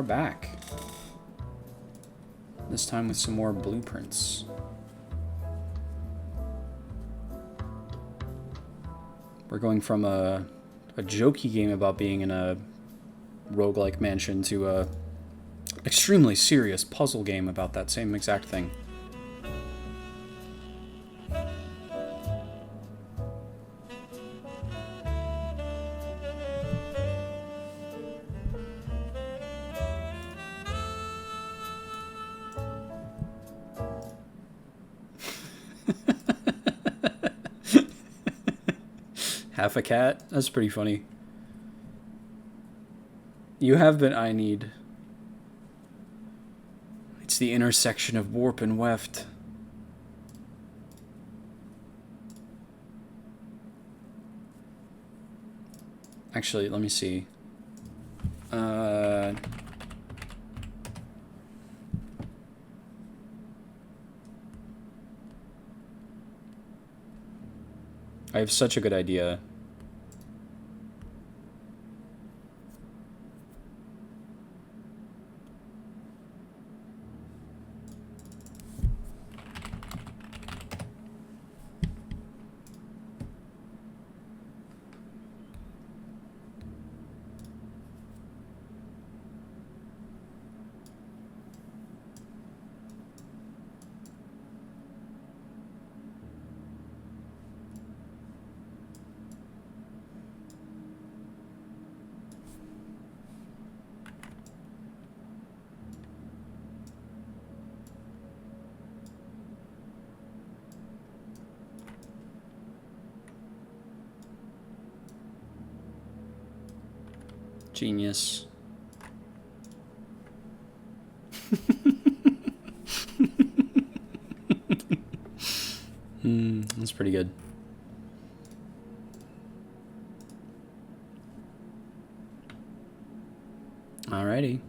back. This time with some more blueprints. We're going from a jokey game about being in a roguelike mansion to a extremely serious puzzle game about that same exact thing. Half a cat? That's pretty funny. You have been I need. It's the intersection of warp and weft. Actually, let me see. I have such a good idea. Genius. That's pretty good. Alrighty.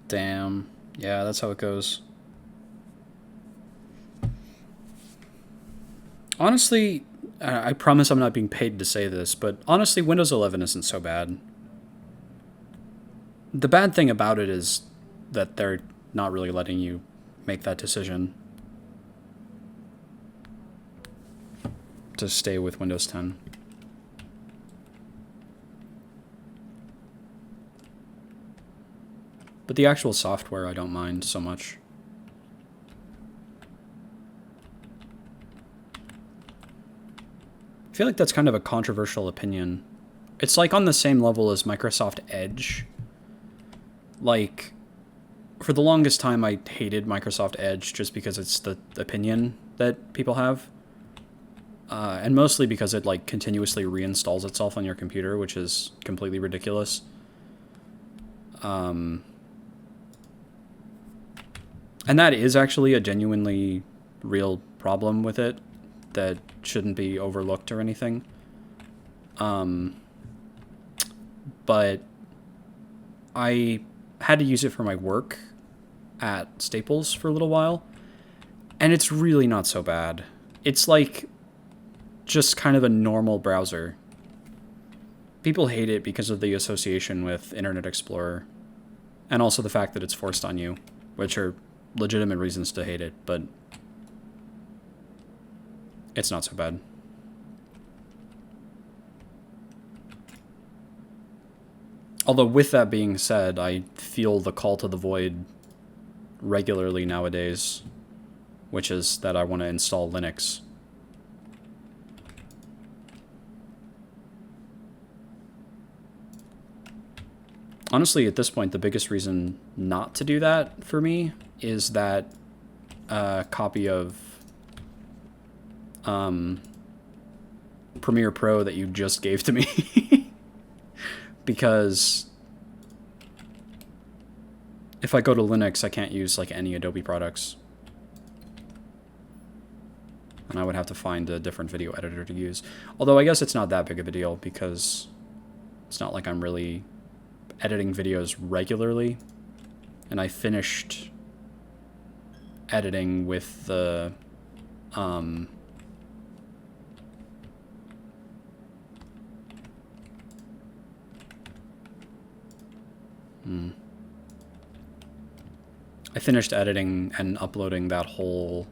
Damn. Yeah, that's how it goes. Honestly, I promise I'm not being paid to say this, but honestly, Windows 11 isn't so bad. The bad thing about it is that they're not really letting you make that decision to stay with Windows 10. But the actual software, I don't mind so much. I feel like that's kind of a controversial opinion. It's like on the same level as Microsoft Edge. Like, for the longest time, I hated Microsoft Edge just because it's the opinion that people have. And mostly because it, like, continuously reinstalls itself on your computer, which is completely ridiculous. And that is actually a genuinely real problem with it that shouldn't be overlooked or anything. But I had to use it for my work at Staples for a little while, and it's really not so bad. It's like just kind of a normal browser. People hate it because of the association with Internet Explorer, and also the fact that it's forced on you, which are legitimate reasons to hate it, but it's not so bad. Although, with that being said, I feel the call to the void regularly nowadays, which is that I want to install Linux. Honestly, at this point, the biggest reason not to do that for me is that copy of Premiere Pro that you just gave to me. because if I go to Linux, I can't use like any Adobe products. And I would have to find a different video editor to use. Although I guess it's not that big of a deal because it's not like I'm really editing videos regularly. And I finished editing with the I finished editing and uploading that whole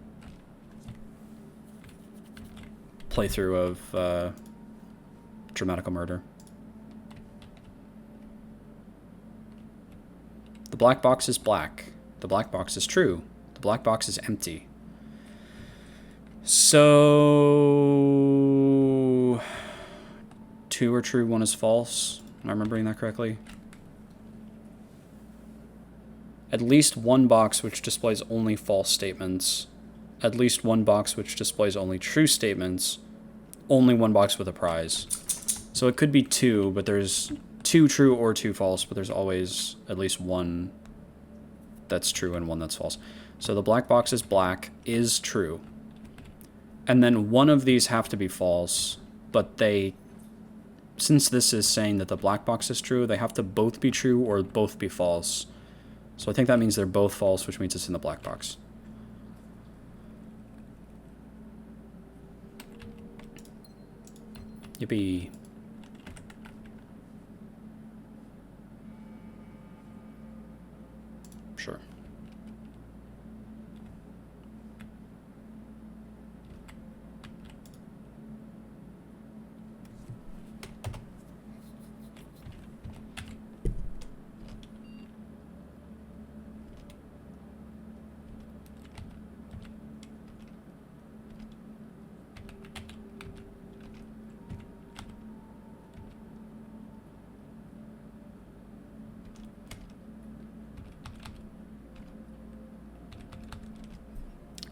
playthrough of Dramatical Murder. The black box is black. The black box is true. The black box is empty. So 2 are true, 1 is false. Am I remembering that correctly? At least one box which displays only false statements. At least one box which displays only true statements. Only one box with a prize. So it could be 2, but there's 2 true or 2 false, but there's always at least one that's true and one that's false. So the black box is black, is true. And then one of these have to be false, but since this is saying that the black box is true, they have to both be true or both be false. So I think that means they're both false, which means it's in the black box. Yippee. Sure.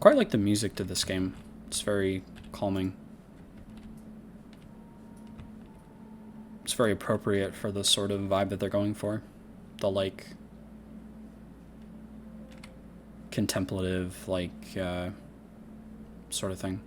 Quite like the music to this game. It's very calming. It's very appropriate for the sort of vibe that they're going for. The, like, contemplative, like, sort of thing.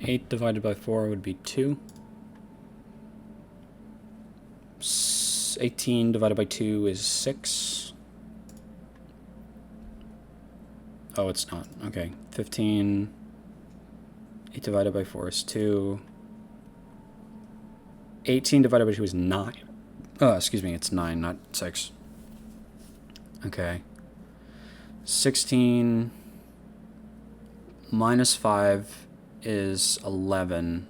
Eight divided by 4 would be 2. 18 divided by 2 is 6. Oh, it's not. Okay. 15. 8 divided by 4 is 2. 18 divided by 2 is 9. Oh, excuse me, it's 9, not 6. Okay. 16 minus 5 is 11.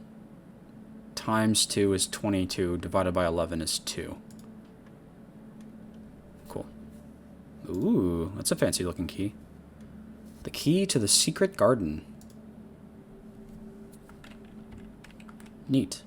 Times 2 is 22. Divided by 11 is 2. Cool. Ooh, that's a fancy looking key. The key to the secret garden. Neat.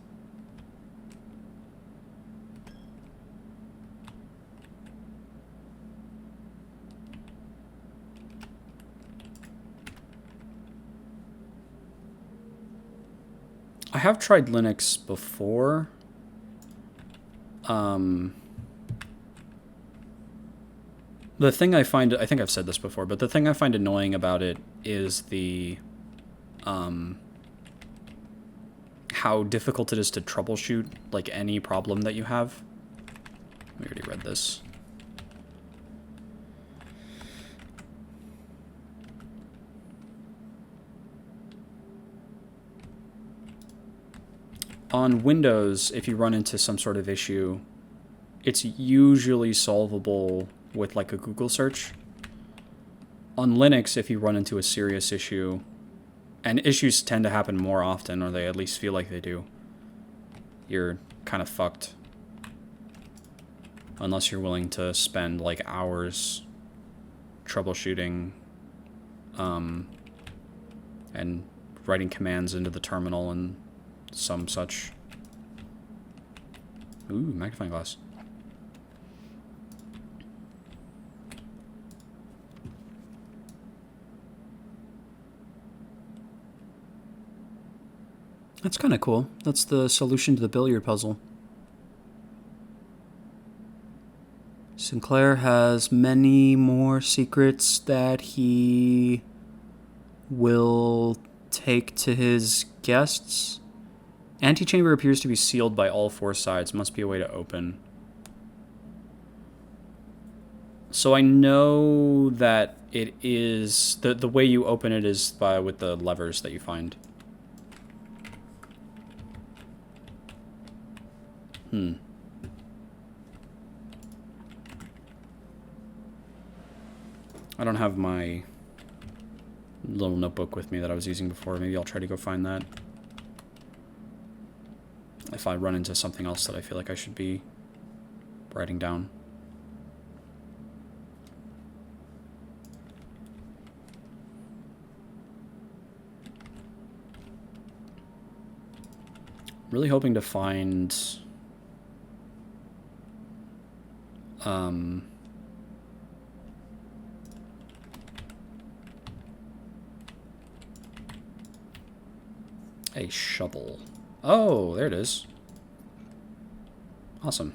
I have tried Linux before. The thing I find, I think I've said this before, but the thing I find annoying about it is the, how difficult it is to troubleshoot, like, any problem that you have. We already read this. On Windows, if you run into some sort of issue, it's usually solvable with like a Google search. On Linux, if you run into a serious issue, and issues tend to happen more often, or they at least feel like they do, you're kind of fucked. Unless you're willing to spend like hours troubleshooting and writing commands into the terminal and some such. Ooh, magnifying glass. That's kind of cool. That's the solution to the billiard puzzle. Sinclair has many more secrets that he will take to his guests. Antechamber appears to be sealed by all four sides. Must be a way to open. So I know that it is... The way you open it is with the levers that you find. I don't have my little notebook with me that I was using before. Maybe I'll try to go find that. If I run into something else that I feel like I should be writing down. Really hoping to find... a shovel. Oh, there it is. Awesome.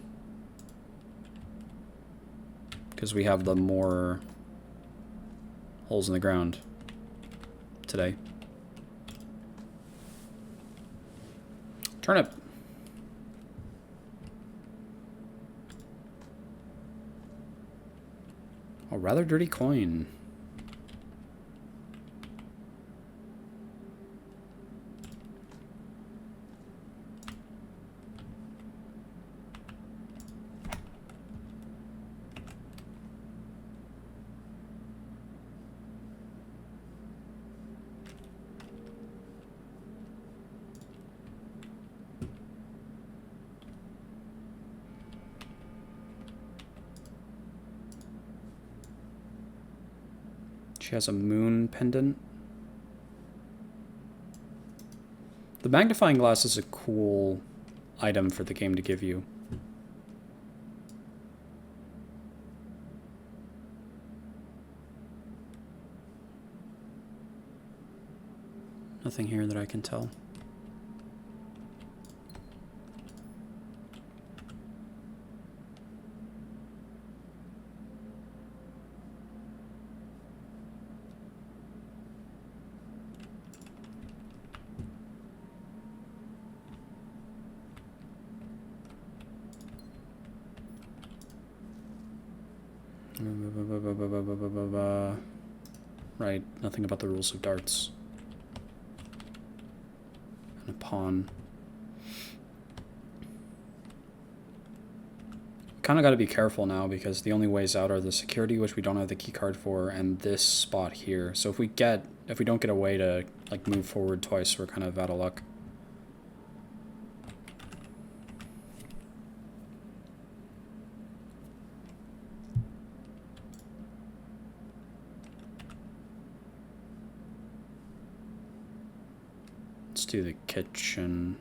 Because we have the more holes in the ground today. Turnip. A rather dirty coin. She has a moon pendant. The magnifying glass is a cool item for the game to give you. Nothing here that I can tell. Right, nothing about the rules of darts. And a pawn. Kind of got to be careful now because the only ways out are the security, which we don't have the key card for, and this spot here. So if we don't get a way to like move forward twice, we're kind of out of luck. Let's do the kitchen.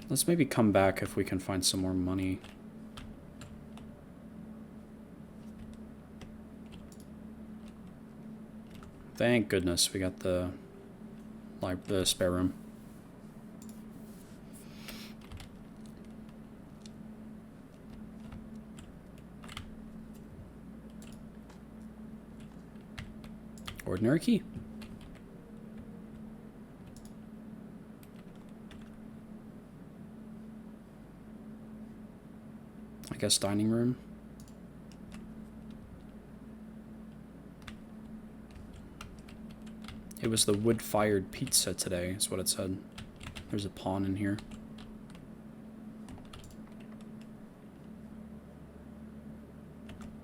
Let's maybe come back if we can find some more money. Thank goodness we got the spare room. Ordinary key. I guess dining room. It was the wood-fired pizza today, is what it said. There's a pawn in here.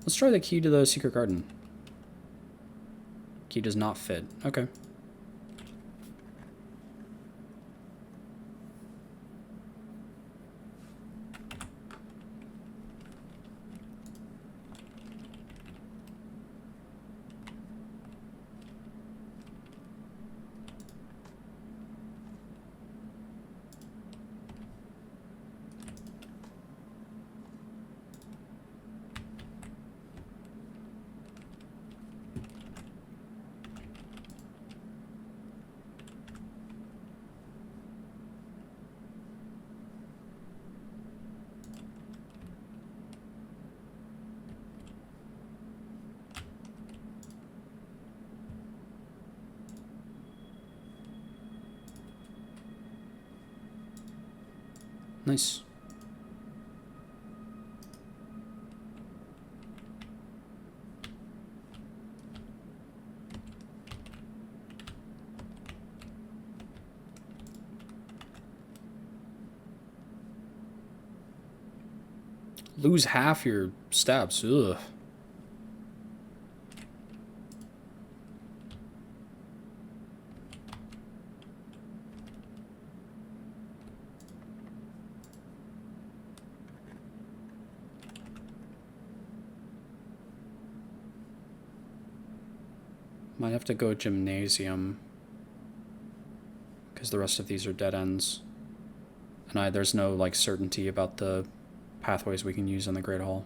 Let's try the key to the secret garden. Key does not fit. Okay. Nice. Lose half your stabs. Ugh. Might have to go gymnasium, because the rest of these are dead ends. And there's no, like, certainty about the pathways we can use in the Great Hall.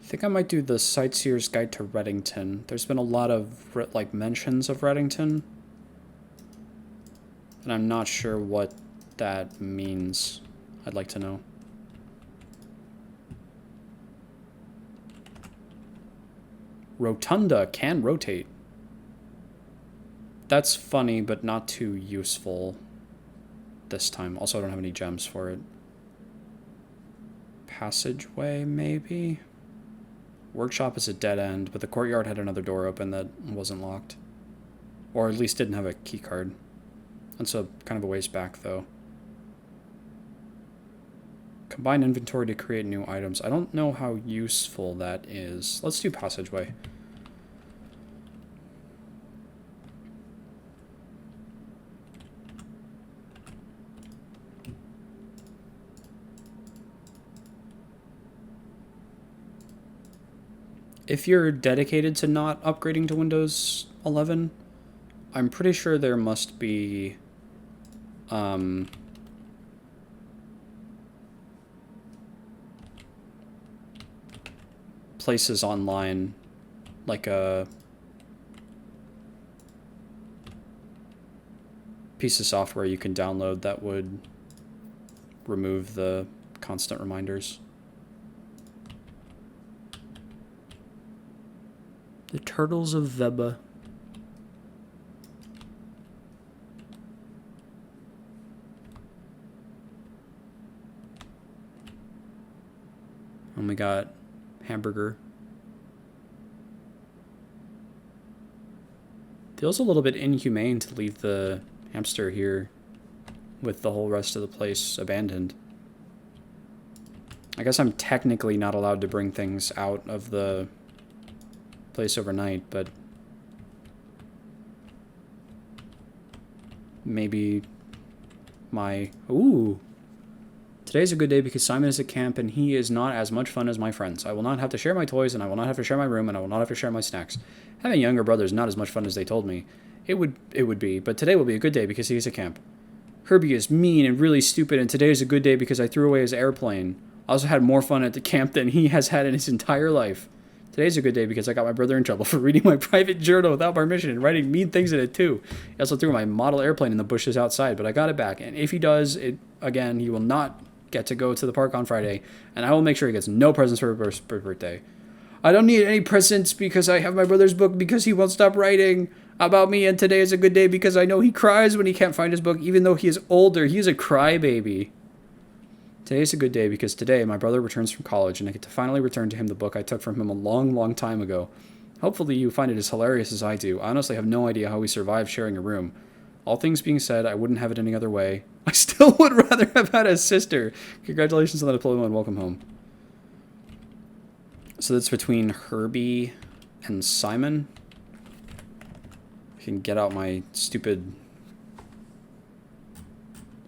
I think I might do the Sightseer's Guide to Reddington. There's been a lot of, like, mentions of Reddington. And I'm not sure what that means. I'd like to know. Rotunda can rotate. That's funny, but not too useful this time. Also, I don't have any gems for it. Passageway, maybe? Workshop is a dead end, but the courtyard had another door open that wasn't locked. Or at least didn't have a key card. That's kind of a ways back, though. Combine inventory to create new items. I don't know how useful that is. Let's do passageway. If you're dedicated to not upgrading to Windows 11, I'm pretty sure there must be places online, like a piece of software you can download that would remove the constant reminders. The Turtles of Veba. And we got hamburger. Feels a little bit inhumane to leave the hamster here with the whole rest of the place abandoned. I guess I'm technically not allowed to bring things out of the place overnight, but maybe my... Ooh! Today's a good day because Simon is at camp and he is not as much fun as my friends. I will not have to share my toys and I will not have to share my room and I will not have to share my snacks. Having a younger brother is not as much fun as they told me. It would be, but today will be a good day because he is at camp. Herbie is mean and really stupid and today is a good day because I threw away his airplane. I also had more fun at the camp than he has had in his entire life. Today's a good day because I got my brother in trouble for reading my private journal without permission and writing mean things in it too. He also threw my model airplane in the bushes outside, but I got it back. And if he does it again, he will not get to go to the park on Friday, and I will make sure he gets no presents for his birthday. I don't need any presents because I have my brother's book because he won't stop writing about me, and today is a good day because I know he cries when he can't find his book, even though he is older. He is a crybaby. Today is a good day because today my brother returns from college and I get to finally return to him the book I took from him a long, long time ago. Hopefully you find it as hilarious as I do. I honestly have no idea how we survived sharing a room. All things being said, I wouldn't have it any other way. I still would rather have had a sister. Congratulations on the deployment and welcome home. So that's between Herbie and Simon. I can get out my stupid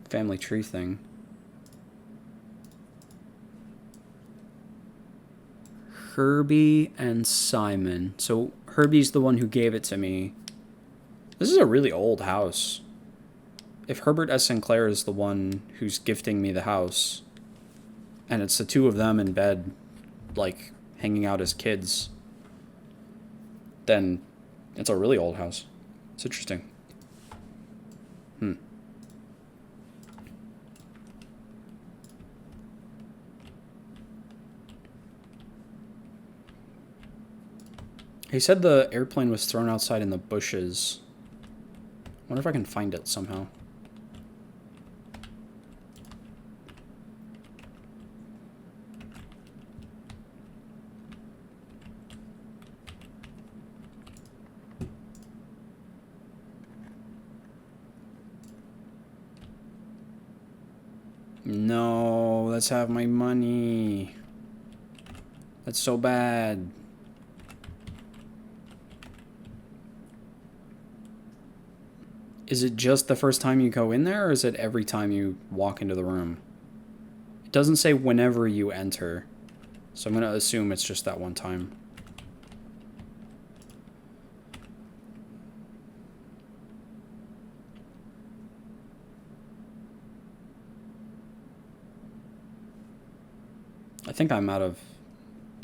family tree thing. Herbie and Simon. So Herbie's the one who gave it to me. This is a really old house. If Herbert S. Sinclair is the one who's gifting me the house, and it's the two of them in bed, like, hanging out as kids, then it's a really old house. It's interesting. He said the airplane was thrown outside in the bushes. I wonder if I can find it somehow. No, let's have my money. That's so bad. Is it just the first time you go in there, or is it every time you walk into the room? It doesn't say whenever you enter, so I'm going to assume it's just that one time. I think I'm out of...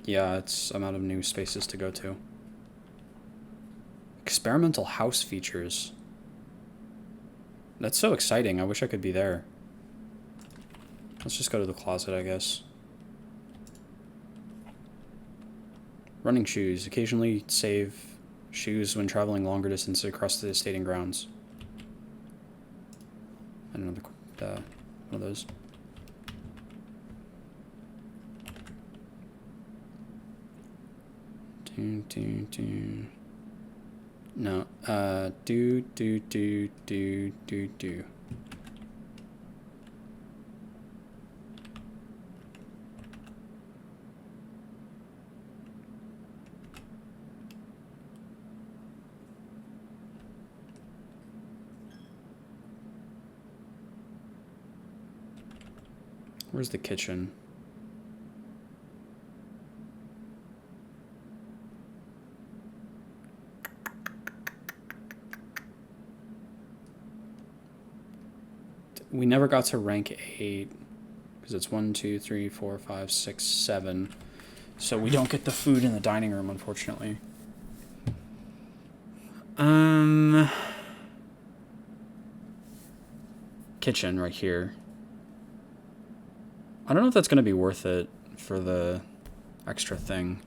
Yeah, I'm out of new spaces to go to. Experimental house features. That's so exciting. I wish I could be there. Let's just go to the closet, I guess. Running shoes. Occasionally save shoes when traveling longer distances across the stadium grounds. I don't know, one of those. No, do. Where's the kitchen? We never got to rank 8 because it's 1, 2, 3, 4, 5, 6, 7. So we don't get the food in the dining room, unfortunately. Kitchen right here. I don't know if that's going to be worth it for the extra thing.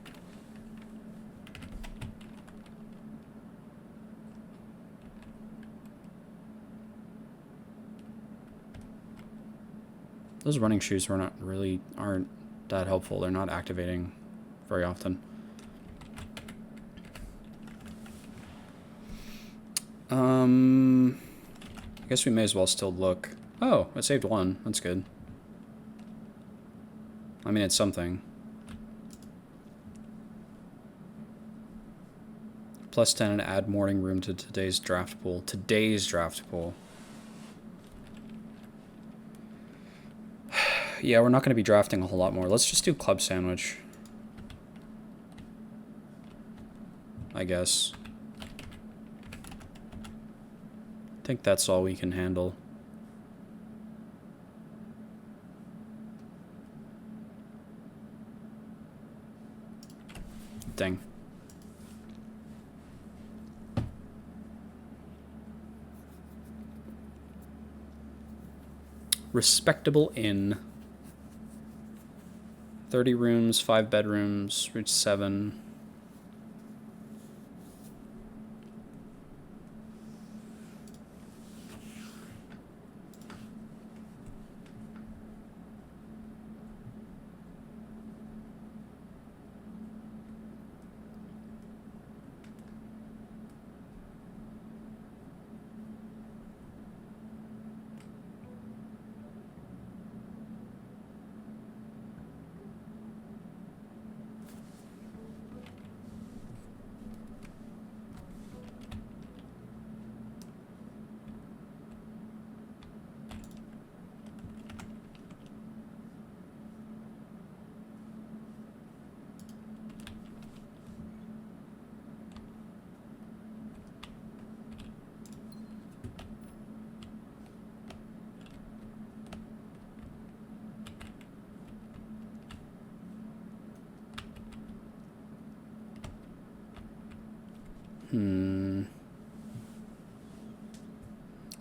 Those running shoes aren't that helpful. They're not activating very often. I guess we may as well still look. Oh, I saved one. That's good. I mean, it's something. Plus 10 and add morning room to today's draft pool. Today's draft pool. Yeah, we're not going to be drafting a whole lot more. Let's just do club sandwich. I guess. I think that's all we can handle. tempting. Respectable inn. 30 rooms, 5 bedrooms, reach 7.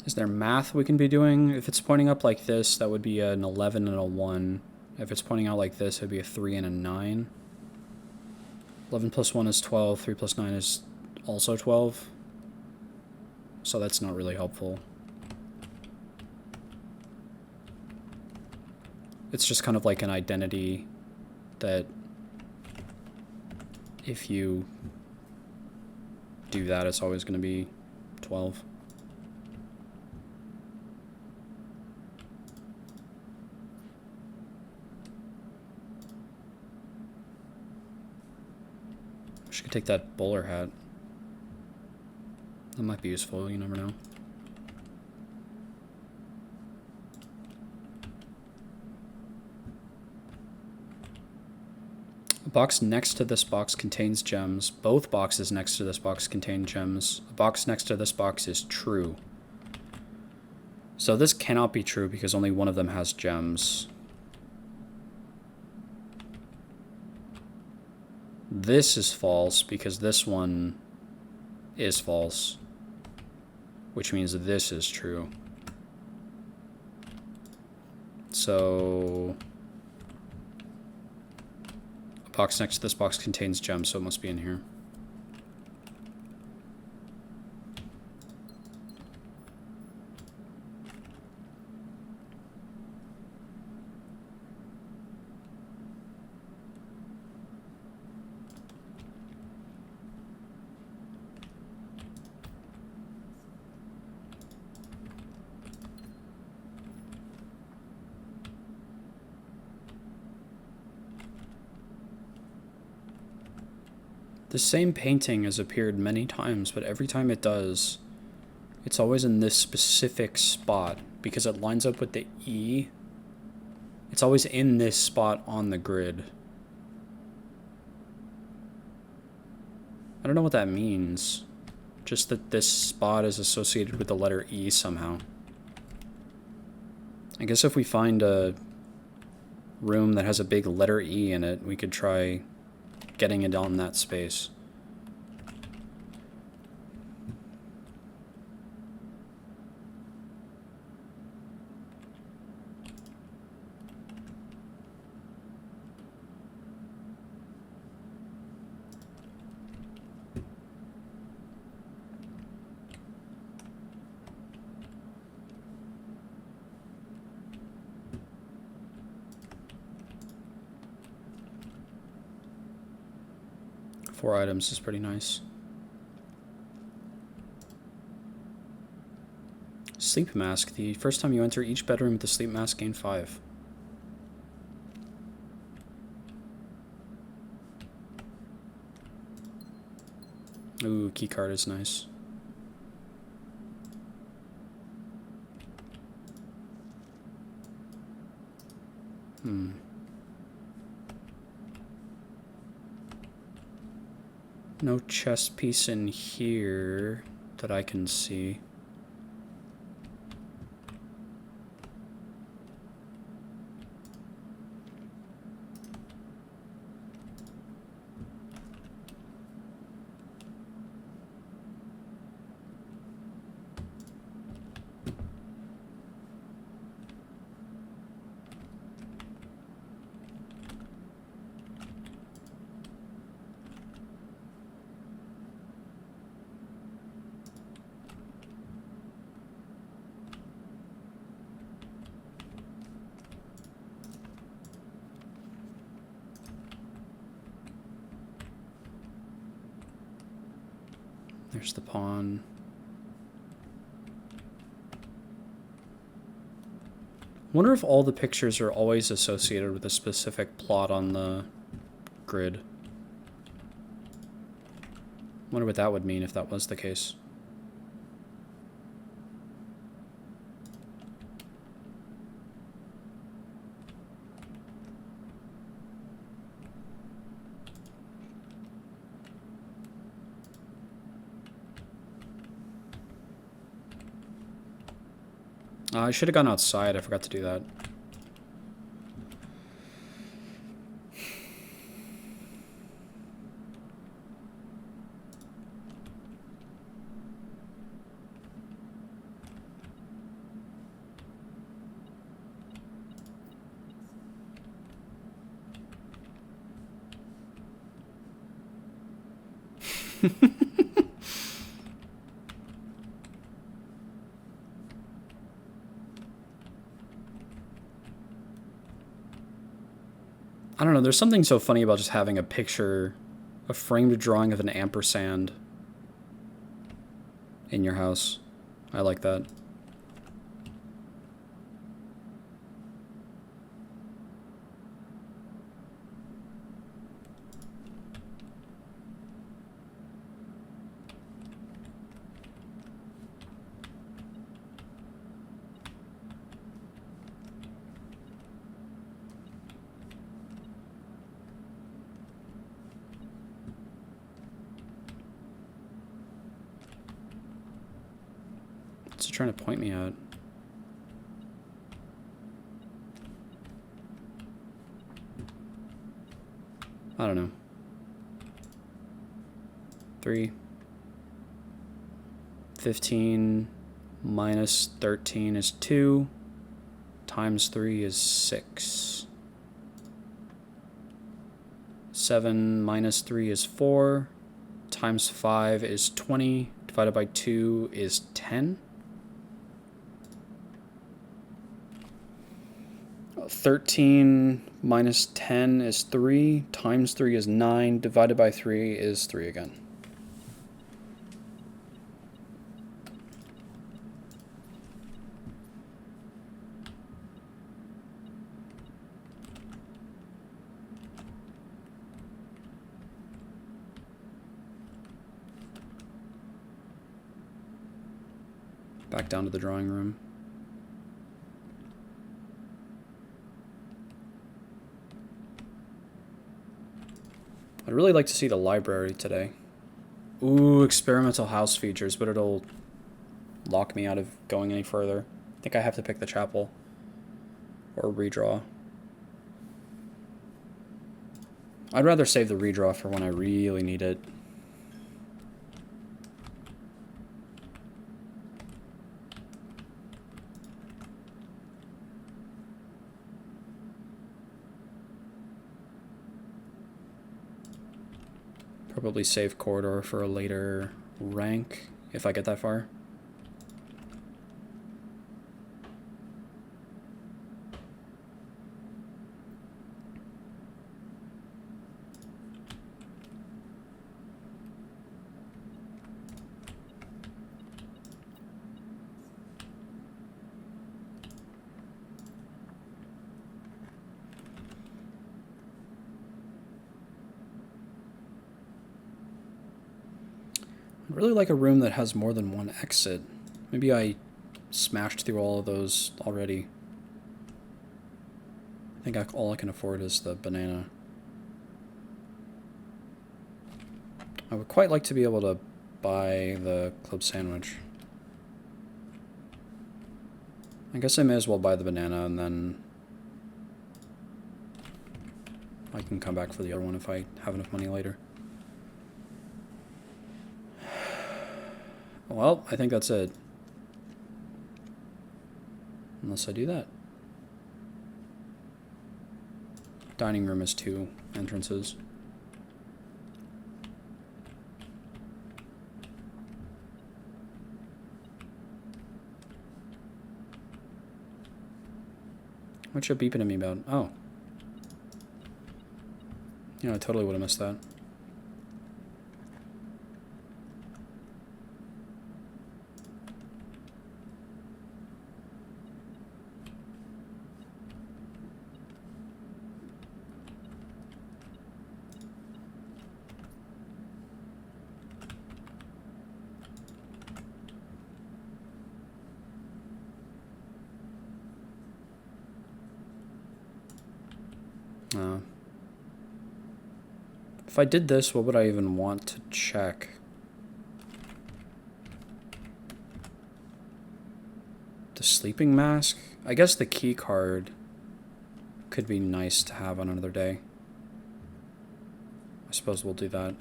Is there math we can be doing? If it's pointing up like this, that would be an 11 and a 1. If it's pointing out like this, it would be a 3 and a 9. 11 plus 1 is 12. 3 plus 9 is also 12. So that's not really helpful. It's just kind of like an identity that if you do that, it's always going to be 12. I could take that bowler hat. That might be useful, you never know. A box next to this box contains gems. Both boxes next to this box contain gems. A box next to this box is true. So this cannot be true because only one of them has gems. This is false because this one is false, which means that this is true. So a box next to this box contains gems, so it must be in here. The same painting has appeared many times, but every time it does, it's always in this specific spot because it lines up with the E. It's always in this spot on the grid. I don't know what that means. Just that this spot is associated with the letter E somehow. I guess if we find a room that has a big letter E in it, we could try getting it on that space. Four items is pretty nice. Sleep mask. The first time you enter each bedroom with the sleep mask, gain 5. Ooh, key card is nice. No chest piece in here that I can see. There's the pawn. Wonder if all the pictures are always associated with a specific plot on the grid. Wonder what that would mean if that was the case. I should have gone outside. I forgot to do that. I don't know, there's something so funny about just having a picture, a framed drawing of an ampersand in your house. I like that. What's it trying to point me at? I don't know. 3. 15 minus 13 is 2. Times 3 is 6. 7 minus 3 is 4. Times 5 is 20. Divided by 2 is 10. 13 minus 10 is 3. Times 3 is 9. Divided by 3 is 3 again. Back down to the drawing room. I'd really like to see the library today. Ooh, experimental house features, but it'll lock me out of going any further. I think I have to pick the chapel. Or redraw. I'd rather save the redraw for when I really need it. Probably save corridor for a later rank, if I get that far. I'd really like a room that has more than one exit. Maybe I smashed through all of those already. I think all I can afford is the banana. I would quite like to be able to buy the club sandwich. I guess I may as well buy the banana and then I can come back for the other one if I have enough money later. Well, I think that's it. Unless I do that. Dining room has 2 entrances. What you beeping at me about? Oh. Yeah, I totally would have missed that. If I did this, what would I even want to check? The sleeping mask? I guess the key card could be nice to have on another day. I suppose we'll do that.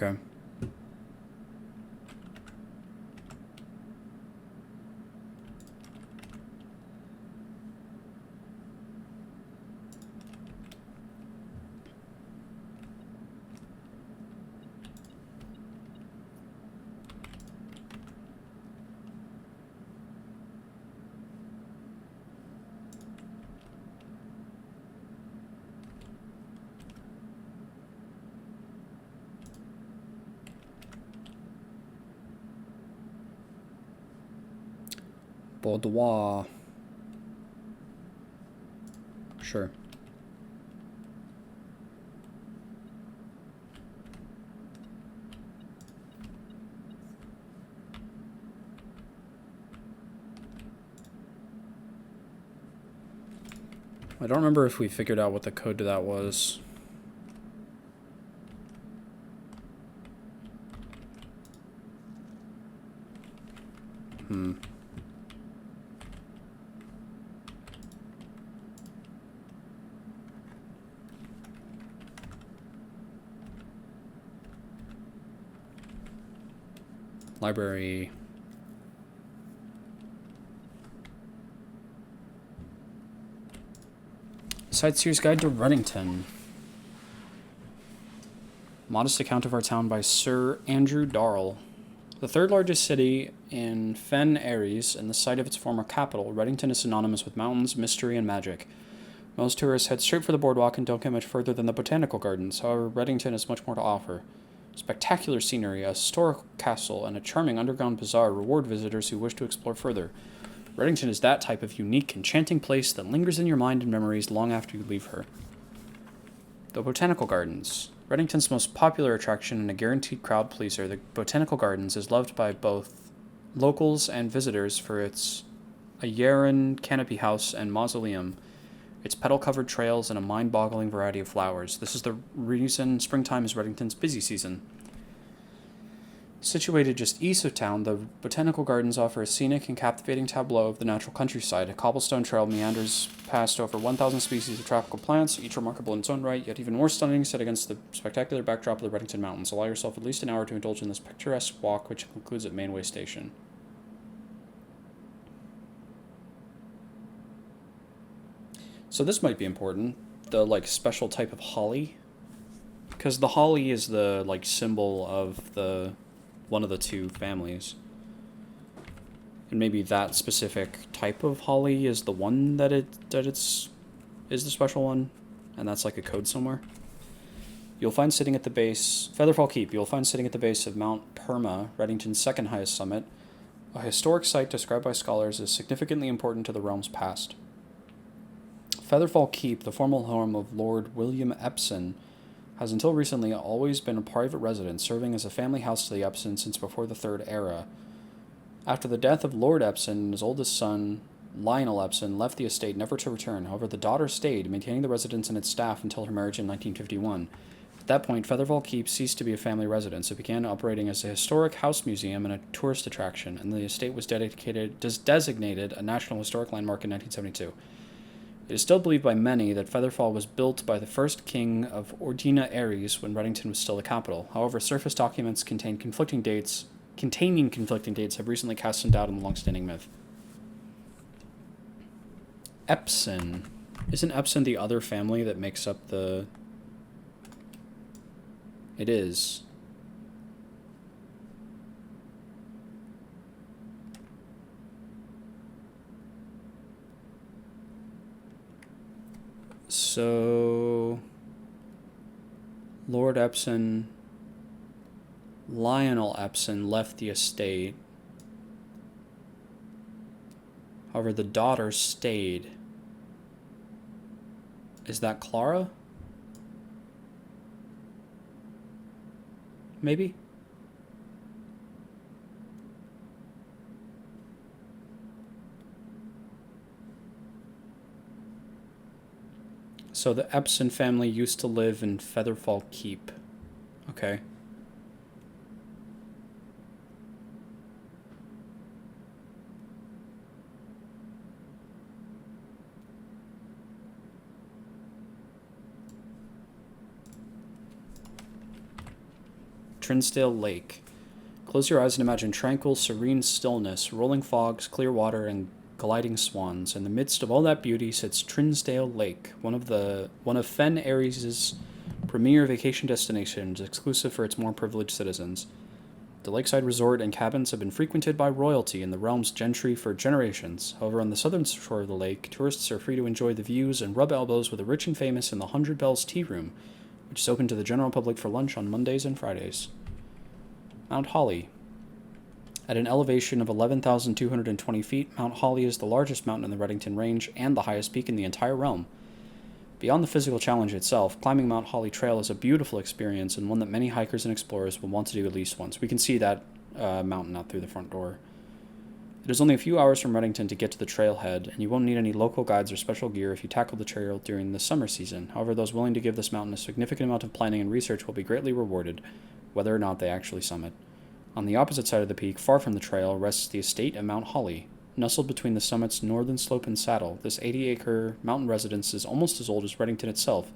Okay. Boudoir. Sure. I don't remember if we figured out what the code to that was. Library. Sightseer's Guide to Reddington. Modest account of our town by Sir Andrew Darrell. The third largest city in Fen Aries and the site of its former capital, Reddington is synonymous with mountains, mystery, and magic. Most tourists head straight for the boardwalk and don't get much further than the botanical gardens. However, Reddington has much more to offer. Spectacular scenery, a historic castle, and a charming underground bazaar reward visitors who wish to explore further. Reddington is that type of unique, enchanting place that lingers in your mind and memories long after you leave her. The Botanical Gardens. Reddington's most popular attraction and a guaranteed crowd pleaser, the Botanical Gardens is loved by both locals and visitors for its Ayaran canopy house and mausoleum, its petal-covered trails, and a mind-boggling variety of flowers. This is the reason springtime is Reddington's busy season. Situated just east of town, the Botanical Gardens offer a scenic and captivating tableau of the natural countryside. A cobblestone trail meanders past over 1,000 species of tropical plants, each remarkable in its own right, yet even more stunning set against the spectacular backdrop of the Reddington Mountains. Allow yourself at least an hour to indulge in this picturesque walk, which concludes at Mainway Station. So this might be important. The, special type of holly. Because the holly is the, symbol of the one of the two families. And maybe that specific type of holly is the one is the special one. And that's like a code somewhere. You'll find sitting at the base... Featherfall Keep. You'll find sitting at the base of Mount Perma, Reddington's second highest summit. A historic site described by scholars as significantly important to the realm's past. Featherfall Keep, the formal home of Lord William Epson, has until recently always been a private residence, serving as a family house to the Epson since before the Third Era. After the death of Lord Epson, his oldest son, Lionel Epson, left the estate never to return. However, the daughter stayed, maintaining the residence and its staff until her marriage in 1951. At that point, Featherfall Keep ceased to be a family residence. It began operating as a historic house museum and a tourist attraction, and the estate was designated a National Historic Landmark in 1972. It is still believed by many that Featherfall was built by the first king of Ordina Aries when Reddington was still the capital. However, surface documents containing conflicting dates have recently cast some doubt on the long-standing myth. Epson. Isn't Epson the other family that makes up the... It is. So, Lionel Epson left the estate However, the daughter stayed. Is that Clara? Maybe? So the Epson family used to live in Featherfall Keep. Okay. Trinsdale Lake. Close your eyes and imagine tranquil, serene stillness, rolling fogs, clear water, and gliding swans. In the midst of all that beauty sits Trinsdale Lake, one of Fen Aries' premier vacation destinations, exclusive for its more privileged citizens. The lakeside resort and cabins have been frequented by royalty and the realm's gentry for generations. However, on the southern shore of the lake, tourists are free to enjoy the views and rub elbows with the rich and famous in the 100 Bells Tea Room, which is open to the general public for lunch on Mondays and Fridays. Mount Holly. At an elevation of 11,220 feet, Mount Holly is the largest mountain in the Redington Range and the highest peak in the entire realm. Beyond the physical challenge itself, climbing Mount Holly Trail is a beautiful experience and one that many hikers and explorers will want to do at least once. We can see that mountain out through the front door. It is only a few hours from Redington to get to the trailhead, and you won't need any local guides or special gear if you tackle the trail during the summer season. However, those willing to give this mountain a significant amount of planning and research will be greatly rewarded, whether or not they actually summit. On the opposite side of the peak, far from the trail, rests the estate at Mount Holly. Nestled between the summit's northern slope and saddle, this 80-acre mountain residence is almost as old as Redington itself.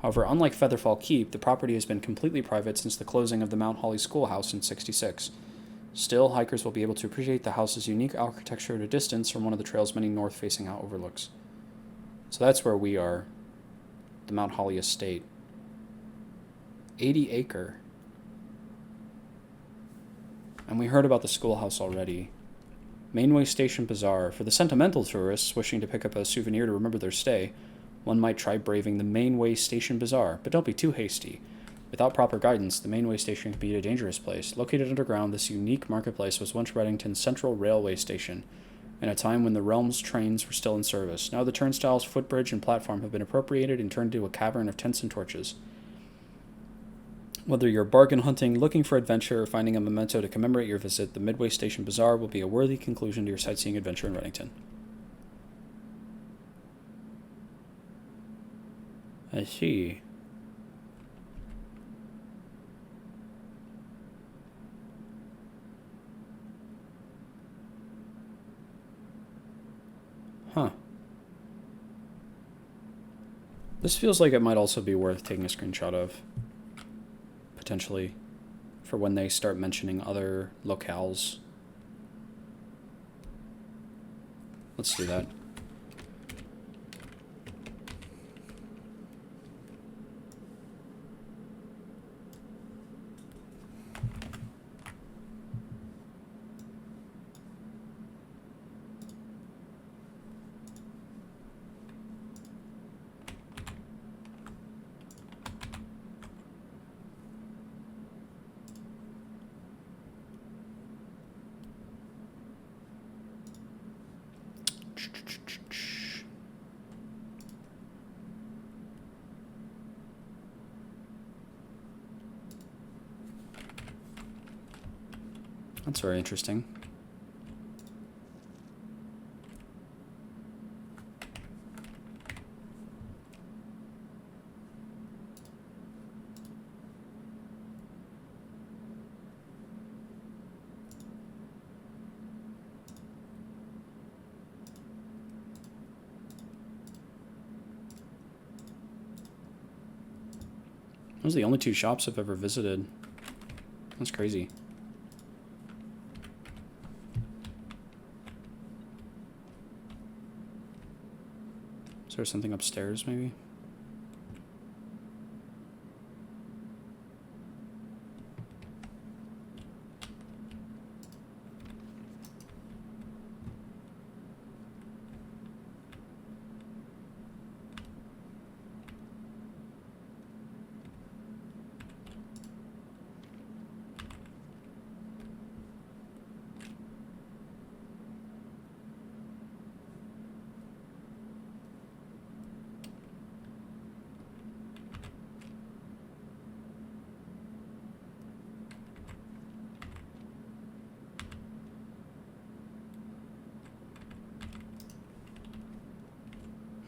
However, unlike Featherfall Keep, the property has been completely private since the closing of the Mount Holly Schoolhouse in '66. Still, hikers will be able to appreciate the house's unique architecture at a distance from one of the trail's many north-facing overlooks. So that's where we are, the Mount Holly estate. 80-acre. And we heard about the schoolhouse already. Mainway Station Bazaar. For the sentimental tourists wishing to pick up a souvenir to remember their stay, one might try braving the Mainway Station Bazaar, but don't be too hasty. Without proper guidance, the Mainway Station can be a dangerous place. Located underground, this unique marketplace was once Redington's central railway station, in a time when the realm's trains were still in service. Now the turnstiles, footbridge, and platform have been appropriated and turned into a cavern of tents and torches. Whether you're bargain hunting, looking for adventure, or finding a memento to commemorate your visit, the Midway Station Bazaar will be a worthy conclusion to your sightseeing adventure in Redington. I see. Huh. This feels like it might also be worth taking a screenshot of. Potentially, for when they start mentioning other locales. Let's do that. That's very interesting. Those are the only two shops I've ever visited. That's crazy. Is there something upstairs, maybe?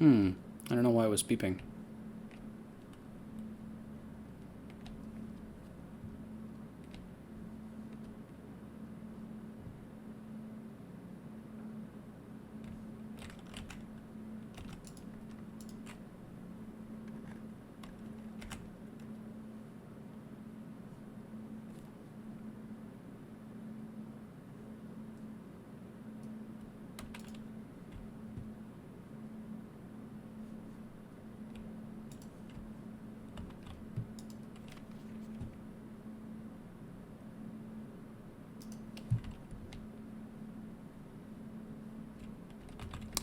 I don't know why it was beeping.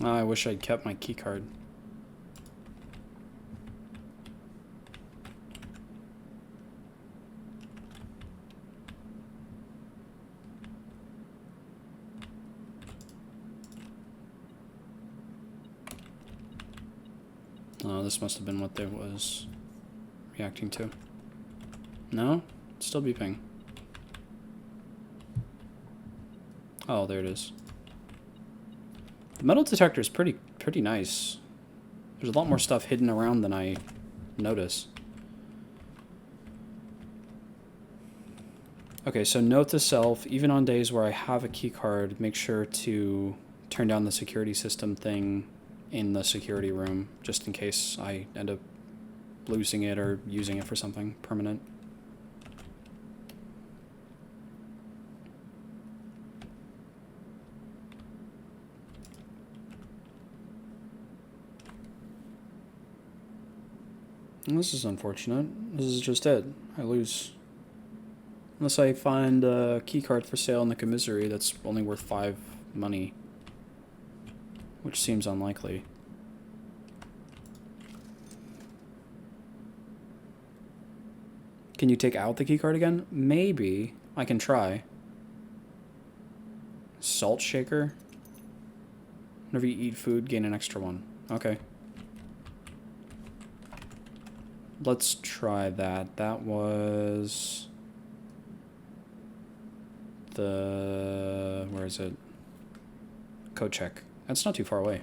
I wish I'd kept my key card. Oh, this must have been what they was reacting to. No? It's still beeping. Oh, there it is. The metal detector is pretty nice. There's a lot more stuff hidden around than I notice. Okay, so note to self, even on days where I have a key card, make sure to turn down the security system thing in the security room, just in case I end up losing it or using it for something permanent. This is unfortunate. This is just it. I lose. Unless I find a keycard for sale in the commissary that's only worth 5 money. Which seems unlikely. Can you take out the keycard again? Maybe. I can try. Salt shaker? Whenever you eat food, gain an extra one. Okay. Let's try that. That was the... where is it? Code check. That's not too far away.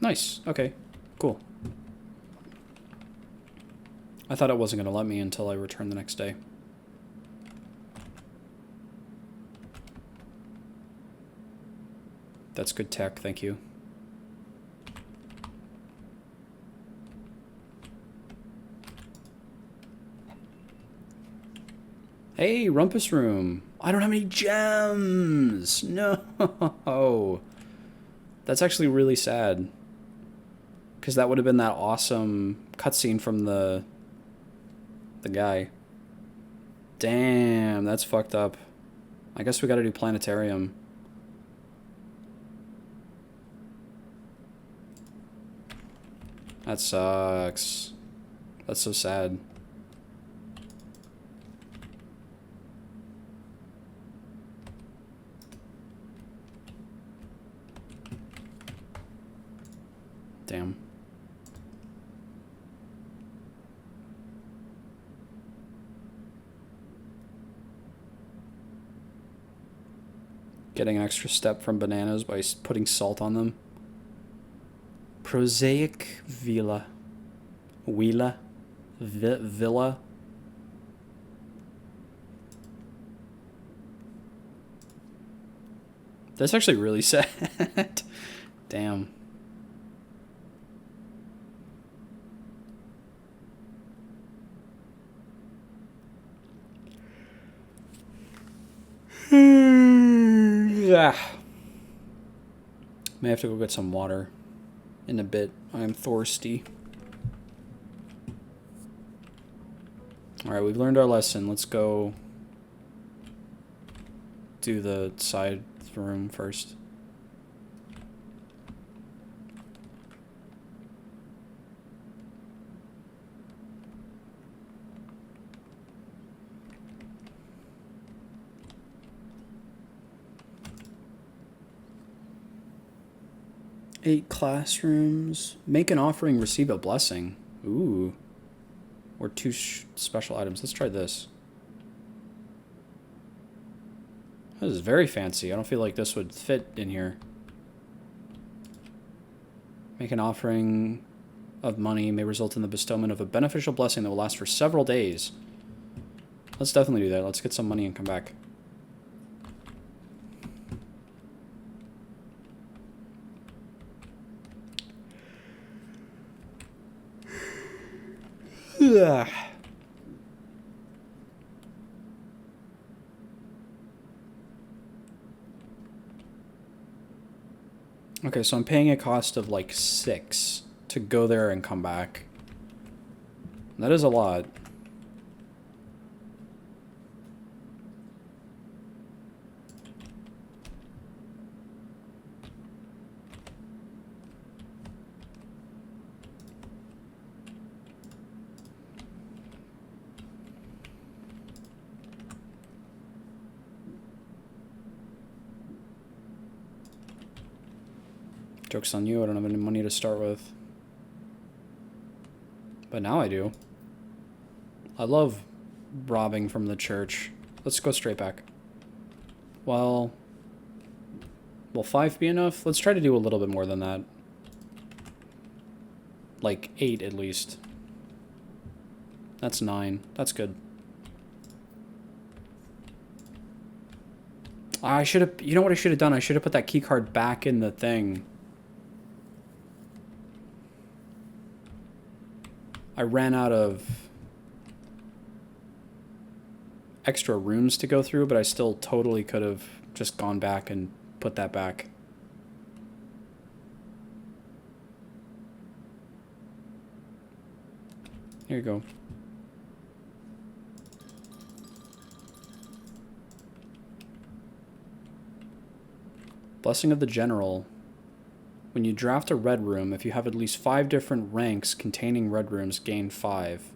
Nice. Okay. Cool. I thought it wasn't going to let me until I returned the next day. That's good tech, thank you. Hey, Rumpus Room. I don't have any gems. No. That's actually really sad. Because that would have been that awesome cutscene from the guy. Damn, that's fucked up. I guess we gotta do Planetarium. That sucks. That's so sad. Damn. Getting an extra step from bananas by putting salt on them. Prosaic Villa. Villa. That's actually really sad. Damn. Yeah. May have to go get some water in a bit. I'm thirsty. Alright, we've learned our lesson. Let's go do the side room first. 8 classrooms. Make an offering, receive a blessing. Ooh. Or 2 special items. Let's try this. This is very fancy. I don't feel like this would fit in here. Make an offering of money may result in the bestowment of a beneficial blessing that will last for several days. Let's definitely do that. Let's get some money and come back. Ugh. Okay, so I'm paying a cost of like 6 to go there and come back. That is a lot. Joke's on you, I don't have any money to start with. But now I do. I love robbing from the church. Let's go straight back. Well, will 5 be enough? Let's try to do a little bit more than that. Like 8 at least. That's 9. That's good. I should have... You know what I should have done? I should have put that key card back in the thing. I ran out of extra rooms to go through, but I still totally could have just gone back and put that back. Here you go. Blessing of the General. When you draft a red room, if you have at least 5 different ranks containing red rooms, gain 5.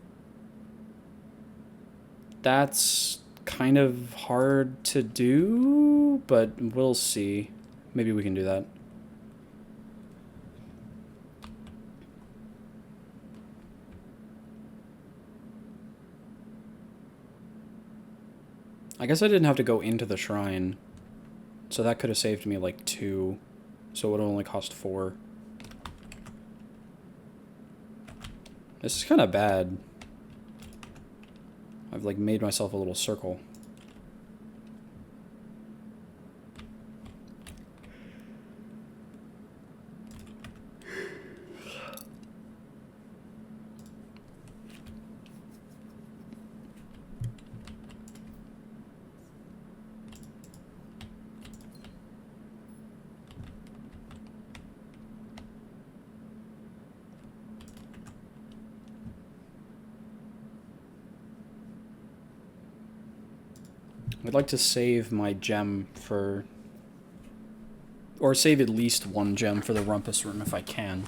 That's kind of hard to do, but we'll see. Maybe we can do that. I guess I didn't have to go into the shrine, so that could have saved me like 2. So it would only cost 4. This is kind of bad. I've like made myself a little circle. I'd like to save my gem for... Or save at least 1 gem for the rumpus room if I can.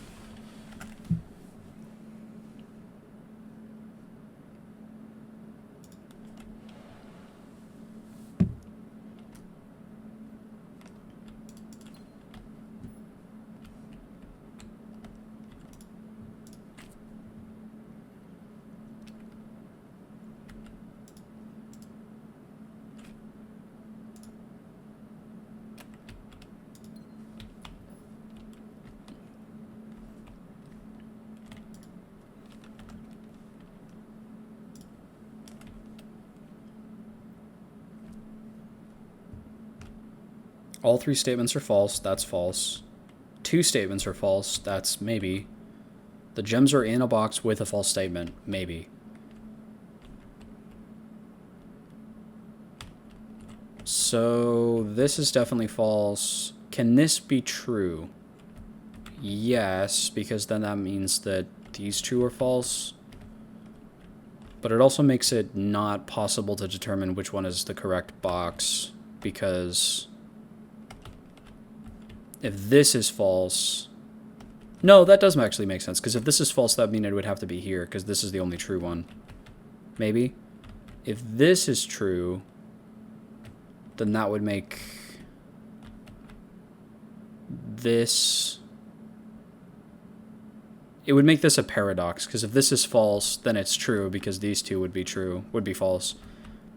All 3 statements are false. That's false. 2 statements are false. That's maybe. The gems are in a box with a false statement. Maybe. So this is definitely false. Can this be true? Yes, because then that means that these 2 are false. But it also makes it not possible to determine which one is the correct box, because if this is false... No, that doesn't actually make sense, because if this is false, that would mean it would have to be here, because this is the only true one. Maybe? If this is true, then that would make this it would make this a paradox, because if this is false, then it's true, because these two would be false.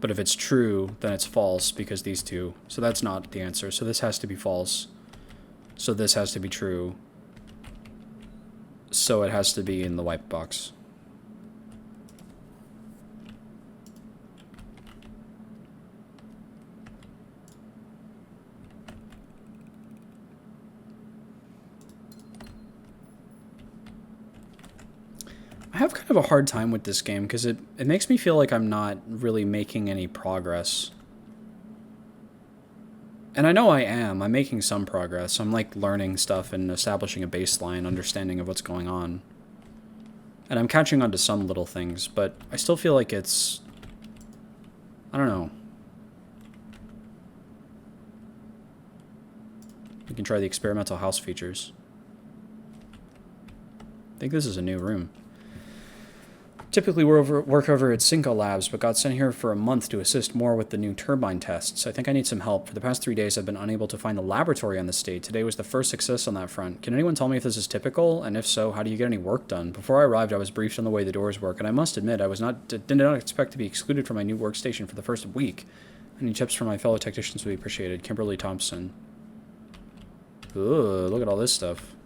But if it's true, then it's false, because these two. So that's not the answer. So this has to be false. So this has to be true. So it has to be in the white box. I have kind of a hard time with this game because it makes me feel like I'm not really making any progress. And I know I am. I'm making some progress. I'm like learning stuff and establishing a baseline understanding of what's going on. And I'm catching on to some little things, but I still feel like it's... I don't know. We can try the experimental house features. I think this is a new room. Typically work over at Cinco Labs, but got sent here for a month to assist more with the new turbine tests. I think I need some help. For the past 3 days, I've been unable to find the laboratory on the state. Today was the first success on that front. Can anyone tell me if this is typical? And if so, how do you get any work done? Before I arrived, I was briefed on the way the doors work, and I must admit, did not expect to be excluded from my new workstation for the first week. Any tips from my fellow technicians would be appreciated. Kimberly Thompson. Ooh, look at all this stuff.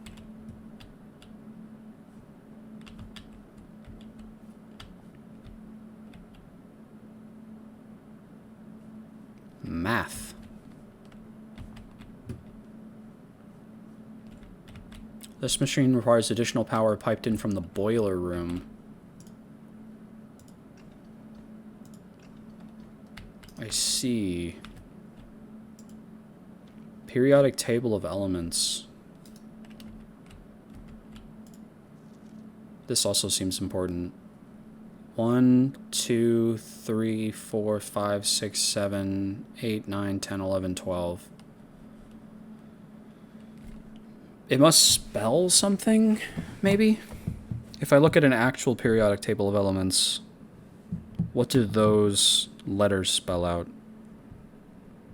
Math. This machine requires additional power piped in from the boiler room. I see. Periodic table of elements. This also seems important. 1, 2, 3, 4, 5, 6, 7, 8, 9, 10, 11, 12. It must spell something, maybe? If I look at an actual periodic table of elements, what do those letters spell out?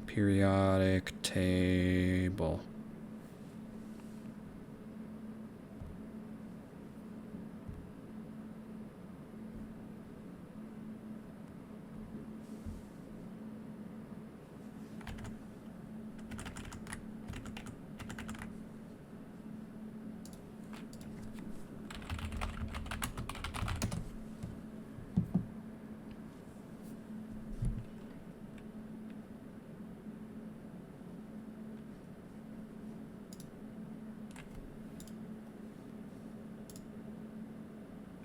Periodic table.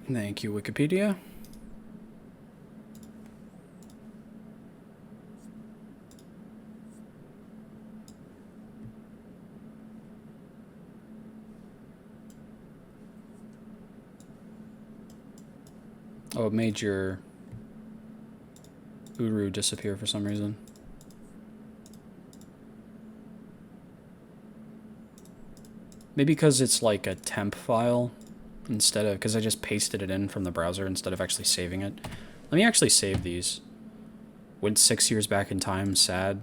Thank you, Wikipedia. Oh, it made your Uru disappear for some reason. Maybe because it's like a temp file instead of, because I just pasted it in from the browser instead of actually saving it. Let me actually save these. Went 6 years back in time, sad.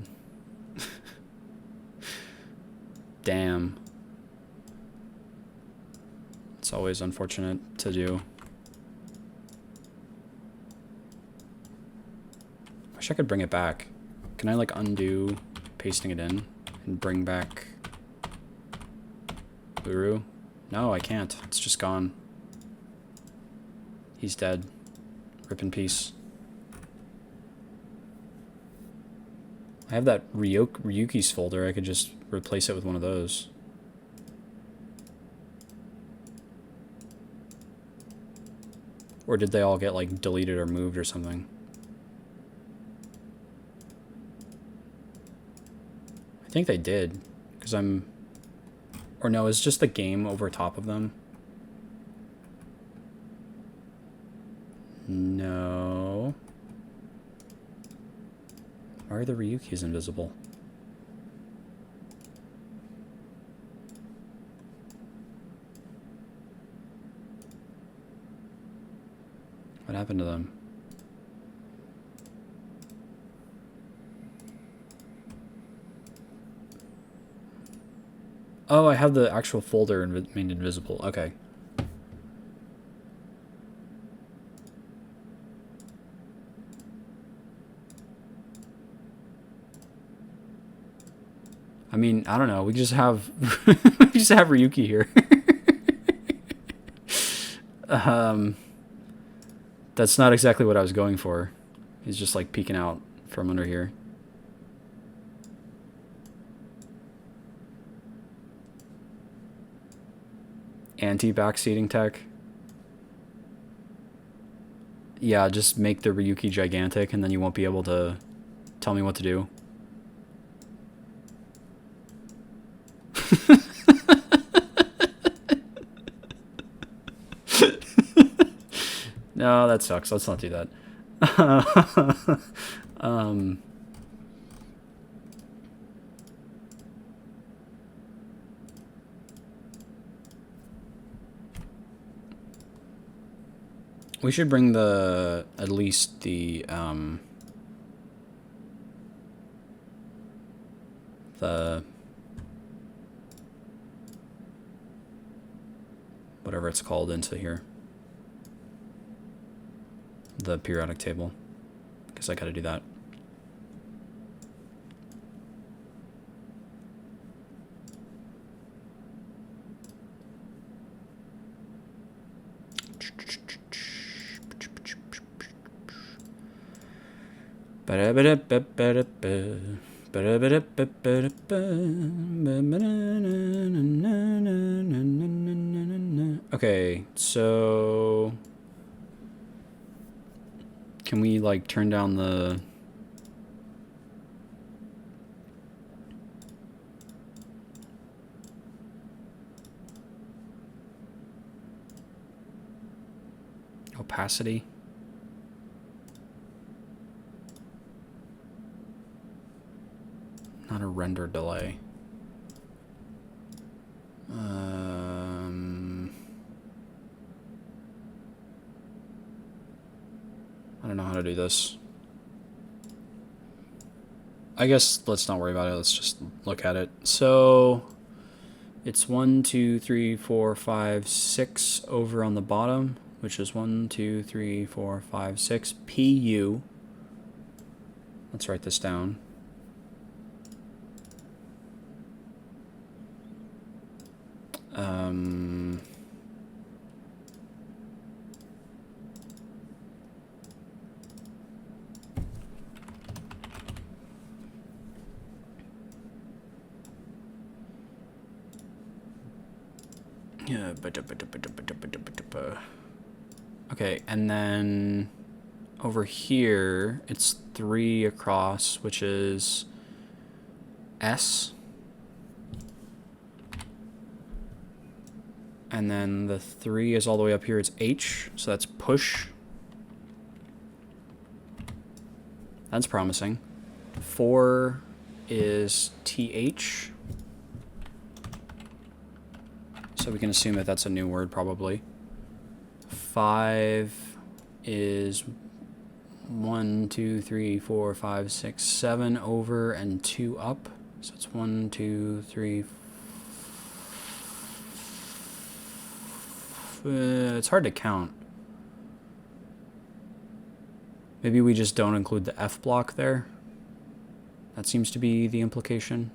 Damn. It's always unfortunate to do. Wish I could bring it back. Can I like undo pasting it in and bring back Uru? No, I can't. It's just gone. He's dead. Rip in peace. I have that Ryuki's folder. I could just replace it with one of those. Or did they all get like deleted or moved or something? I think they did, because I'm... Or no, it's just the game over top of them. No. Why are the Ryukis invisible? What happened to them? Oh, I have the actual folder made invisible. Okay. I mean, I don't know. We just have we just have Ryuki here. That's not exactly what I was going for. He's just like peeking out from under here. Anti-backseating tech. Yeah, just make the Ryuki gigantic and then you won't be able to tell me what to do. No, that sucks. Let's not do that. We should bring at least the whatever it's called into here. The periodic table, because I gotta do that. Okay, so can we like turn down the opacity? Not a render delay. I don't know how to do this. I guess let's not worry about it. Let's just look at it. So it's 1, 2, 3, 4, 5, 6 over on the bottom, which is 1, 2, 3, 4, 5, 6 PU. Let's write this down. Okay, and then over here it's 3 across, which is S. And then the 3 is all the way up here, it's H, so that's push. That's promising. 4 is TH. So we can assume that that's a new word, probably. 5 is 1, 2, 3, 4, 5, 6, 7 over and 2 up. So it's 1, 2, 3. It's hard to count. Maybe we just don't include the F block there. That seems to be the implication.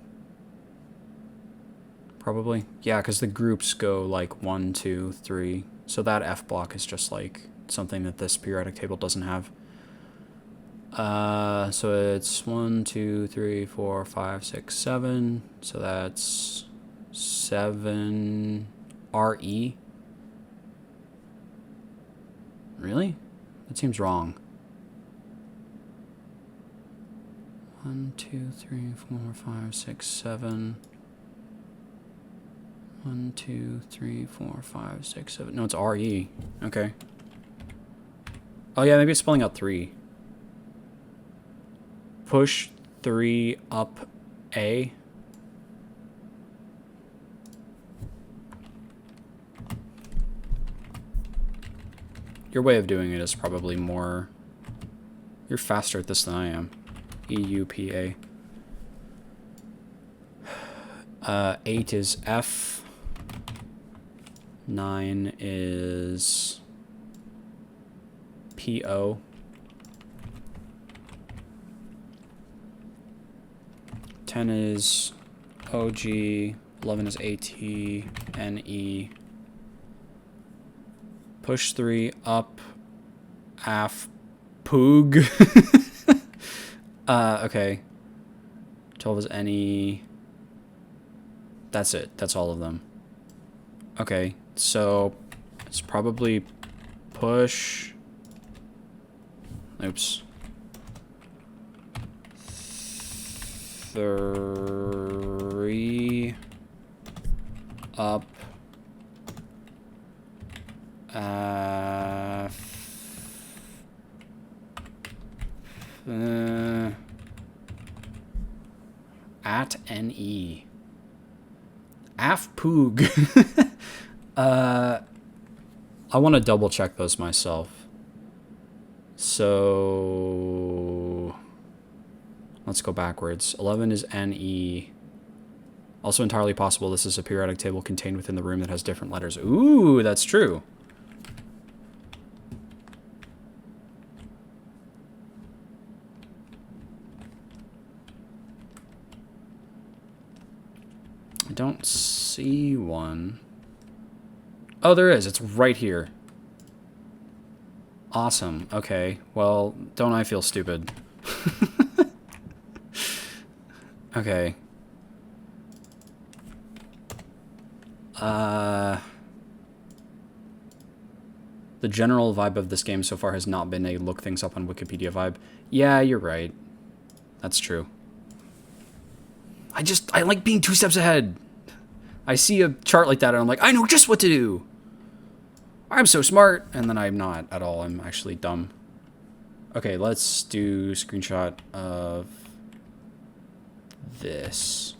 Probably. Yeah, because the groups go like 1, 2, 3. So that F block is just like something that this periodic table doesn't have. So it's 1, 2, 3, 4, 5, 6, 7. So that's 7 RE. Really? That seems wrong. 1, 2, 3, 4, 5, 6, 7. 1, 2, 3, 4, 5, 6, 7. No, it's RE. Okay. Oh yeah, maybe it's spelling out 3. Push 3 up A. Your way of doing it is probably more... You're faster at this than I am. EUPA. 8 is F. 9 is PO. 10 is OG, 11 is AT, NE. Push 3 up, AF, Poog. Okay. 12 is NE. That's it. That's all of them. Okay, so it's probably push. Oops. 3 up. At NE. Af Poog. I want to double check those myself. So let's go backwards. 11 is NE. Also entirely possible this is a periodic table contained within the room that has different letters. Ooh, that's true. I don't see one. Oh, there is. It's right here. Awesome. Okay. Well, don't I feel stupid? Okay. The general vibe of this game so far has not been a look things up on Wikipedia vibe. Yeah, you're right. That's true. I like being 2 steps ahead. I see a chart like that and I'm like, I know just what to do. I'm so smart. And then I'm not at all. I'm actually dumb. Okay, let's do screenshot of this.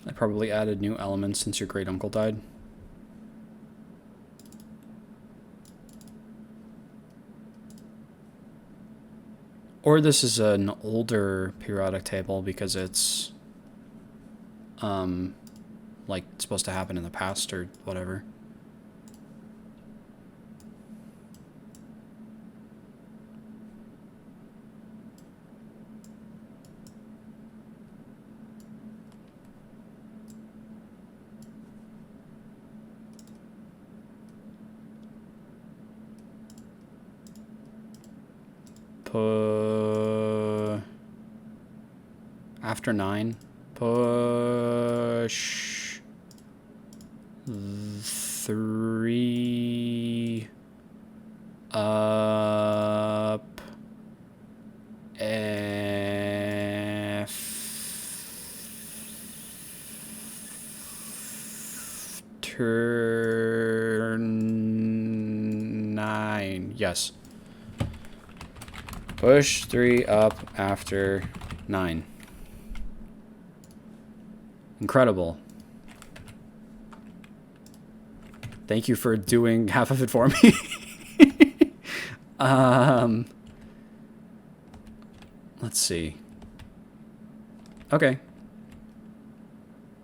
I probably added new elements since your great uncle died. Or this is an older periodic table because it's like supposed to happen in the past or whatever. After 9, push 3 up after 9. Yes. Push 3 up after 9. Incredible. Thank you for doing half of it for me. Let's see. Okay.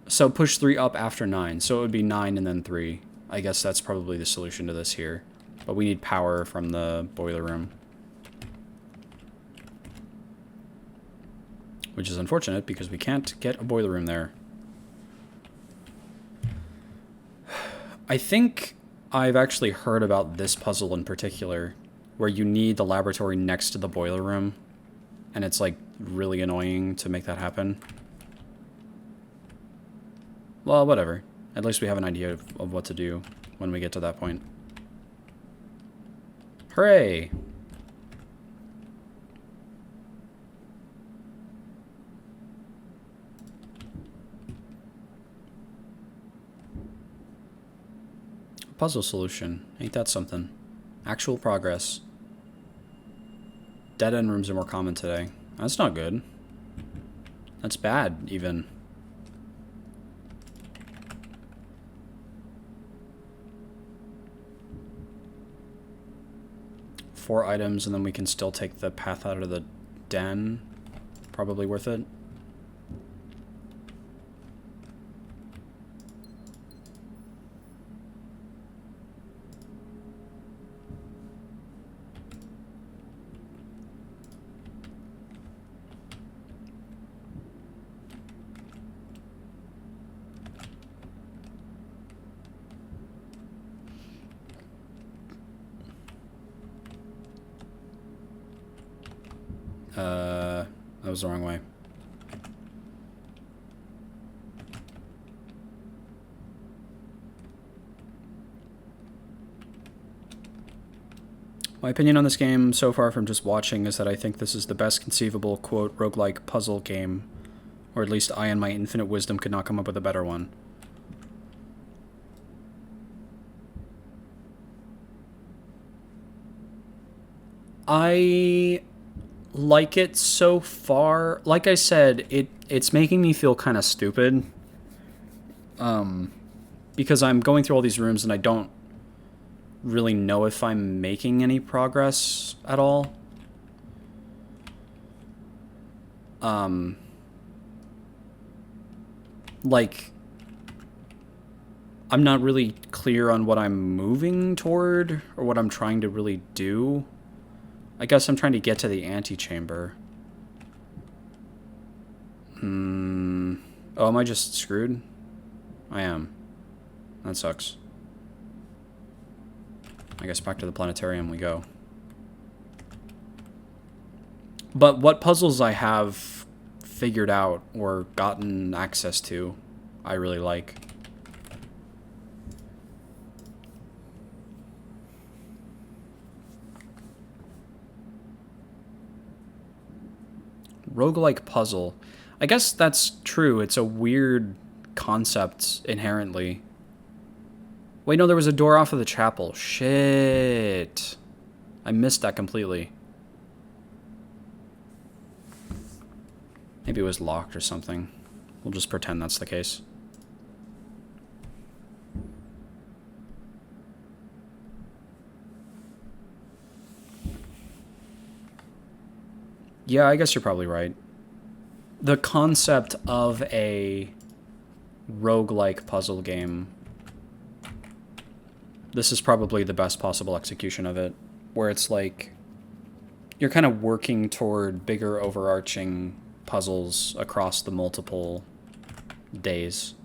So push 3 up after 9. So it would be 9 and then 3. I guess that's probably the solution to this here. But we need power from the boiler room. Which is unfortunate because we can't get a boiler room there. I think I've actually heard about this puzzle in particular, where you need the laboratory next to the boiler room, and it's like really annoying to make that happen. Well, whatever. At least we have an idea of what to do when we get to that point. Hooray! puzzle solution. Ain't that something? Actual progress. Dead-end rooms are more common today. That's not good. That's bad, even. Four items, and then we can still take the path out of the den. Probably worth it. That was the wrong way. My opinion on this game so far from just watching is that I think this is the best conceivable, quote, roguelike puzzle game. Or at least I in my infinite wisdom could not come up with a better one. I like it so far. Like I said, it's making me feel kind of stupid. Because I'm going through all these rooms and I don't really know if I'm making any progress at all. Like, I'm not really clear on what I'm moving toward or what I'm trying to really do. I guess I'm trying to get to the antechamber. Oh, am I just screwed? I am. That sucks. I guess back to the planetarium we go. But what puzzles I have figured out or gotten access to, I really like. Roguelike puzzle. I guess that's true. It's a weird concept inherently. Wait, no, there was a door off of the chapel. Shit. I missed that completely. Maybe it was locked or something. We'll just pretend that's the case. Yeah, I guess you're probably right. The concept of a roguelike puzzle game, this is probably the best possible execution of it, where it's like you're kind of working toward bigger overarching puzzles across the multiple days.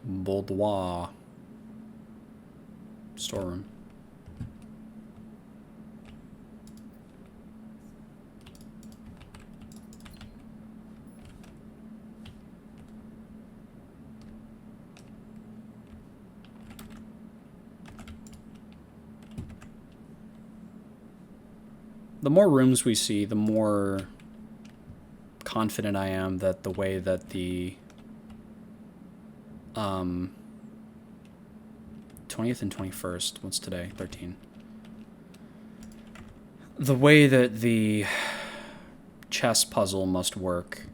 Boudoir. Storeroom. The more rooms we see, the more confident I am that the way that the 20th and 21st, what's today? 13. The way that the chess puzzle must work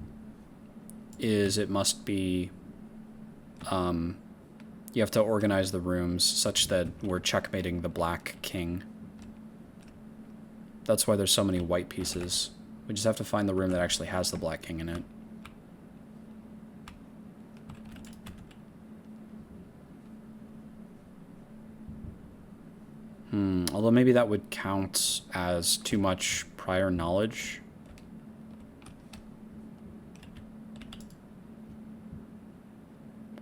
is it must be, you have to organize the rooms such that we're checkmating the black king. That's why there's so many white pieces. We just have to find the room that actually has the black king in it. Although maybe that would count as too much prior knowledge.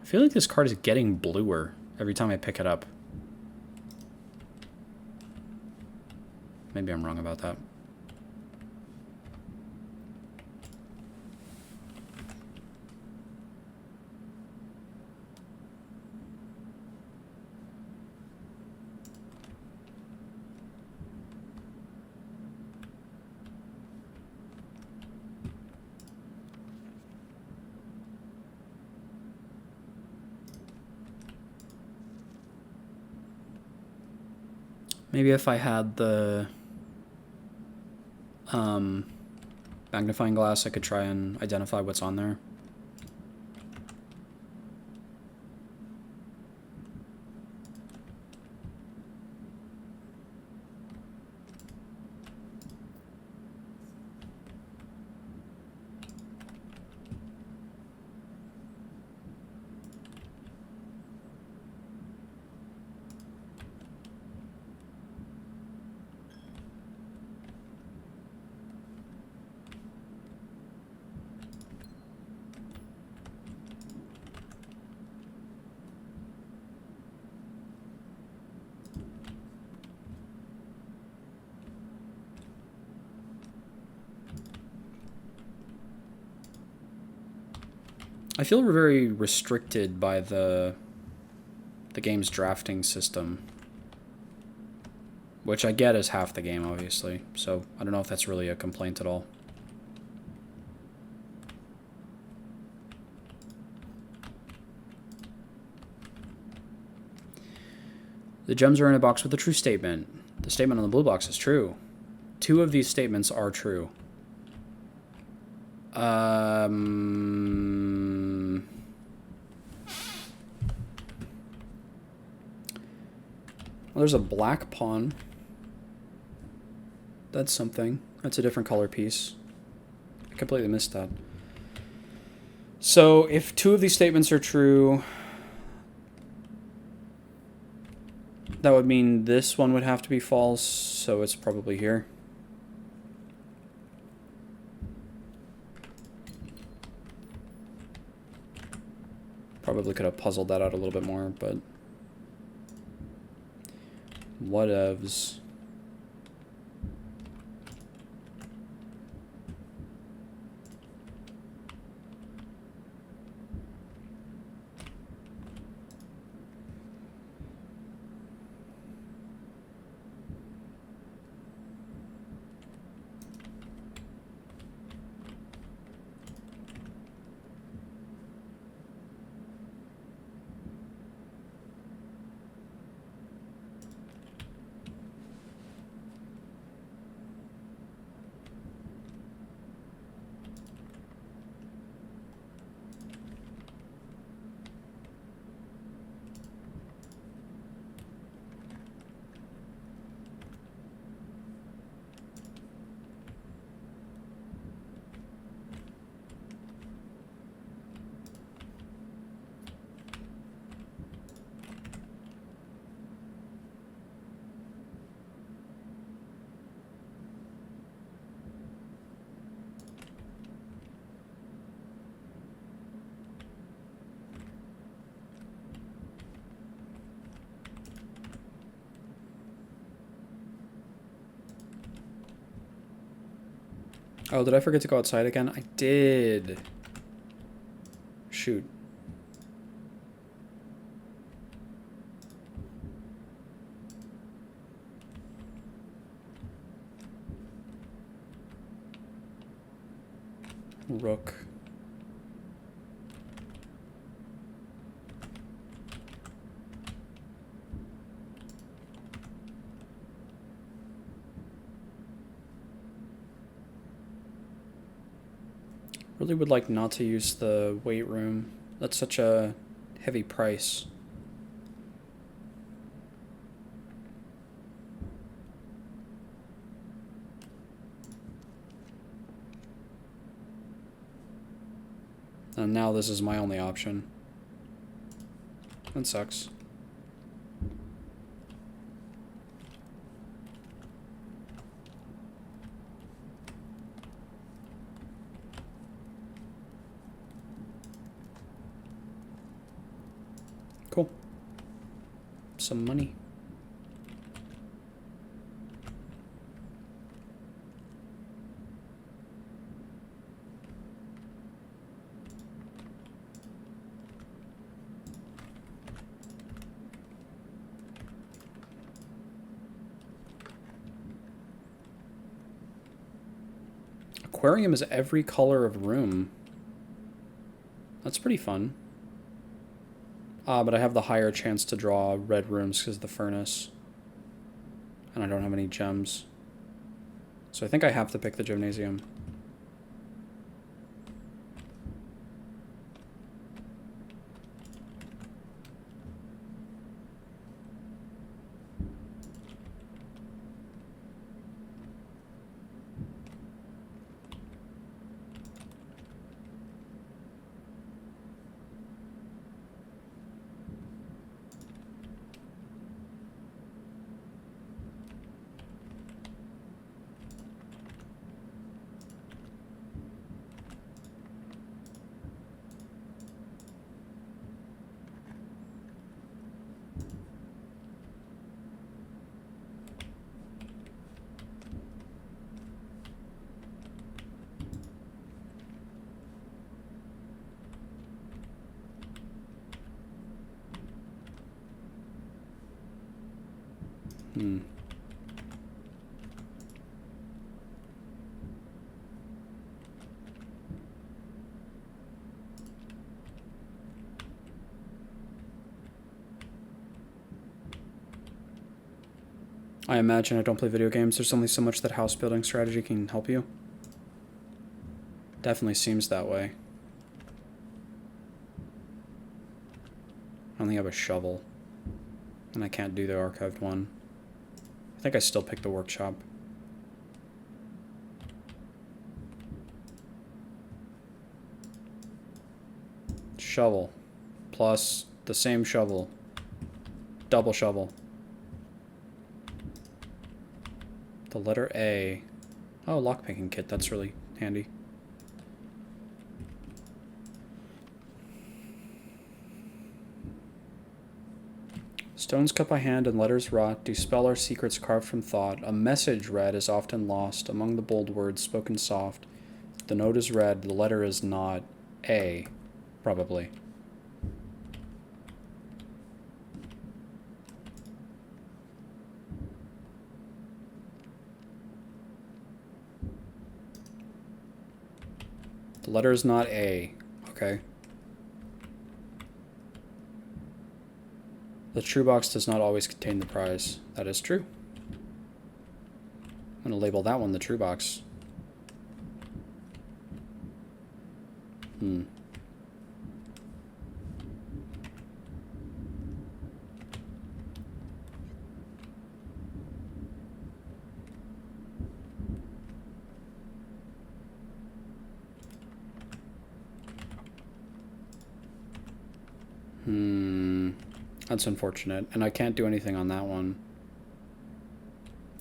I feel like this card is getting bluer every time I pick it up. Maybe I'm wrong about that. Maybe if I had the magnifying glass, I could try and identify what's on there. I feel we're very restricted by the game's drafting system, which I get is half the game, obviously. So I don't know if that's really a complaint at all. The gems are in a box with a true statement. The statement on the blue box is true. 2 of these statements are true. Well, there's a black pawn. That's something. That's a different color piece. I completely missed that. So if 2 of these statements are true, that would mean this one would have to be false, so it's probably here. Probably could have puzzled that out a little bit more, but whatevs. Oh, did I forget to go outside again? I did. Shoot. Rook. Really would like not to use the weight room. That's such a heavy price. And now this is my only option. That sucks. Cool. Some money. Aquarium is every color of room. That's pretty fun. But I have the higher chance to draw red rooms because of the furnace. And I don't have any gems. So I think I have to pick the gymnasium. I imagine I don't play video games. There's only so much that house building strategy can help you. Definitely seems that way. I only have a shovel. And I can't do the archived one. I think I still pick the workshop. Shovel. Plus the same shovel. Double shovel. The letter A. Oh, lockpicking kit. That's really handy. Stones cut by hand and letters rot do spell our secrets carved from thought. A message read is often lost among the bold words spoken soft. The note is read, the letter is not A, probably. The letter is not A, okay. The true box does not always contain the prize. That is true. I'm going to label that one the true box. That's unfortunate. And I can't do anything on that one.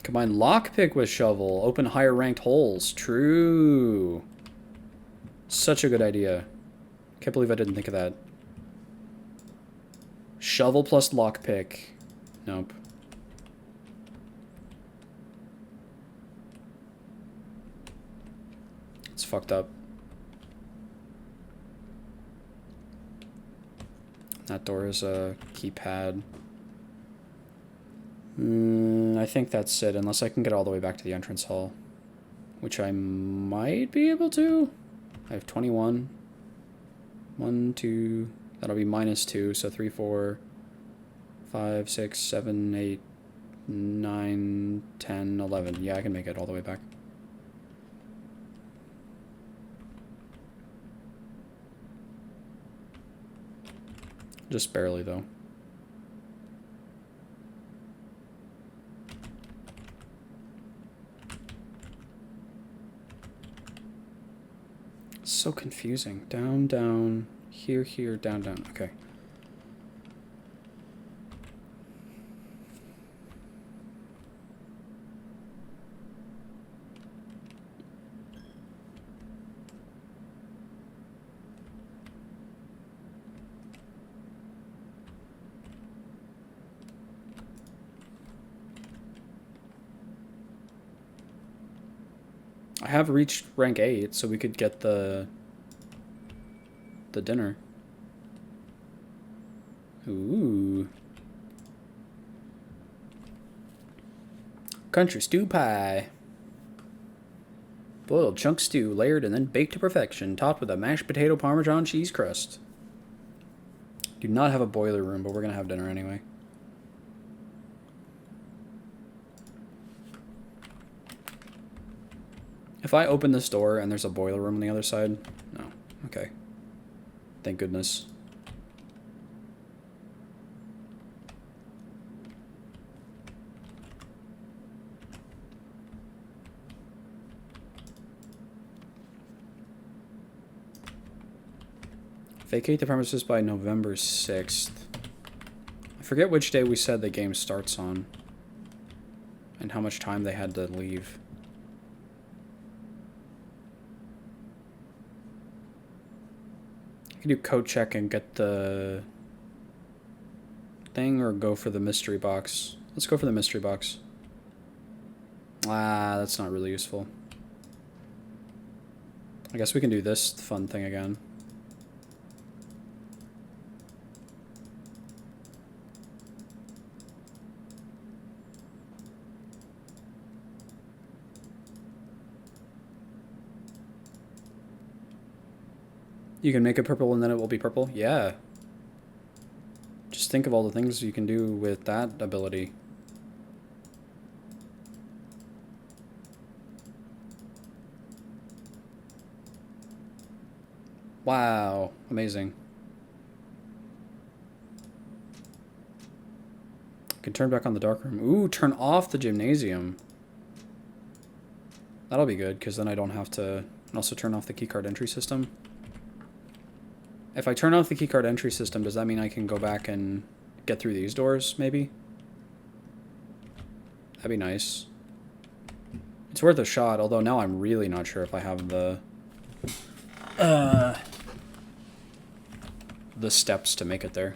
Combine lockpick with shovel. Open higher ranked holes. True. Such a good idea. Can't believe I didn't think of that. Shovel plus lockpick. Nope. It's fucked up. That door is a keypad. I think that's it, unless I can get all the way back to the entrance hall. Which I might be able to. I have 21. 1, 2... That'll be -2, so 3, 4, 5, 6, 7, 8, 9, 10, 11. Yeah, I can make it all the way back. Just barely, though. So confusing. Down, down, here, here, down, down. Okay. I have reached rank 8, so we could get the dinner. Ooh. Country stew pie. Boiled chunk stew, layered and then baked to perfection, topped with a mashed potato Parmesan cheese crust. Do not have a boiler room, but we're gonna have dinner anyway. If I open this door and there's a boiler room on the other side... No. Okay. Thank goodness. Vacate the premises by November 6th. I forget which day we said the game starts on. And how much time they had to leave. I can do code check and get the thing, or go for the mystery box. Let's go for the mystery box. Ah, that's not really useful. I guess we can do this fun thing again. You can make it purple and then it will be purple? Yeah. Just think of all the things you can do with that ability. Wow. Amazing. I can turn back on the darkroom. Ooh, turn off the gymnasium. That'll be good, because then I don't have to... And also turn off the keycard entry system. If I turn off the keycard entry system, does that mean I can go back and get through these doors, maybe? That'd be nice. It's worth a shot, although now I'm really not sure if I have the steps to make it there.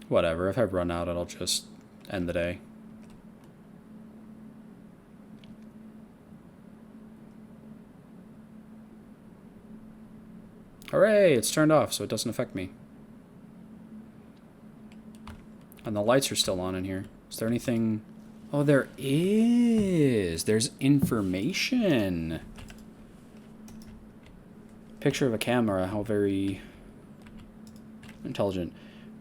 Whatever, if I run out, I'll just end the day. Hooray, it's turned off, so it doesn't affect me. And the lights are still on in here. Is there anything... Oh, there is! There's information! Picture of a camera, how very... intelligent.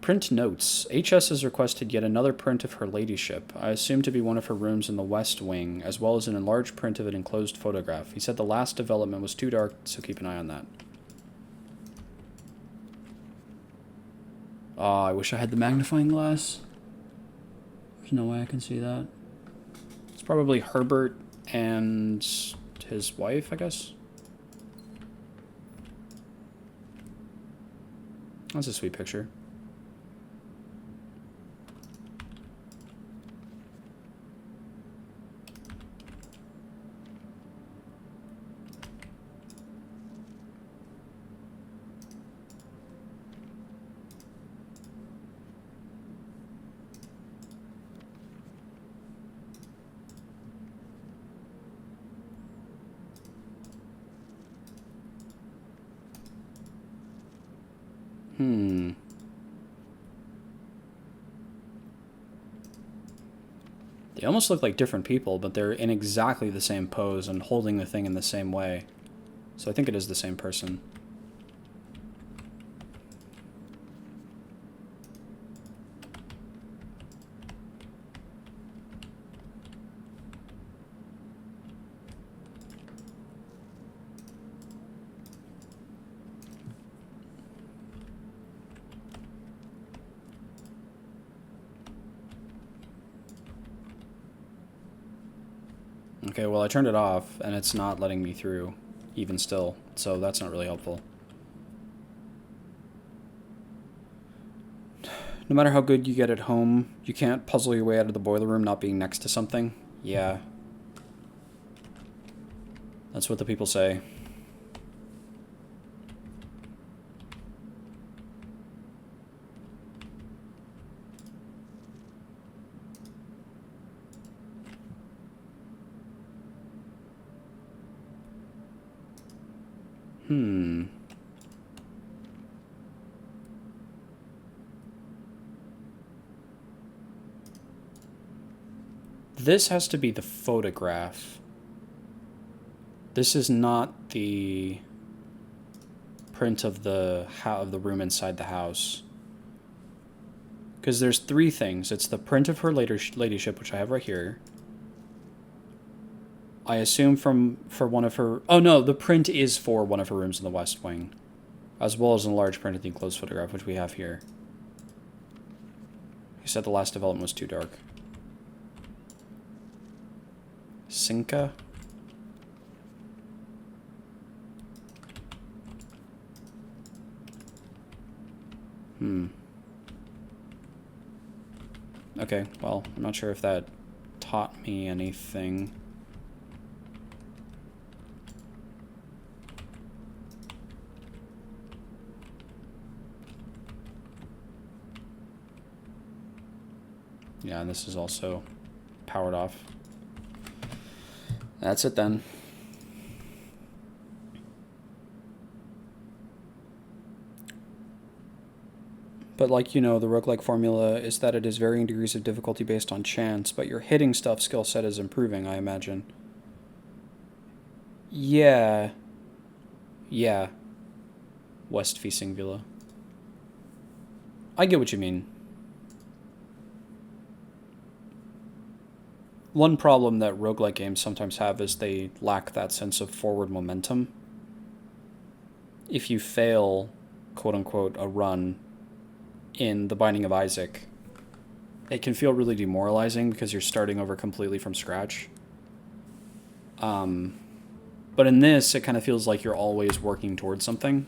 Print notes. HS has requested yet another print of her ladyship. I assume to be one of her rooms in the west wing, as well as an enlarged print of an enclosed photograph. He said the last development was too dark, so keep an eye on that. Oh, I wish I had the magnifying glass. There's no way I can see that. It's probably Herbert and his wife, I guess. That's a sweet picture. They almost look like different people, but they're in exactly the same pose and holding the thing in the same way. So I think it is the same person. Okay, well I turned it off, and it's not letting me through, even still, so that's not really helpful. No matter how good you get at home, you can't puzzle your way out of the boiler room not being next to something. Yeah. That's what the people say. This has to be the photograph. This is not the print of the room inside the house. Because there's 3 things. It's the print of her ladyship, which I have right here. I assume for one of her... Oh, no, the print is for one of her rooms in the West Wing. As well as a large print of the enclosed photograph, which we have here. He said the last development was too dark. Cinca? Okay, well, I'm not sure if that taught me anything. Yeah, and this is also powered off. That's it then. But like, you know, the roguelike formula is that it is varying degrees of difficulty based on chance, but your hitting stuff skill set is improving, I imagine. Yeah. Yeah. West facing villa. I get what you mean. One problem that roguelike games sometimes have is they lack that sense of forward momentum. If you fail, quote-unquote, a run in The Binding of Isaac, it can feel really demoralizing because you're starting over completely from scratch. But in this, it kind of feels like you're always working towards something,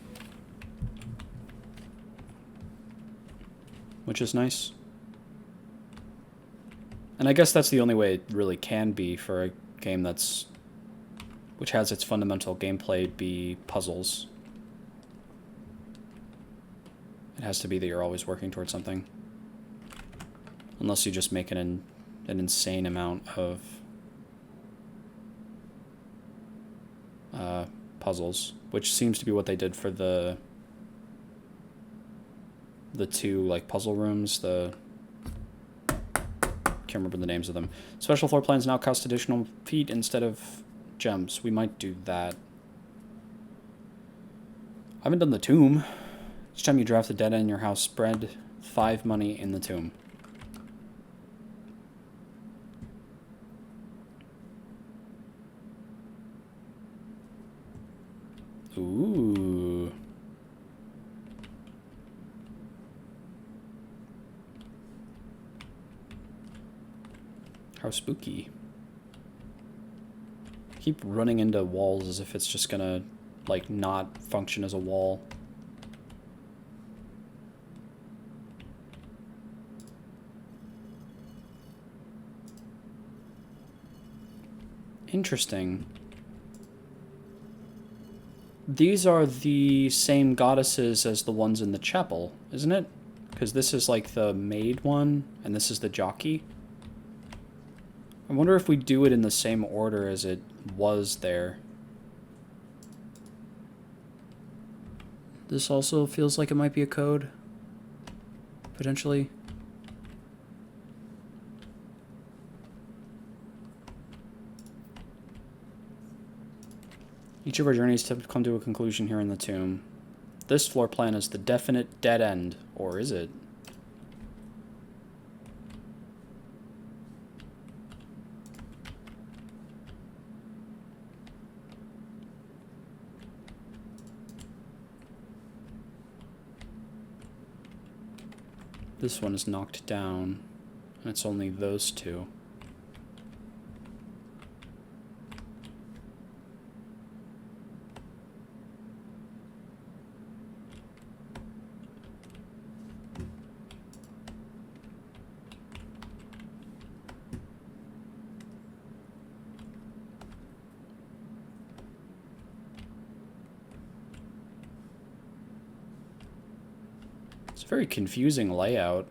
which is nice. And I guess that's the only way it really can be for a game which has its fundamental gameplay be puzzles. It has to be that you're always working towards something. Unless you just make an insane amount of puzzles, which seems to be what they did for the 2 like puzzle rooms. Can't remember the names of them. Special floor plans now cost additional feet instead of gems. We might do that. I haven't done the tomb. Each time you draft the data in your house, spread 5 money in the tomb. Ooh. How spooky. I keep running into walls as if it's just gonna, like, not function as a wall. Interesting. These are the same goddesses as the ones in the chapel, isn't it? Because this is like the maid one, and this is the jockey. I wonder if we do it in the same order as it was there. This also feels like it might be a code. Potentially. Each of our journeys to come to a conclusion here in the tomb. This floor plan is the definite dead end, or is it? This one is knocked down, and it's only those 2. It's a very confusing layout.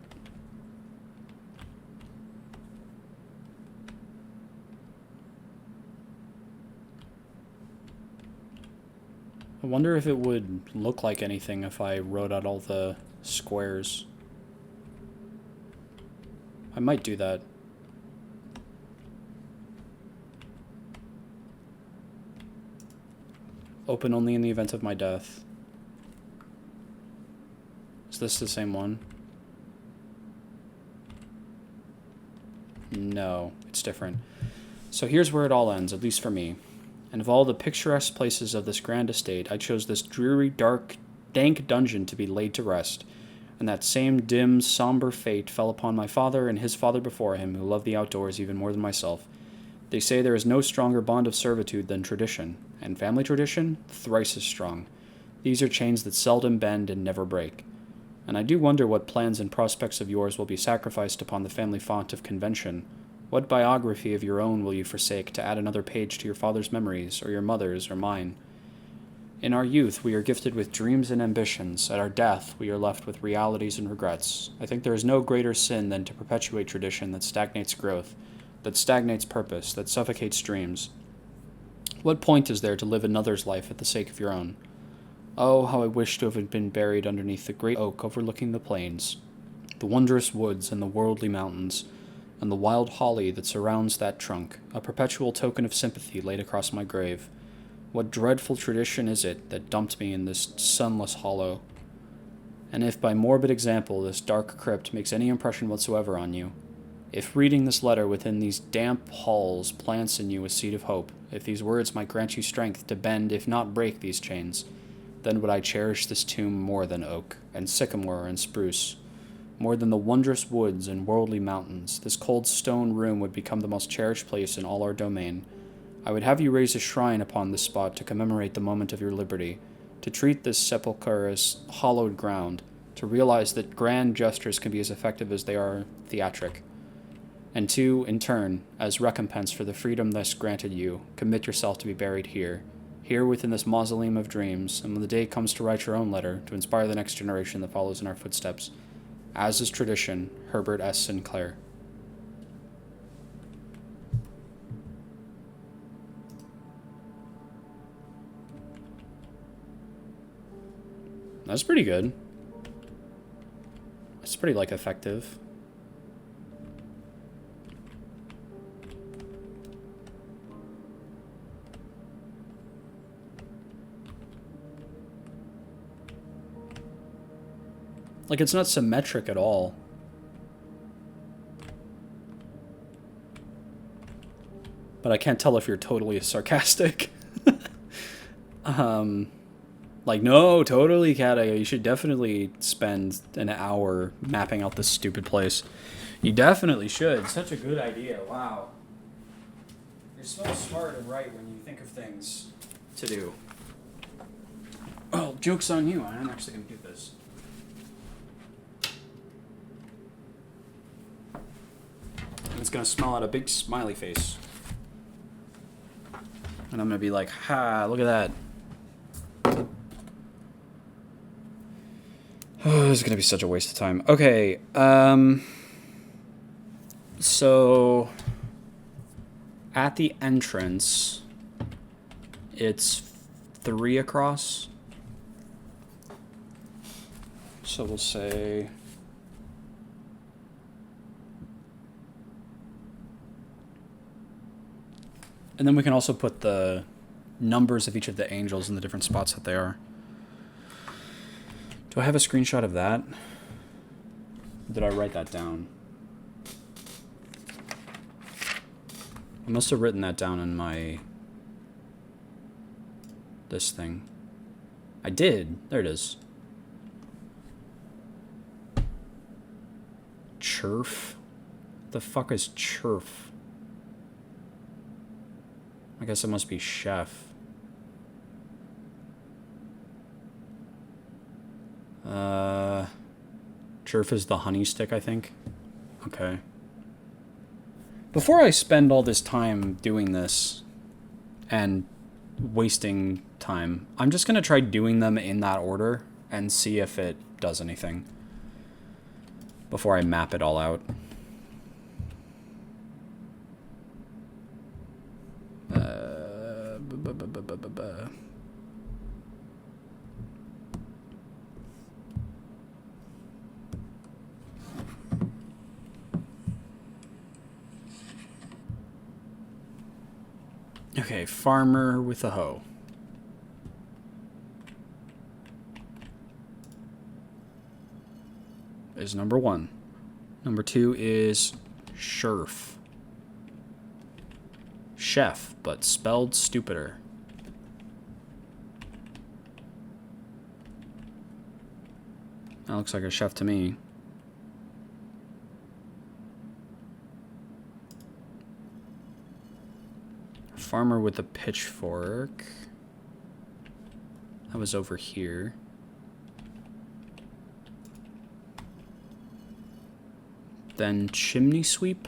I wonder if it would look like anything if I wrote out all the squares. I might do that. Open only in the event of my death. Is this the same one? No, it's different. So here's where it all ends, at least for me. And of all the picturesque places of this grand estate, I chose this dreary, dark, dank dungeon to be laid to rest. And that same dim, somber fate fell upon my father and his father before him, who loved the outdoors even more than myself. They say there is no stronger bond of servitude than tradition, and family tradition, thrice as strong. These are chains that seldom bend and never break. And I do wonder what plans and prospects of yours will be sacrificed upon the family font of convention. What biography of your own will you forsake to add another page to your father's memories, or your mother's, or mine? In our youth, we are gifted with dreams and ambitions. At our death, we are left with realities and regrets. I think there is no greater sin than to perpetuate tradition that stagnates growth, that stagnates purpose, that suffocates dreams. What point is there to live another's life at the sake of your own? Oh, how I wish to have been buried underneath the great oak overlooking the plains, the wondrous woods and the worldly mountains, and the wild holly that surrounds that trunk, a perpetual token of sympathy laid across my grave. What dreadful tradition is it that dumped me in this sunless hollow? And if by morbid example this dark crypt makes any impression whatsoever on you, if reading this letter within these damp halls plants in you a seed of hope, if these words might grant you strength to bend, if not break, these chains, then would I cherish this tomb more than oak, and sycamore, and spruce. More than the wondrous woods and worldly mountains, this cold stone room would become the most cherished place in all our domain. I would have you raise a shrine upon this spot to commemorate the moment of your liberty, to treat this sepulchre as hallowed ground, to realize that grand gestures can be as effective as they are theatric, and to, in turn, as recompense for the freedom thus granted you, commit yourself to be buried here within this mausoleum of dreams, and when the day comes to write your own letter, to inspire the next generation that follows in our footsteps. As is tradition, Herbert S. Sinclair. That's pretty good. That's pretty, effective. It's not symmetric at all. But I can't tell if you're totally sarcastic. No, totally, Kataga. You should definitely spend an hour mapping out this stupid place. You definitely should. Such a good idea. Wow. You're so smart and right when you think of things to do. Oh, joke's on you. I'm actually going to do this. And it's going to smell out a big smiley face. And I'm going to be like, ha, look at that. Oh, this is going to be such a waste of time. Okay, so at the entrance, it's 3 across. So we'll say... And then we can also put the numbers of each of the angels in the different spots that they are. Do I have a screenshot of that? Did I write that down? I must have written that down in my... this thing. I did. There it is. Churf? What the fuck is churf? I guess it must be chef. Churf is the honey stick, I think. Okay. Before I spend all this time doing this and wasting time, I'm just going to try doing them in that order and see if it does anything before I map it all out. Okay, farmer with a hoe. is number 1. Number 2 is Scherf. Chef, but spelled stupider. That looks like a chef to me. Farmer with a pitchfork. That was over here. Then chimney sweep.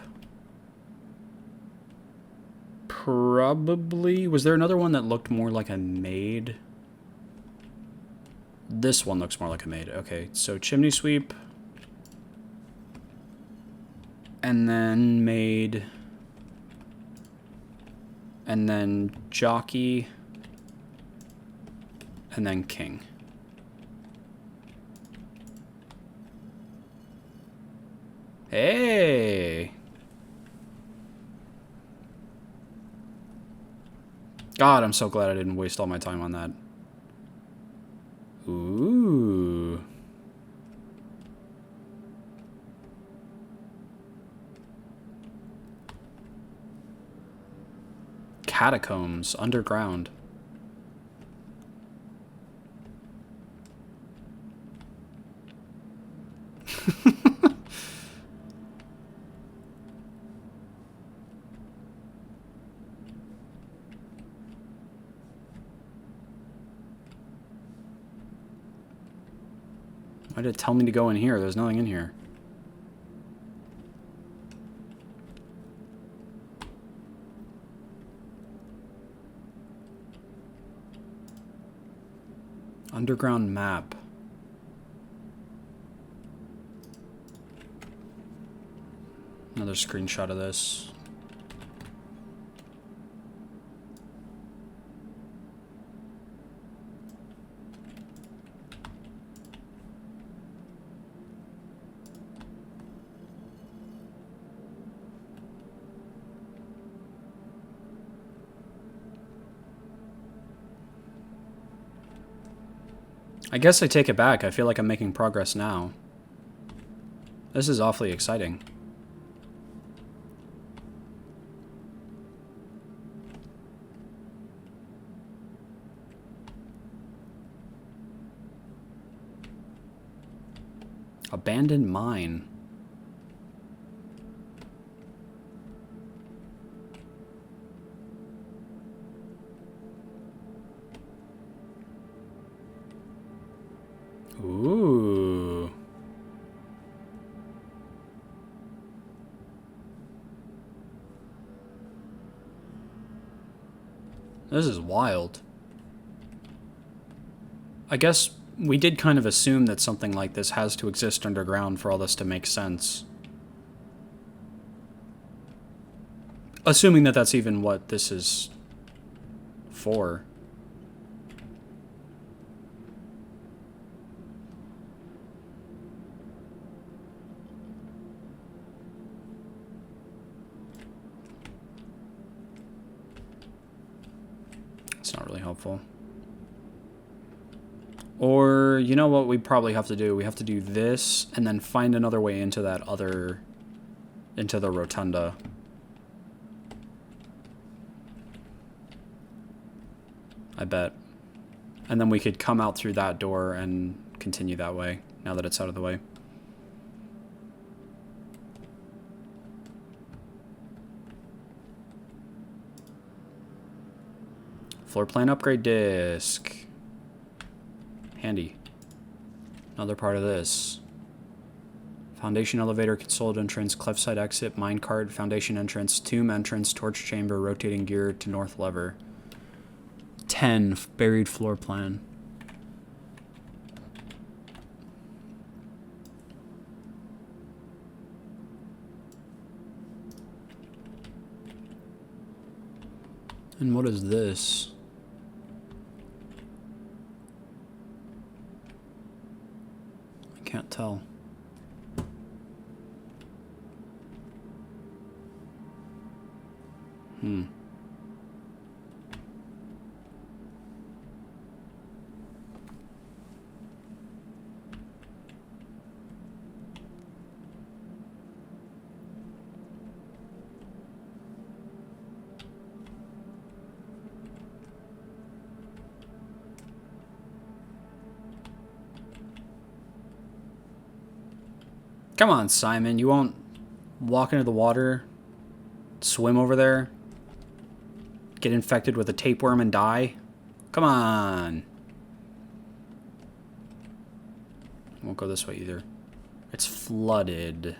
Probably. Was there another one that looked more like a maid? This one looks more like a maid. Okay, so chimney sweep. And then maid. And then jockey. And then king. Hey! God, I'm so glad I didn't waste all my time on that. Ooh. Catacombs, underground. Why did it tell me to go in here? There's nothing in here. Underground map. Another screenshot of this. I guess I take it back. I feel like I'm making progress now. This is awfully exciting. Abandoned mine. Ooh. This is wild. I guess we did kind of assume that something like this has to exist underground for all this to make sense. Assuming that that's even what this is for. It's not really helpful. Or, you know what we probably have to do? We have to do this, and then find another way into that other... into the rotunda. I bet. And then we could come out through that door and continue that way, now that it's out of the way. Floor plan upgrade disc. Handy. Another part of this. Foundation elevator, consoled entrance, cliffside exit, minecart, foundation entrance, tomb entrance, torch chamber, rotating gear to north lever. 10, buried floor plan. And what is this? I can't tell. Come on, Simon. You won't walk into the water, swim over there, get infected with a tapeworm and die? Come on. Won't go this way either. It's flooded.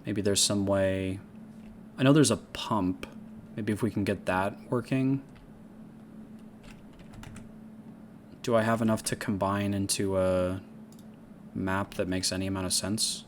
Maybe there's some way. I know there's a pump. Maybe if we can get that working. Do I have enough to combine into a map that makes any amount of sense?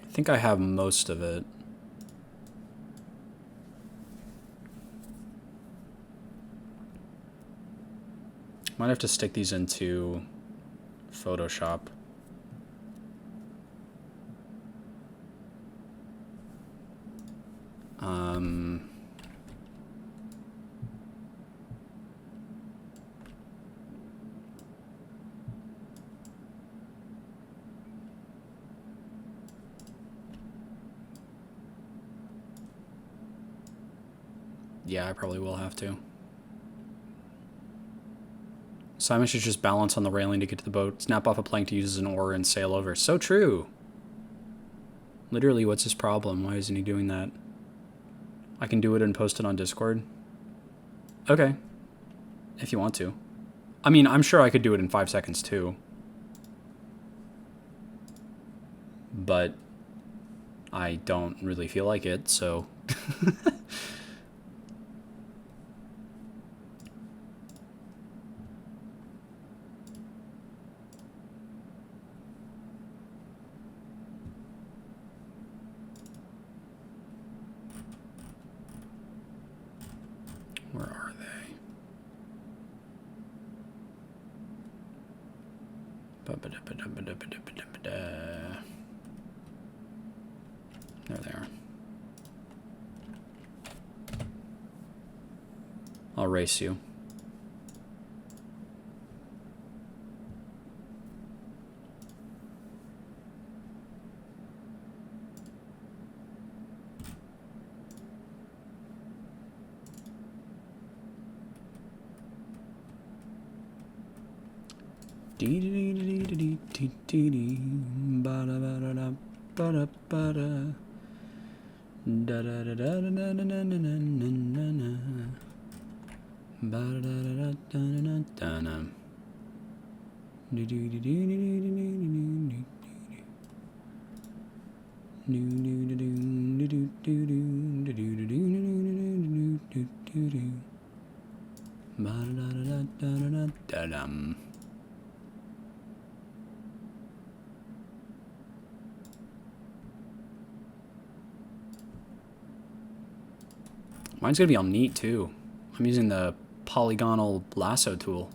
I think I have most of it. Might have to stick these into Photoshop. Yeah, I probably will have to. Simon should just balance on the railing to get to the boat, snap off a plank to use as an oar, and sail over. So true! Literally, what's his problem? Why isn't he doing that? I can do it and post it on Discord? Okay. If you want to. I mean, I'm sure I could do it in 5 seconds, too. But I don't really feel like it, so... Where are they? There they are. I'll race you. Mine's gonna be all neat too. I'm using the polygonal lasso tool.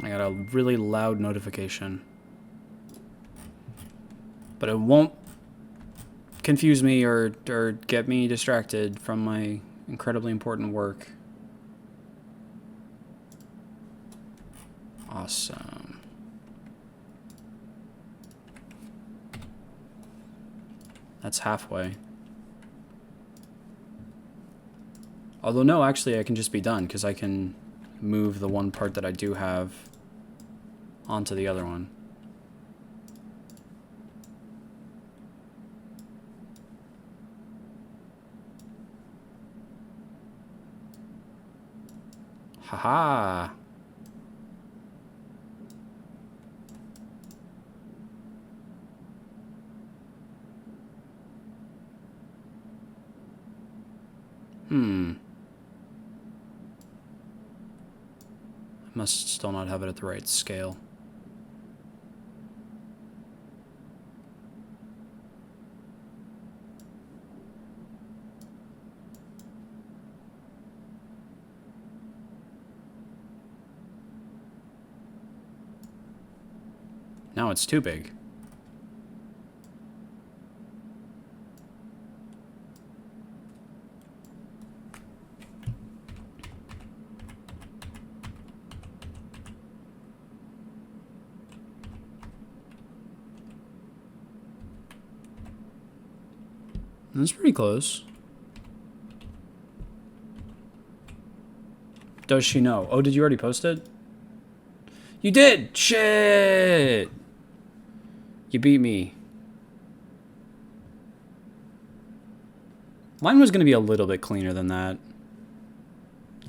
I got a really loud notification. But it won't confuse me or get me distracted from my incredibly important work. Awesome. That's halfway. Although no, actually I can just be done because I can move the one part that I do have onto the other one. Haha. I must still not have it at the right scale. Now it's too big. That's pretty close. Does she know? Oh, did you already post it? You did! Shit! You beat me. Mine was going to be a little bit cleaner than that.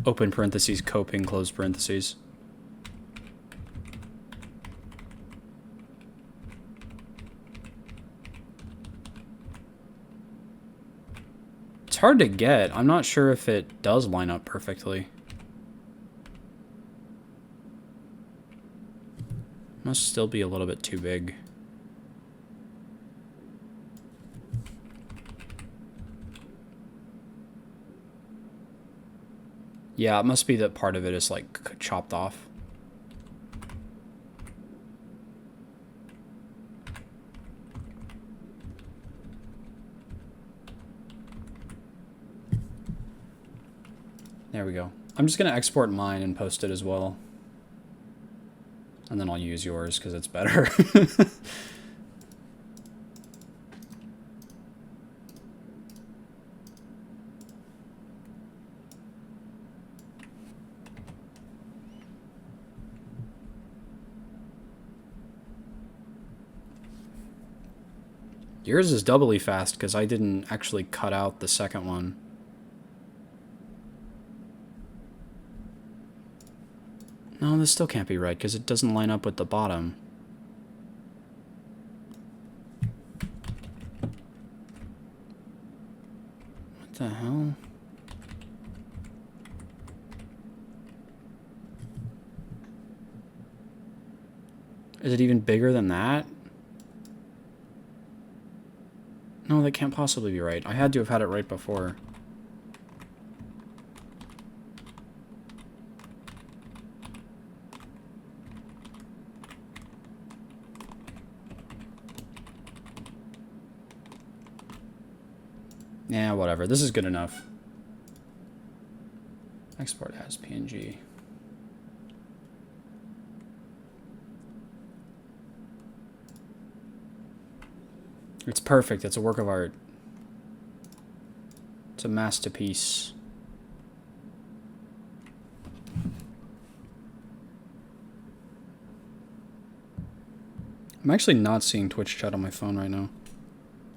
Open parentheses, coping, close parentheses. It's hard to get. I'm not sure if it does line up perfectly. Must still be a little bit too big. Yeah, it must be that part of it is like chopped off. There we go. I'm just going to export mine and post it as well. And then I'll use yours because it's better. Yours is doubly fast because I didn't actually cut out the second one. No, this still can't be right because it doesn't line up with the bottom. What the hell? Is it even bigger than that? No, that can't possibly be right. I had to have had it right before. Yeah, whatever. This is good enough. Export as PNG. It's perfect. It's a work of art. It's a masterpiece. I'm actually not seeing Twitch chat on my phone right now.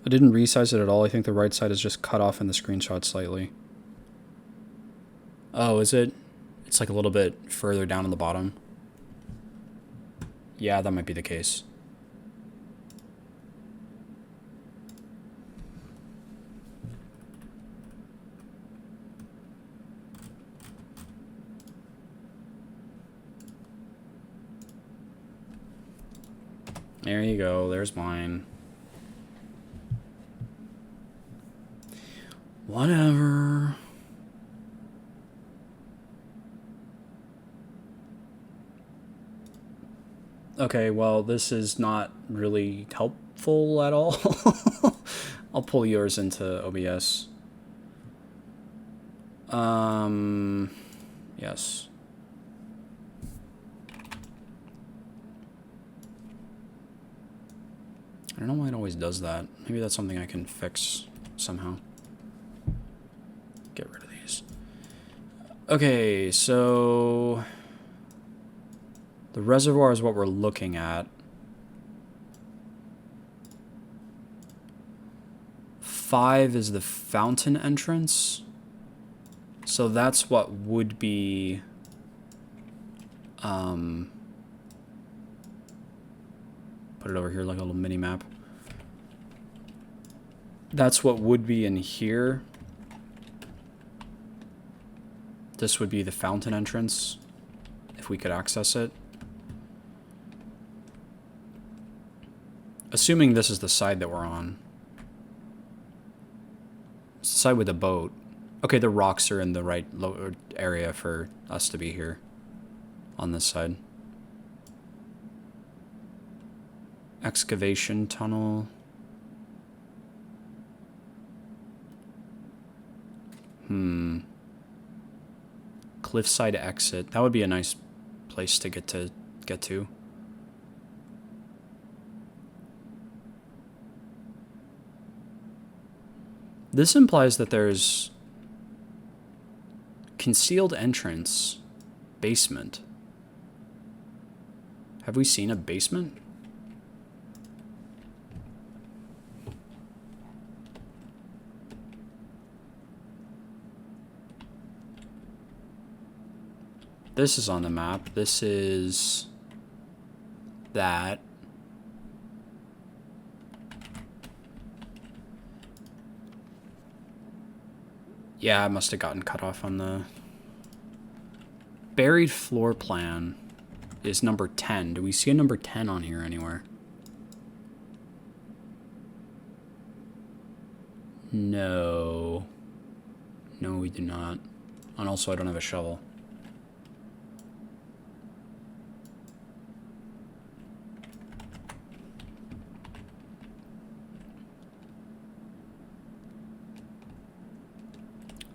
I didn't resize it at all. I think the right side is just cut off in the screenshot slightly. Oh, is it? It's like a little bit further down on the bottom. Yeah, that might be the case. There you go. There's mine. Whatever. Okay, well, this is not really helpful at all. I'll pull yours into OBS. Yes. I don't know why it always does that. Maybe that's something I can fix somehow. Get rid of these. Okay, so the reservoir is what we're looking at. 5 is the fountain entrance. So that's what would be put it over here like a little mini map. That's what would be in here. This would be the fountain entrance if we could access it. Assuming this is the side that we're on. It's the side with the boat. Okay, the rocks are in the right area for us to be here on this side. Excavation tunnel. Cliffside exit. That would be a nice place to get to. This implies that there's concealed entrance, basement. Have we seen a basement? This is on the map. This is that. Yeah, I must have gotten cut off on the... Buried floor plan is number 10. Do we see a number 10 on here anywhere? No. No, we do not. And also, I don't have a shovel.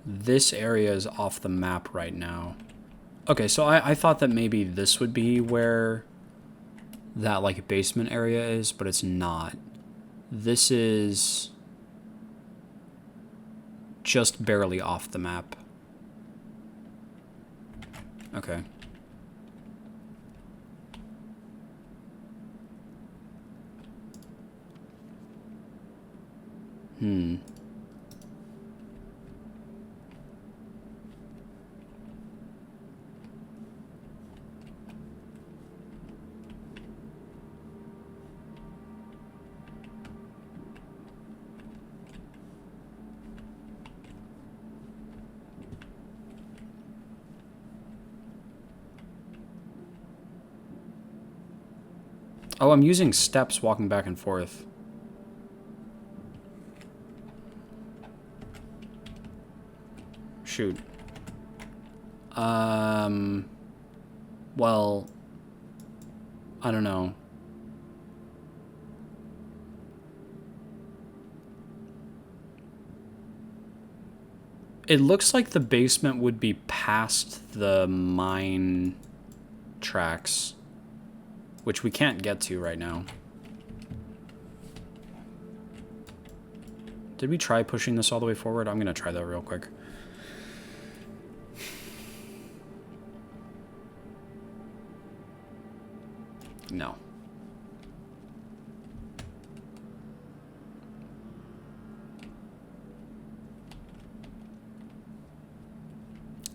This area is off the map right now. Okay, so I thought that maybe this would be where that, like, basement area is, but it's not. This is just barely off the map. Okay. Oh, I'm using steps walking back and forth. Shoot. Well, I don't know. It looks like the basement would be past the mine tracks, which we can't get to right now. Did we try pushing this all the way forward? I'm gonna try that real quick. No.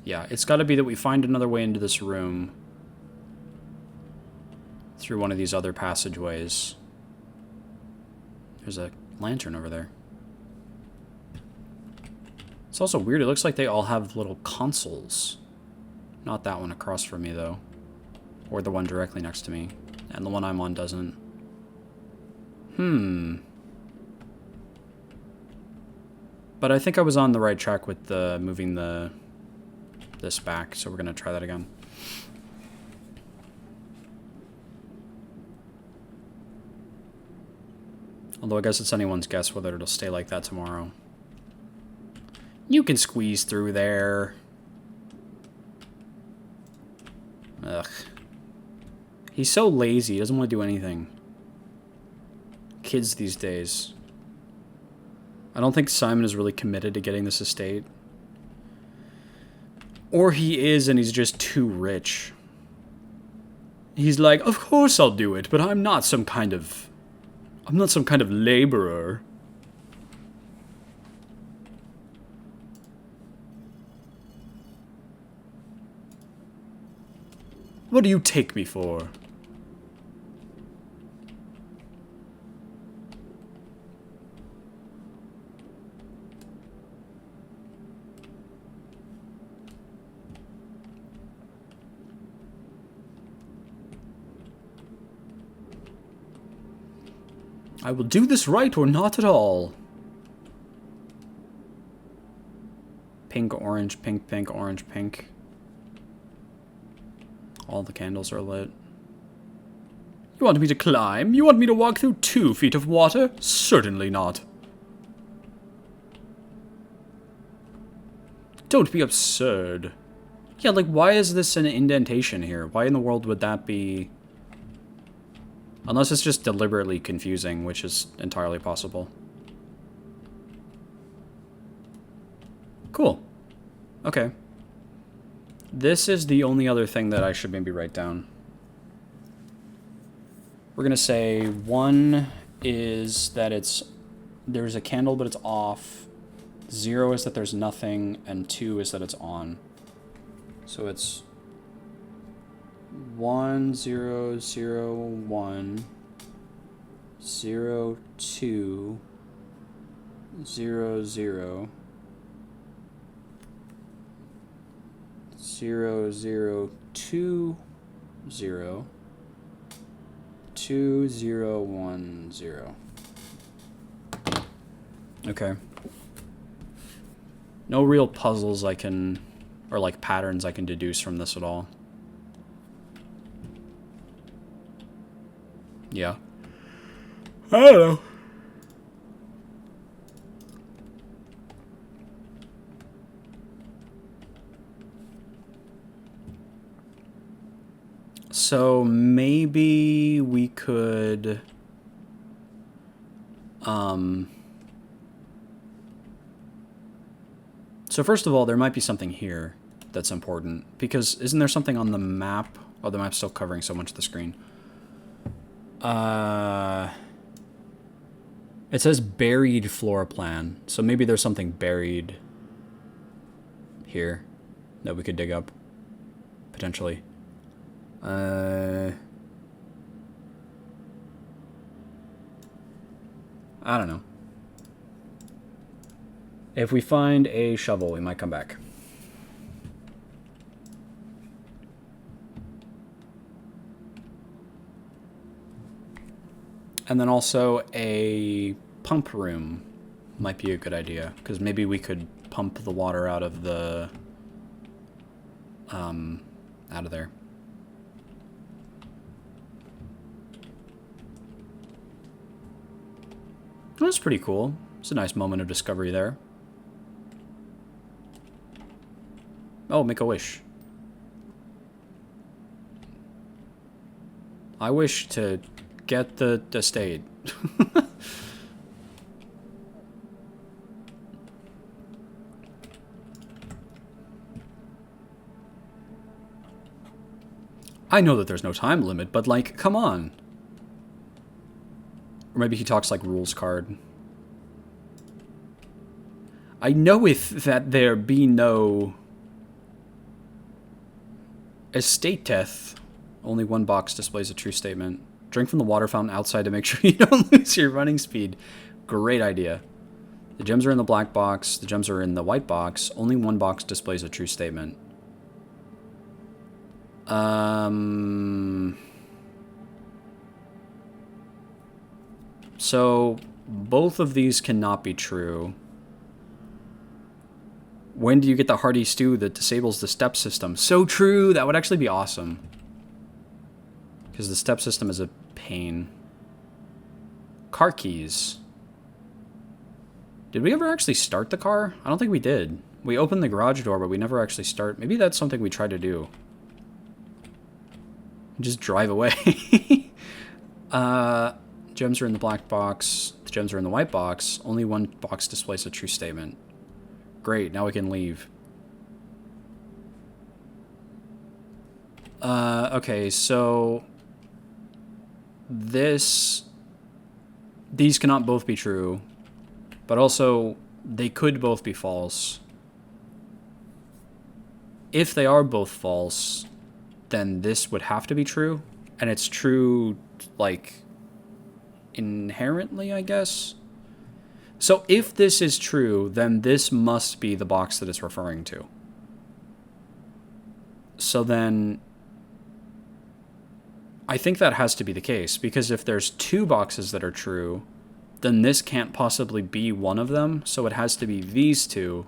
Yeah, it's got to be that we find another way into this room through one of these other passageways. There's a lantern over there. It's also weird. It looks like they all have little consoles. Not that one across from me, though. Or the one directly next to me. And the one I'm on doesn't. But I think I was on the right track with the moving this back, so we're going to try that again. Although I guess it's anyone's guess whether it'll stay like that tomorrow. You can squeeze through there. Ugh. He's so lazy, he doesn't want to do anything. Kids these days. I don't think Simon is really committed to getting this estate. Or he is and he's just too rich. He's like, of course I'll do it, but I'm not some kind of laborer. What do you take me for? I will do this right or not at all. Pink, orange, pink, pink, orange, pink. All the candles are lit. You want me to climb? You want me to walk through 2 feet of water? Certainly not. Don't be absurd. Yeah, like, why is this an indentation here? Why in the world would that be... Unless it's just deliberately confusing, which is entirely possible. Cool. Okay. This is the only other thing that I should maybe write down. We're going to say 1 is that there's a candle but it's off. 0 is that there's nothing. And 2 is that it's on. So it's 1, 0, 0, 1, 0, 2, 0, 0, 0, 0, 2, 0, 2, 0, 1, 0. Okay. No real puzzles I can, or like patterns I can deduce from this at all. Yeah. I don't know. So maybe we could so first of all, there might be something here that's important, because isn't there something on the map? Oh, the map's still covering so much of the screen. It says buried floor plan, so maybe there's something buried here that we could dig up, potentially. I don't know. If we find a shovel, we might come back. And then also a pump room might be a good idea, because maybe we could pump the water out of the out of there. That's pretty cool. It's a nice moment of discovery there. Oh, make a wish. I wish to get the estate. I know that there's no time limit, but like, come on. Or maybe he talks like rules card. I knoweth that there be no estateth. Only 1 box displays a true statement. Drink from the water fountain outside to make sure you don't lose your running speed. Great idea. The gems are in the black box. The gems are in the white box. Only 1 box displays a true statement. So both of these cannot be true. When do you get the hearty stew that disables the step system? So true! That would actually be awesome. Because the step system is a pain. Car keys. Did we ever actually start the car? I don't think we did. We opened the garage door, but we never actually start. Maybe that's something we tried to do. Just drive away. Gems are in the black box. The gems are in the white box. Only one box displays a true statement. Great, now we can leave. Okay, so... These cannot both be true. But also, they could both be false. If they are both false, then this would have to be true. And it's true, like, inherently, I guess? So if this is true, then this must be the box that it's referring to. So then... I think that has to be the case, because if there's two boxes that are true, then this can't possibly be one of them, so it has to be these two,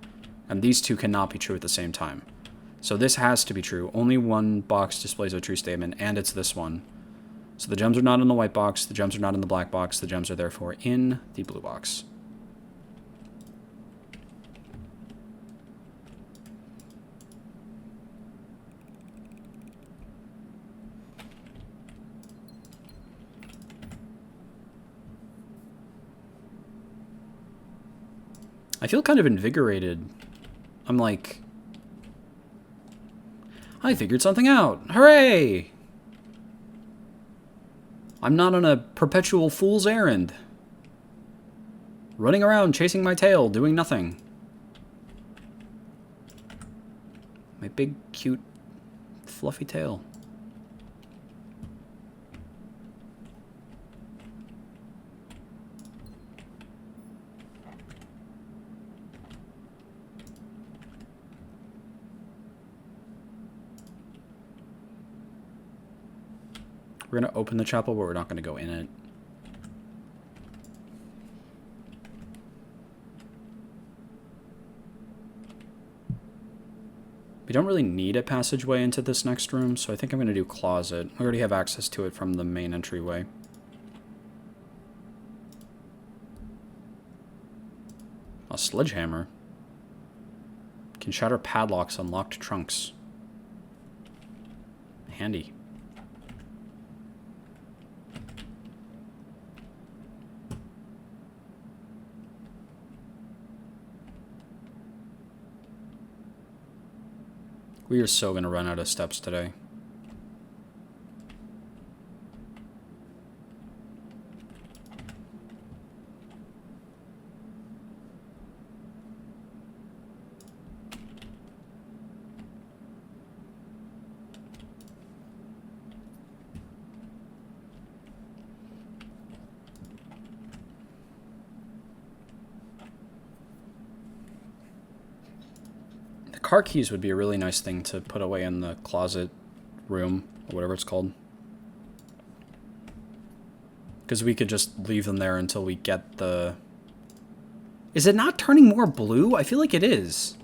and these two cannot be true at the same time. So this has to be true. Only one box displays a true statement, and it's this one. So the gems are not in the white box, the gems are not in the black box, the gems are therefore in the blue box. I feel kind of invigorated. I'm like... I figured something out! Hooray! I'm not on a perpetual fool's errand. Running around, chasing my tail, doing nothing. My big, cute, fluffy tail. We're going to open the chapel, but we're not going to go in it. We don't really need a passageway into this next room, so I think I'm going to do closet. We already have access to it from the main entryway. A sledgehammer. Can shatter padlocks on locked trunks. Handy. We are so going to run out of steps today. Car keys would be a really nice thing to put away in the closet room, or whatever it's called. Because we could just leave them there until we get the... Is it not turning more blue? I feel like it is.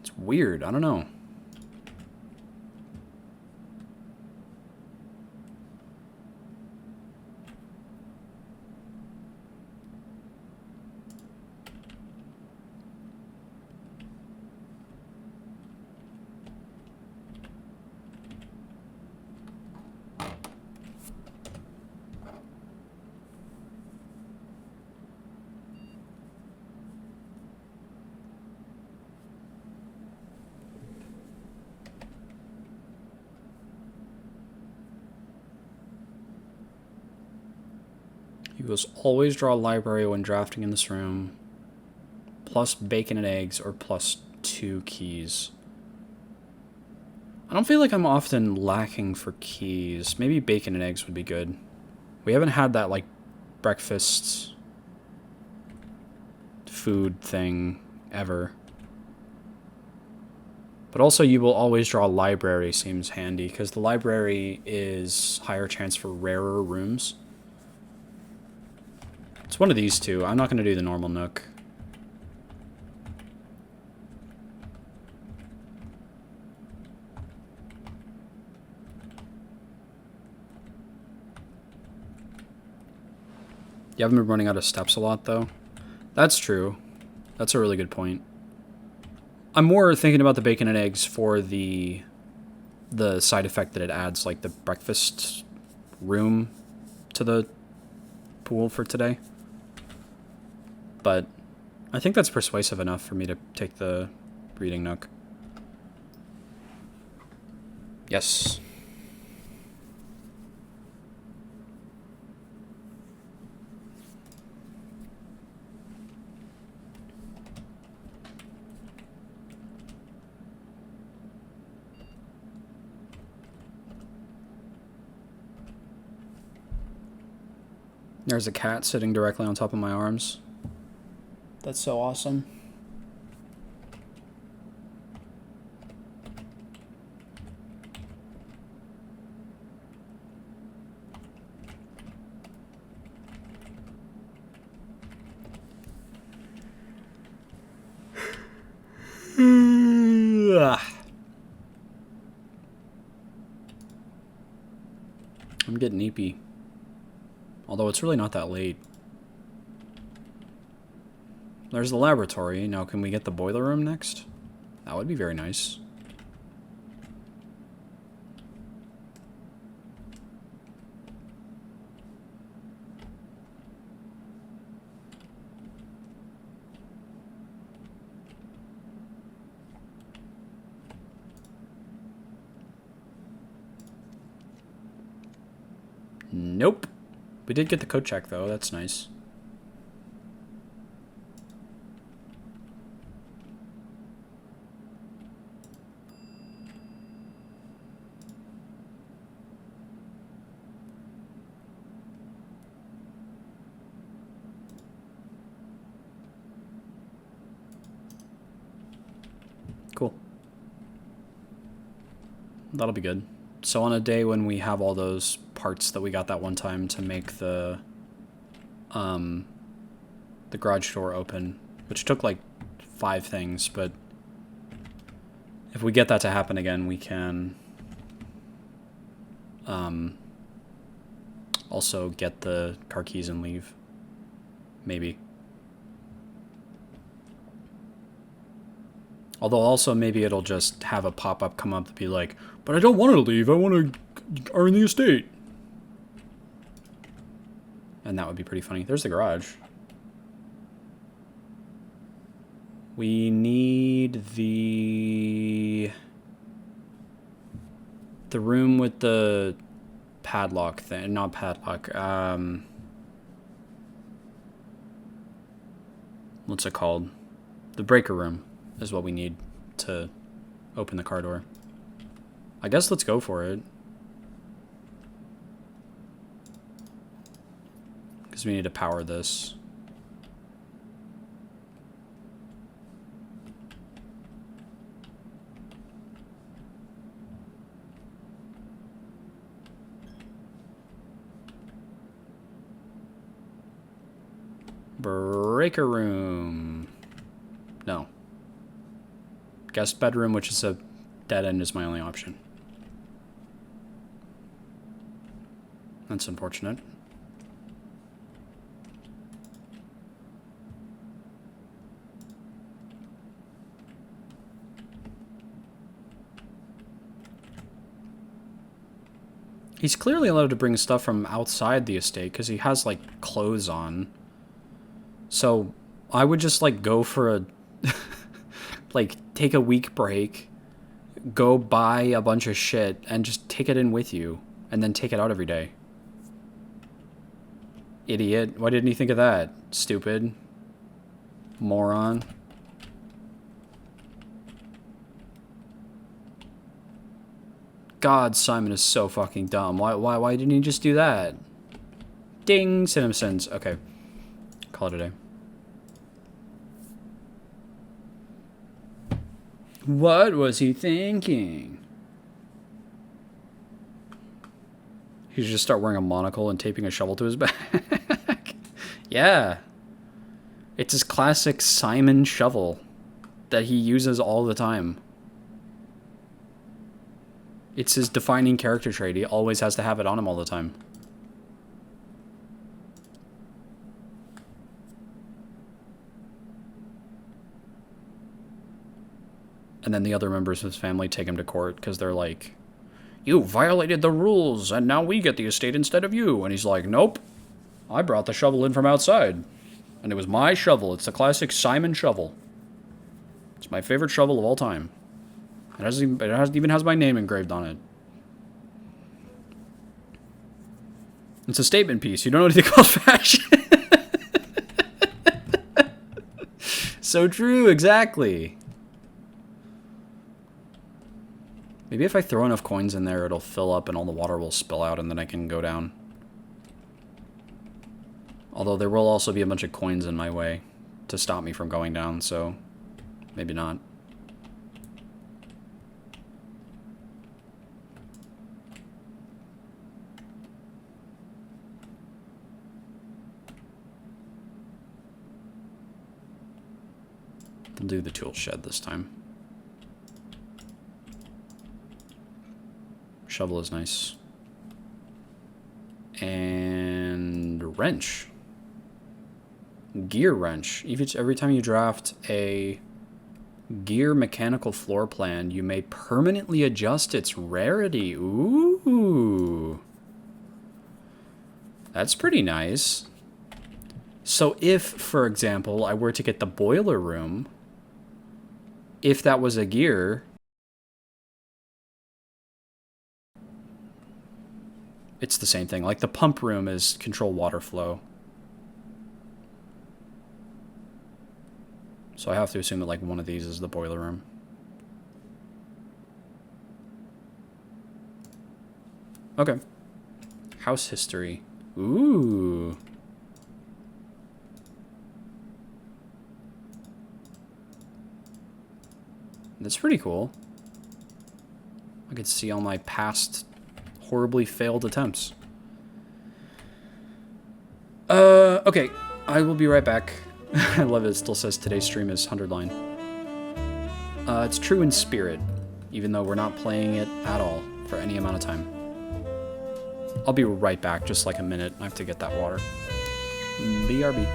It's weird, I don't know. You must always draw a library when drafting in this room. Plus bacon and eggs, or plus 2 keys. I don't feel like I'm often lacking for keys. Maybe bacon and eggs would be good. We haven't had that, like, breakfast food thing ever. But also, you will always draw a library seems handy, because the library is higher chance for rarer rooms. It's one of these two. I'm not going to do the normal nook. You haven't been running out of steps a lot, though? That's true. That's a really good point. I'm more thinking about the bacon and eggs for the side effect that it adds, like the breakfast room to the pool for today. But I think that's persuasive enough for me to take the reading nook. Yes. There's a cat sitting directly on top of my arms. That's so awesome. I'm getting eepy. Although it's really not that late. There's the laboratory. Now, can we get the boiler room next? That would be very nice. Nope. We did get the code check, though. That's nice. Cool. That'll be good. So on a day when we have all those parts that we got that one time to make the garage door open, which took like 5 things, but if we get that to happen again, we can also get the car keys and leave. Maybe. Although also maybe it'll just have a pop-up come up to be like, but I don't want to leave, I want to earn the estate. And that would be pretty funny. There's the garage. We need the room with the padlock thing, not padlock, what's it called? The breaker room is what we need to open the car door. I guess let's go for it. Because we need to power this. Breaker room. No. Guest bedroom, which is a dead end, is my only option. That's unfortunate. He's clearly allowed to bring stuff from outside the estate because he has, like, clothes on. So I would just, like, go for a... like, take a week break, go buy a bunch of shit, and just take it in with you, and then take it out every day. Idiot. Why didn't you think of that? Stupid. Moron. God, Simon is so fucking dumb. Why didn't he just do that? Ding, Simpsons. Okay. Call it a day. What was he thinking? He should just start wearing a monocle and taping a shovel to his back. Yeah. It's his classic Simon shovel that he uses all the time. It's his defining character trait. He always has to have it on him all the time. And then the other members of his family take him to court because they're like, you violated the rules, and now we get the estate instead of you. And he's like, nope, I brought the shovel in from outside. And it was my shovel. It's the classic Simon shovel. It's my favorite shovel of all time. Even has my name engraved on it. It's a statement piece. You don't know anything about fashion. So true, exactly. Maybe if I throw enough coins in there, it'll fill up and all the water will spill out and then I can go down. Although there will also be a bunch of coins in my way to stop me from going down, so maybe not. We'll do the tool shed this time. Shovel is nice. And wrench. Gear wrench. Every time you draft a gear mechanical floor plan, you may permanently adjust its rarity. Ooh. That's pretty nice. So if, for example, I were to get the boiler room, if that was a gear, it's the same thing. Like the pump room is control water flow. So I have to assume that like one of these is the boiler room. Okay. House history. Ooh. That's pretty cool. I could see all my past horribly failed attempts. Okay. I will be right back. I love it. It still says today's stream is 100 line. It's true in spirit, even though we're not playing it at all for any amount of time. I'll be right back, just like a minute. I have to get that water. BRB.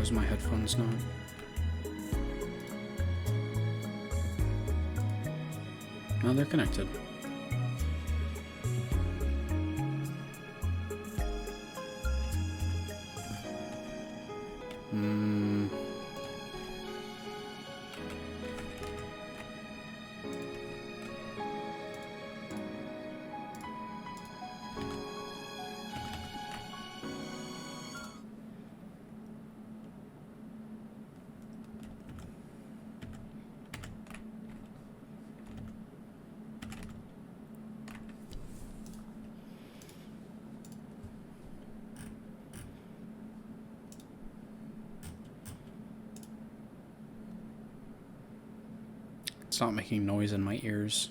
How is my headphones not? No, they're connected. It's not making noise in my ears.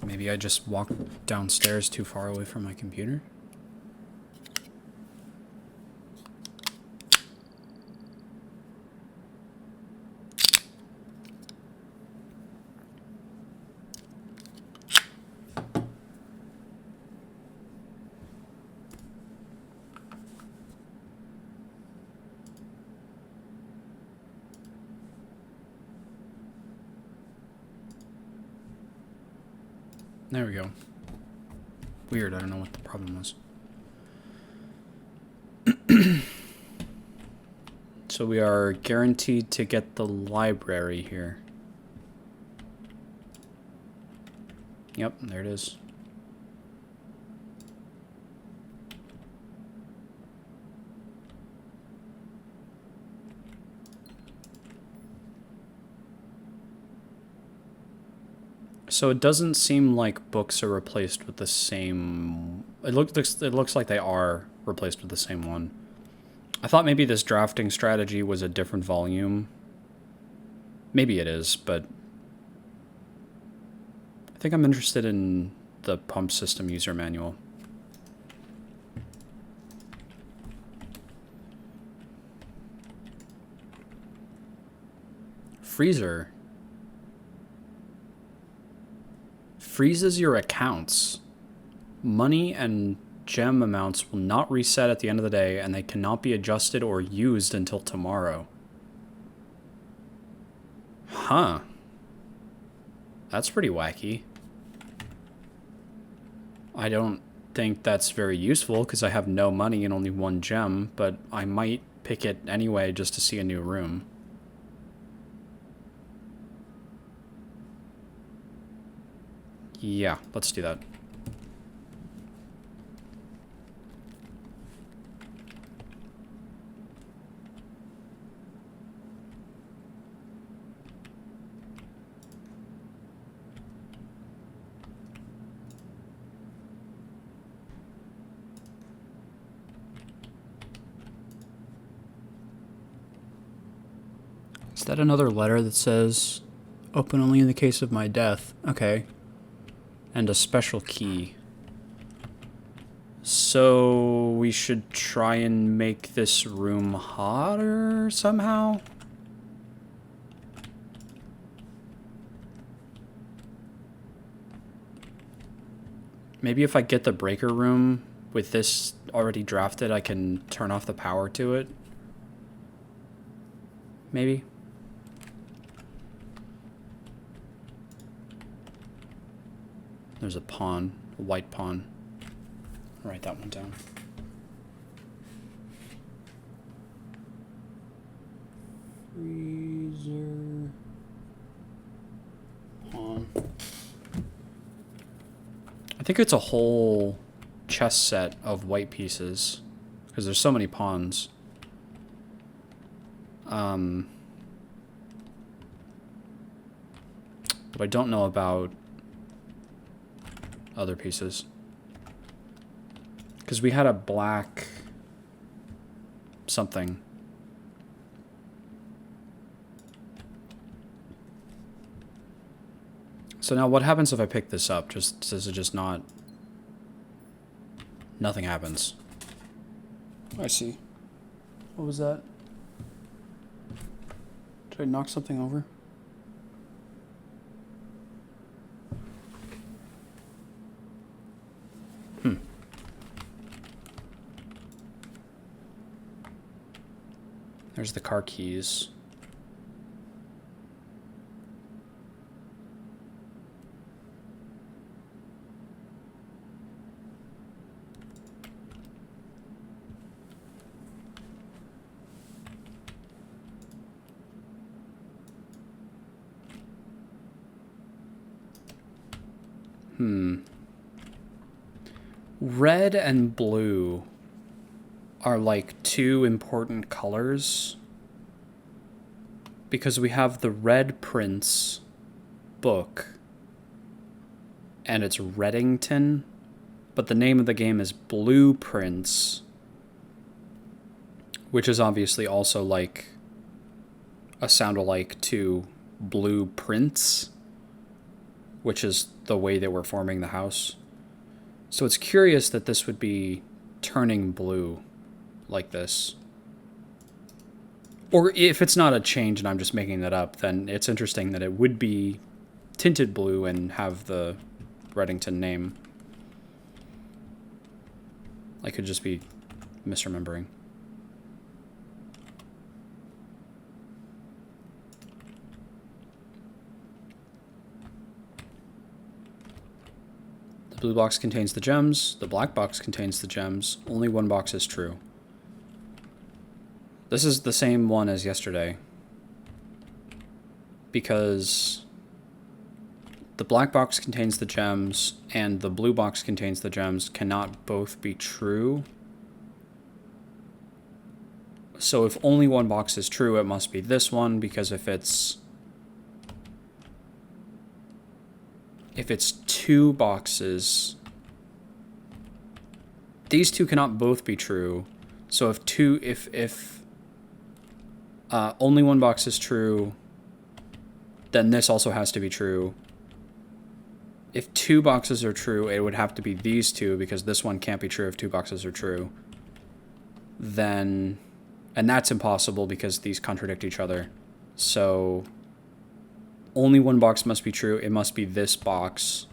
Maybe I just walked downstairs too far away from my computer? There we go. Weird, I don't know what the problem was. So we are guaranteed to get the library here. Yep, there it is. So it doesn't seem like books are replaced with the same... It looks like they are replaced with the same one. I thought maybe this drafting strategy was a different volume. Maybe it is, but... I think I'm interested in the pump system user manual. Freezer. Freezes your accounts. Money and gem amounts will not reset at the end of the day, and they cannot be adjusted or used until tomorrow. Huh. That's pretty wacky. I don't think that's very useful because I have no money and only one gem, but I might pick it anyway just to see a new room. Yeah, let's do that. Is that another letter that says, open only in the case of my death? Okay. And a special key. So we should try and make this room hotter somehow? Maybe if I get the breaker room with this already drafted, I can turn off the power to it. Maybe. There's a pawn, a white pawn. I'll write that one down. Freezer. Pawn. I think it's a whole chess set of white pieces because there's so many pawns. But I don't know about other pieces. Because we had a black something. So now what happens if I pick this up? Does it just not... Nothing happens. I see. What was that? Did I knock something over? There's the car keys. Red and blue are like two important colors because we have the Red Prince book and it's Reddington, but the name of the game is Blue Prince, which is obviously also like a sound-alike to Blue Prince, which is the way that we're forming the house. So it's curious that this would be turning blue like this. Or if it's not a change and I'm just making that up, then it's interesting that it would be tinted blue and have the Reddington name. I could just be misremembering. The blue box contains the gems. The black box contains the gems. Only one box is true. This is the same one as yesterday. Because the black box contains the gems and the blue box contains the gems cannot both be true. So if only one box is true, it must be this one, because if it's two boxes, these two cannot both be true. So if only one box is true, then this also has to be true. If two boxes are true, it would have to be these two, because this one can't be true if two boxes are true. Then, and that's impossible because these contradict each other. So only one box must be true. It must be this box.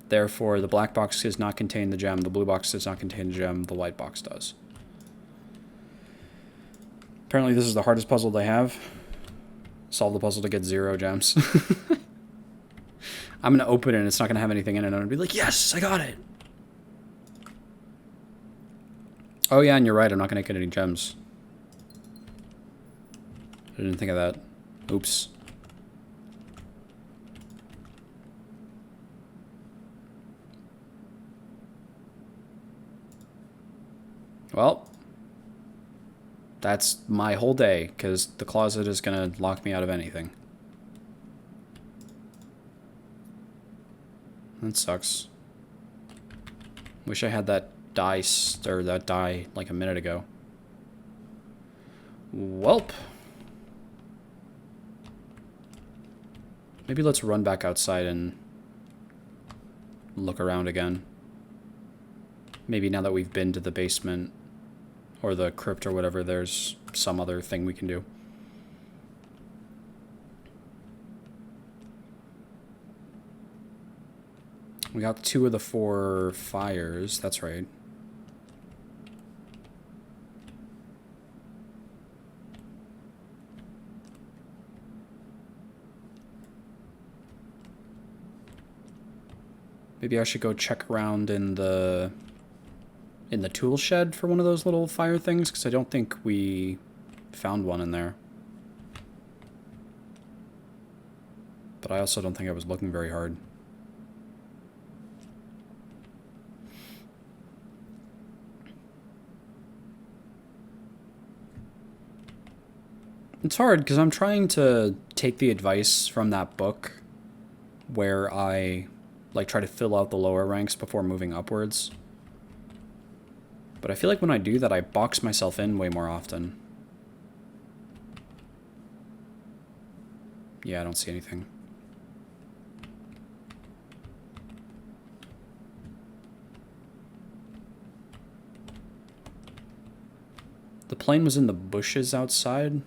Therefore, the black box does not contain the gem. The blue box does not contain the gem. The white box does. Apparently, this is the hardest puzzle they have. Solve the puzzle to get 0 gems. I'm going to open it and it's not going to have anything in it. I'm going to be like, yes, I got it. Oh, yeah, and you're right. I'm not going to get any gems. I didn't think of that. Oops. Well, that's my whole day, because the closet is going to lock me out of anything. That sucks. Wish I had that die like a minute ago. Welp. Maybe let's run back outside and look around again. Maybe now that we've been to the basement or the crypt or whatever, there's some other thing we can do. We got 2 of the 4 fires, that's right. Maybe I should go check around in the tool shed for one of those little fire things, because I don't think we found one in there. But I also don't think I was looking very hard. It's hard, because I'm trying to take the advice from that book where I like try to fill out the lower ranks before moving upwards. But I feel like when I do that, I box myself in way more often. Yeah, I don't see anything. The plane was in the bushes outside.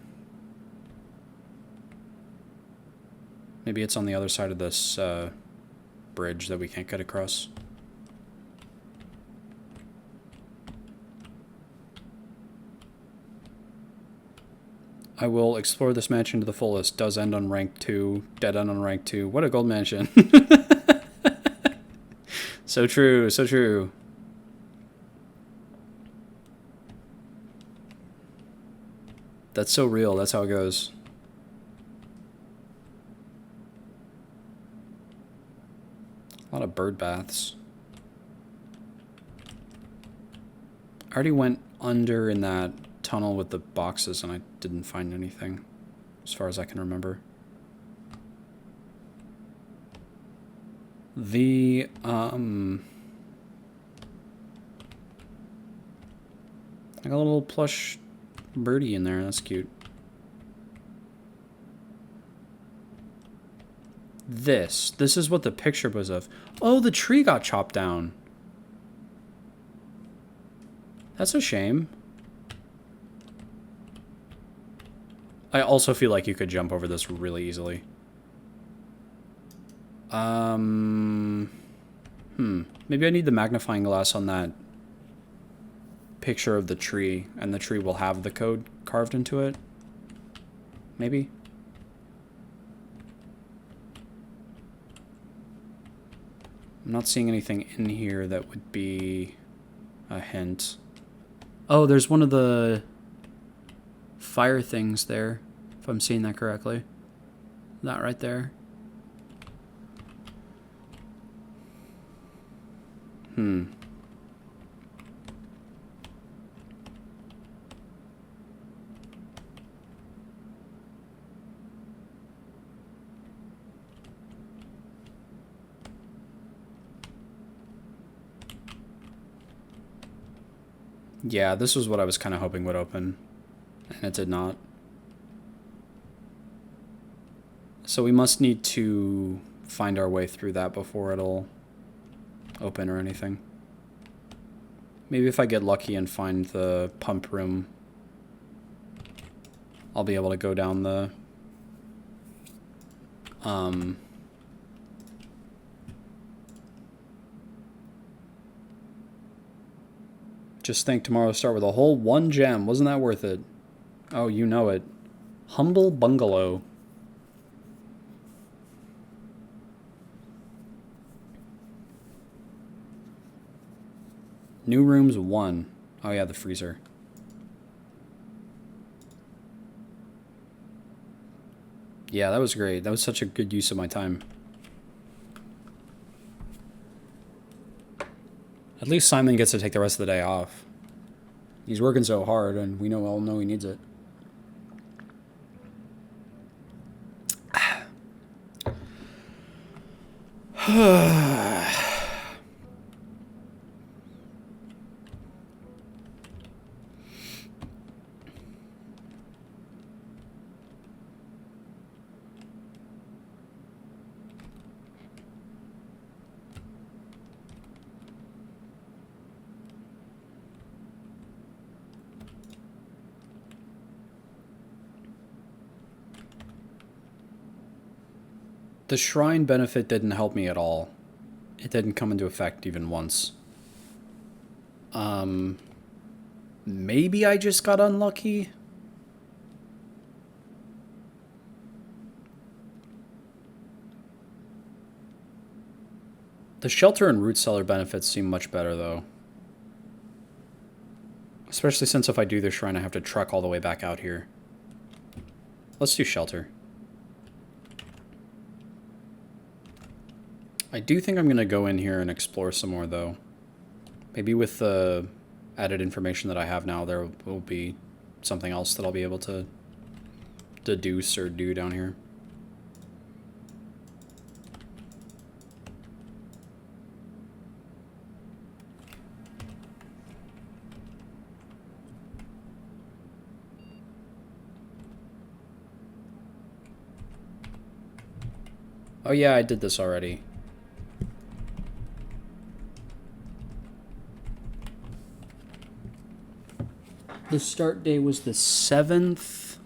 Maybe it's on the other side of this bridge that we can't get across. I will explore this mansion to the fullest. Does end on rank 2. Dead end on rank 2. What a gold mansion. So true, so true. That's so real. That's how it goes. A lot of bird baths. I already went under in that tunnel with the boxes and I didn't find anything, as far as I can remember. The, I got a little plush birdie in there. That's cute. This is what the picture was of. Oh, the tree got chopped down. That's a shame. I also feel like you could jump over this really easily. Maybe I need the magnifying glass on that picture of the tree, and the tree will have the code carved into it. Maybe. I'm not seeing anything in here that would be a hint. Oh, there's one of the fire things there, if I'm seeing that correctly. That right there. Yeah, this was what I was kind of hoping would open, and it did not. So we must need to find our way through that before it'll open or anything. Maybe if I get lucky and find the pump room, I'll be able to go down the just think tomorrow start with a whole 1 gem. Wasn't that worth it? Oh, you know it. Humble Bungalow. New rooms 1. Oh yeah, the freezer. Yeah, that was great. That was such a good use of my time. At least Simon gets to take the rest of the day off. He's working so hard, and we all know he needs it. The shrine benefit didn't help me at all. It didn't come into effect even once. Maybe I just got unlucky? The shelter and root cellar benefits seem much better, though. Especially since if I do the shrine, I have to trek all the way back out here. Let's do shelter. I do think I'm going to go in here and explore some more, though. Maybe with the added information that I have now, there will be something else that I'll be able to deduce or do down here. Oh yeah, I did this already. The start day was the 7th.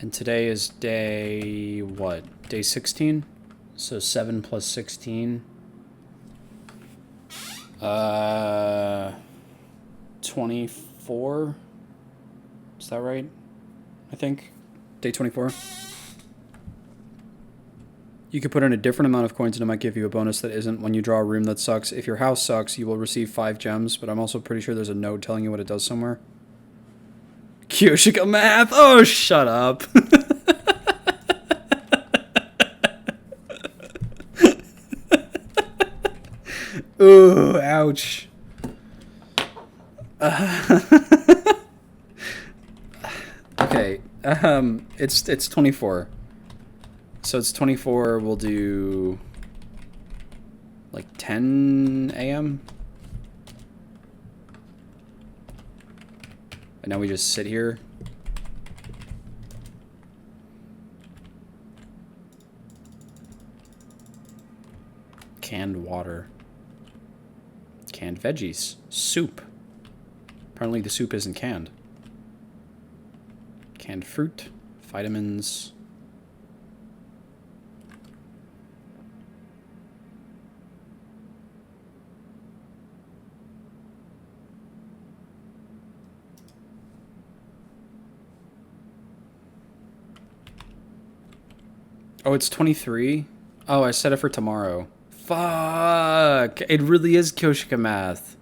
And today is day, what? Day 16? So 7 plus 16. 24? Is that right? I think. Day 24. You could put in a different amount of coins and it might give you a bonus that isn't when you draw a room that sucks. If your house sucks, you will receive 5 gems, but I'm also pretty sure there's a note telling you what it does somewhere. Kyoshika math! Oh, shut up. Ooh, ouch. Okay, it's 24. So it's 24, we'll do like 10 a.m. And now we just sit here. Canned water. Canned veggies. Soup. Apparently the soup isn't canned. Canned fruit. Vitamins. Oh, it's 23? Oh, I set it for tomorrow. Fuck! It really is Kyoshika math.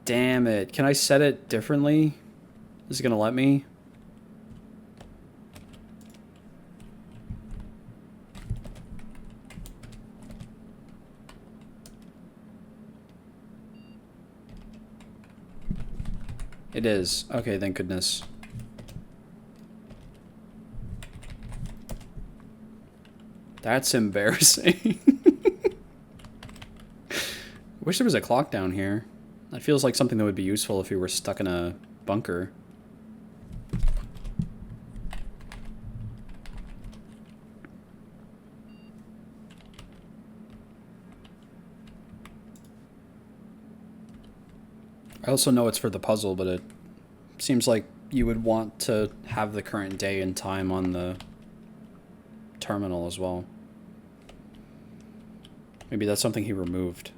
Damn it. Can I set it differently? Is it gonna let me? It is. Okay, thank goodness. That's embarrassing. Wish there was a clock down here. That feels like something that would be useful if we were stuck in a bunker. I also know it's for the puzzle, but it seems like you would want to have the current day and time on the terminal as well. Maybe that's something he removed.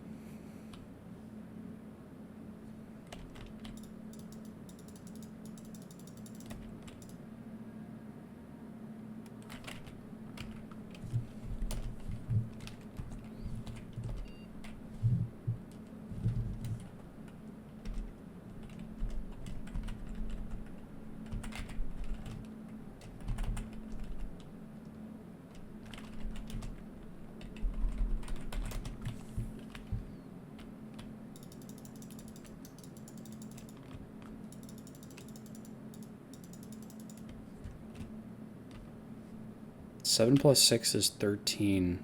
Seven plus 6 is 13.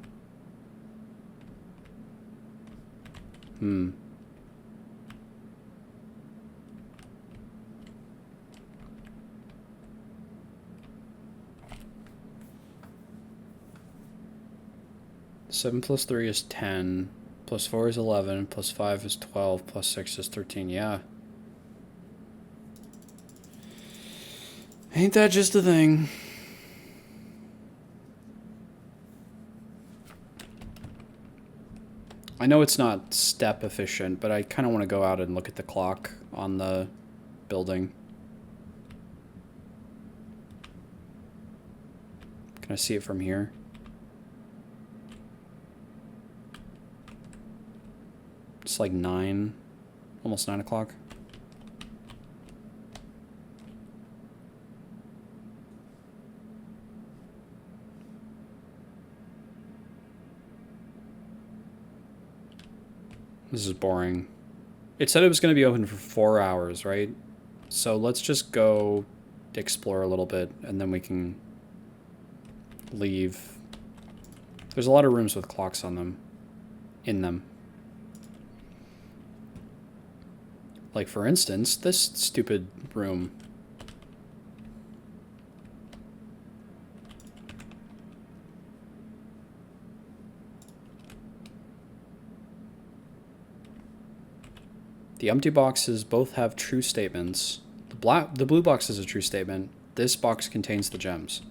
Hmm. Seven plus 3 is 10. Plus 4 is 11. Plus 5 is 12. Plus 6 is 13. Yeah. Ain't that just a thing? I know it's not step efficient, but I kind of want to go out and look at the clock on the building. Can I see it from here? It's like 9, almost 9 o'clock. This is boring. It said it was going to be open for 4 hours, right? So let's just go explore a little bit, and then we can leave. There's a lot of rooms with clocks on them. In them. Like, for instance, this stupid room. The empty boxes both have true statements. The blue box is a true statement. This box contains the gems.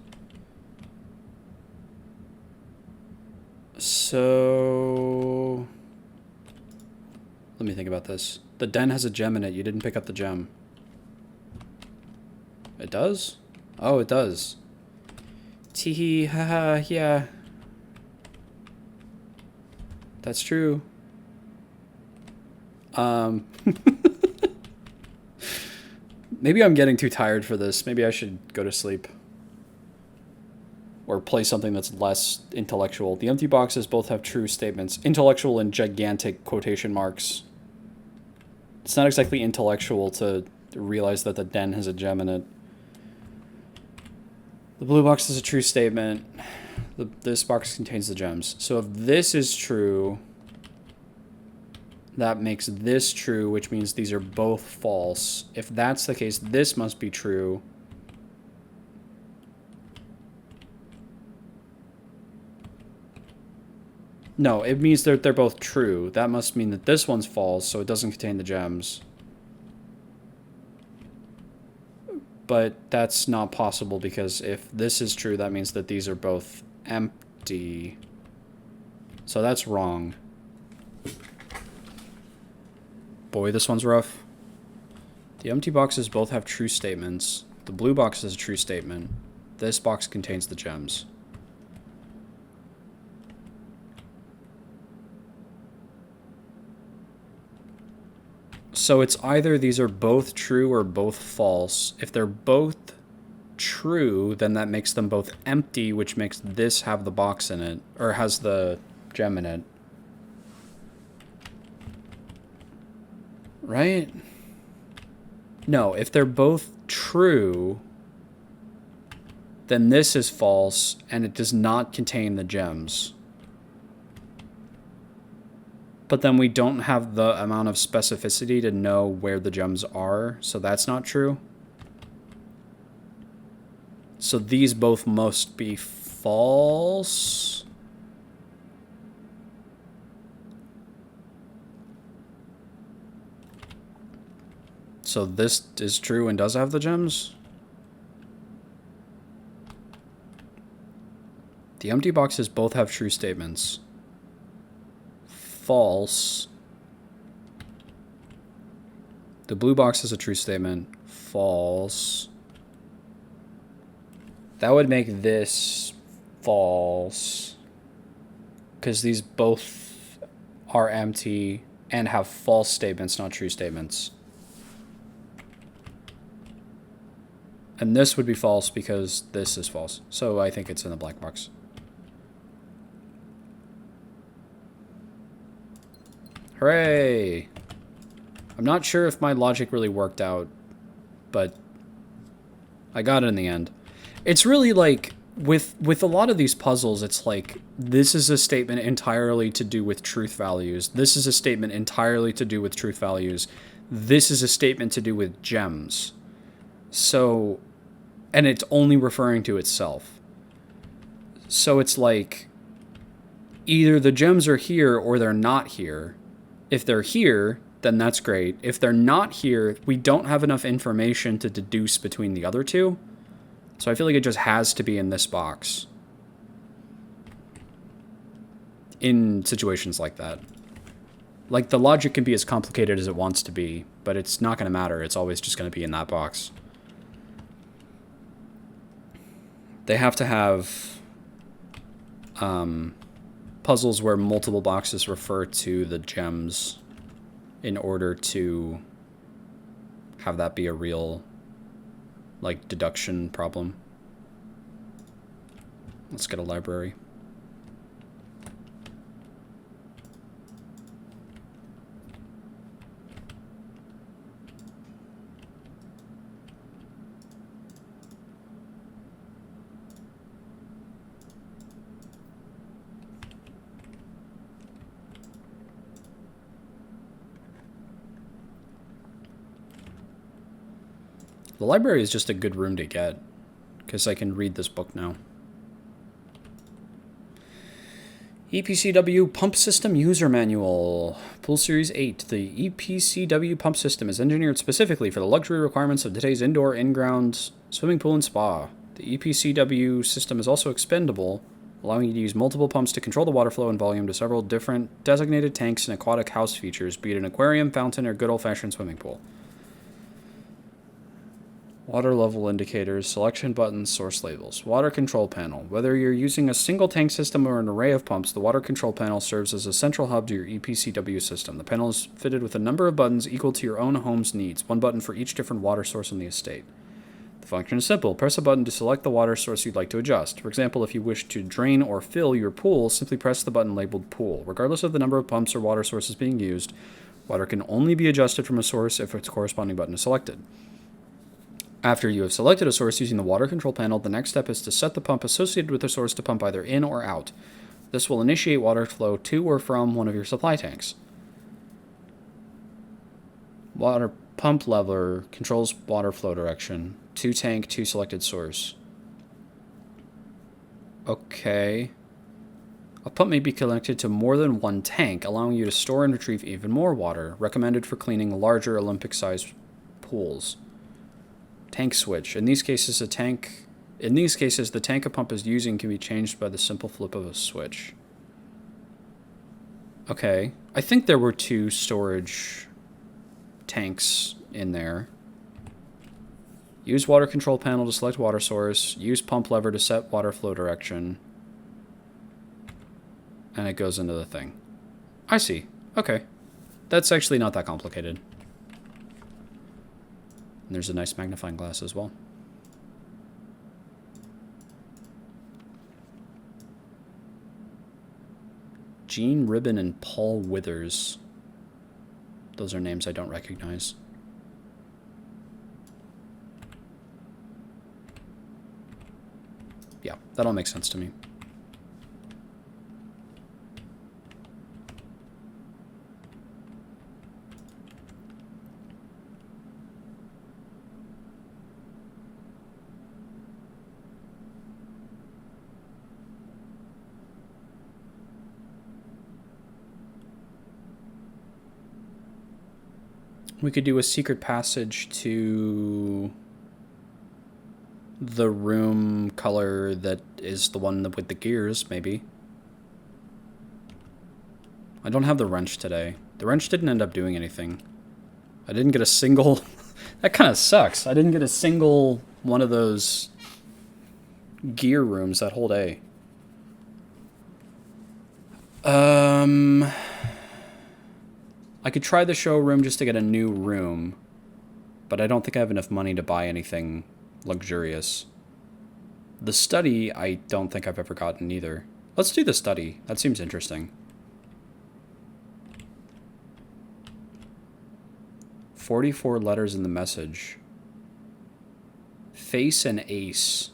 So... let me think about this. The den has a gem in it. You didn't pick up the gem. It does? Oh, it does. Teehee, haha, yeah. That's true. Maybe I'm getting too tired for this. Maybe I should go to sleep. Or play something that's less intellectual. The empty boxes both have true statements. Intellectual in gigantic quotation marks. It's not exactly intellectual to realize that the den has a gem in it. The blue box is a true statement. This box contains the gems. So if this is true, that makes this true, which means these are both false. If that's the case, this must be true. No, it means they're both true. That must mean that this one's false, so it doesn't contain the gems. But that's not possible because if this is true, that means that these are both empty. So that's wrong. Boy, this one's rough. The empty boxes both have true statements. The blue box is a true statement. This box contains the gems. So it's either these are both true or both false. If they're both true, then that makes them both empty, which makes this have the box in it, or has the gem in it. Right? No, if they're both true, then this is false, and it does not contain the gems. But then we don't have the amount of specificity to know where the gems are, so that's not true. So these both must be false. So this is true and does have the gems. The empty boxes both have true statements. False. The blue box is a true statement. False. That would make this false. Because these both are empty and have false statements, not true statements. And this would be false because this is false. So I think it's in the black box. Hooray! I'm not sure if my logic really worked out, but I got it in the end. It's really like, with a lot of these puzzles, it's like, this is a statement entirely to do with truth values. This is a statement entirely to do with truth values. This is a statement to do with gems. So, and it's only referring to itself. So it's like, either the gems are here or they're not here. If they're here, then that's great. If they're not here, we don't have enough information to deduce between the other two. So I feel like it just has to be in this box. In situations like that. Like, the logic can be as complicated as it wants to be, but it's not going to matter. It's always just going to be in that box. They have to have puzzles where multiple boxes refer to the gems in order to have that be a real, like, deduction problem. Let's get a library. The library is just a good room to get, because I can read this book now. EPCW Pump System User Manual. Pool Series 8. The EPCW pump system is engineered specifically for the luxury requirements of today's indoor, in-ground, Swimming pool and spa. The EPCW system is also expendable, allowing you to use multiple pumps to control the water flow and volume to several different designated tanks and aquatic house features, be it an aquarium, fountain, or good old-fashioned swimming pool. Water level indicators, selection buttons, source labels. Water control panel. Whether you're using a single tank system or an array of pumps, the water control panel serves as a central hub to your EPCW system. The panel is fitted with a number of buttons equal to your own home's needs, one button for each different water source in the estate. The function is simple. Press a button to select the water source you'd like to adjust. For example, if you wish to drain or fill your pool, simply press the button labeled pool. Regardless of the number of pumps or water sources being used, water can only be adjusted from a source if its corresponding button is selected. After you have selected a source using the water control panel, the next step is to set the pump associated with the source to pump either in or out. This will initiate water flow to or from one of your supply tanks. Water pump lever controls water flow direction. 2 tank, 2 selected source. Okay. A pump may be connected to more than one tank, allowing you to store and retrieve even more water, recommended for cleaning larger Olympic-sized pools. Tank switch. In these cases, the tank a pump is using can be changed by the simple flip of a switch. Okay. I think there were 2 storage tanks in there. Use water control panel to select water source. Use pump lever to set water flow direction. And it goes into the thing. I see. Okay. That's actually not that complicated. And there's a nice magnifying glass as well. Gene Ribbon and Paul Withers. Those are names I don't recognize. Yeah, that all makes sense to me. We could do a secret passage to the room color that is the one with the gears, maybe. I don't have the wrench today. The wrench didn't end up doing anything. I didn't get a single... That kind of sucks. I didn't get a single one of those gear rooms that whole day. I could try the showroom just to get a new room, but I don't think I have enough money to buy anything luxurious. The study, I don't think I've ever gotten either. Let's do the study. That seems interesting. 44 letters in the message. Face and ace.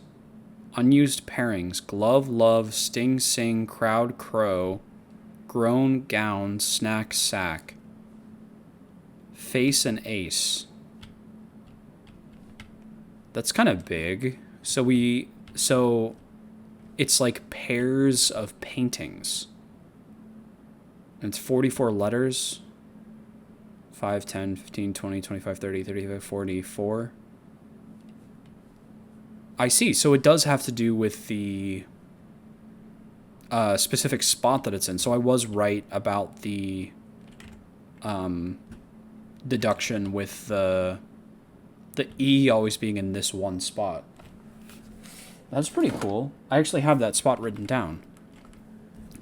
Unused pairings. Glove, love, sting, sing, crowd, crow. Groan, gown, snack, sack. Face and ace. That's kind of big. So it's like pairs of paintings. And it's 44 letters. 5, 10, 15, 20, 25, 30, 35, 44. I see. So it does have to do with the specific spot that it's in. So I was right about the deduction with the E always being in this one spot. That's pretty cool. I actually have that spot written down.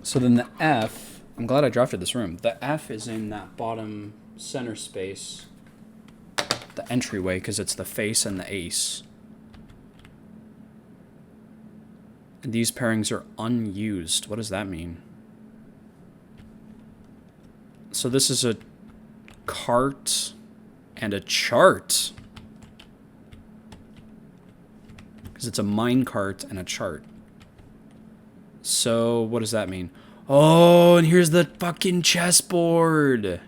So then the F, I'm glad I drafted this room. The F is in that bottom center space, the entryway, because it's the face and the ace. And these pairings are unused. What does that mean? So this is a cart and a chart. Because it's a mine cart and a chart. So what does that mean? Oh, and here's the fucking chessboard.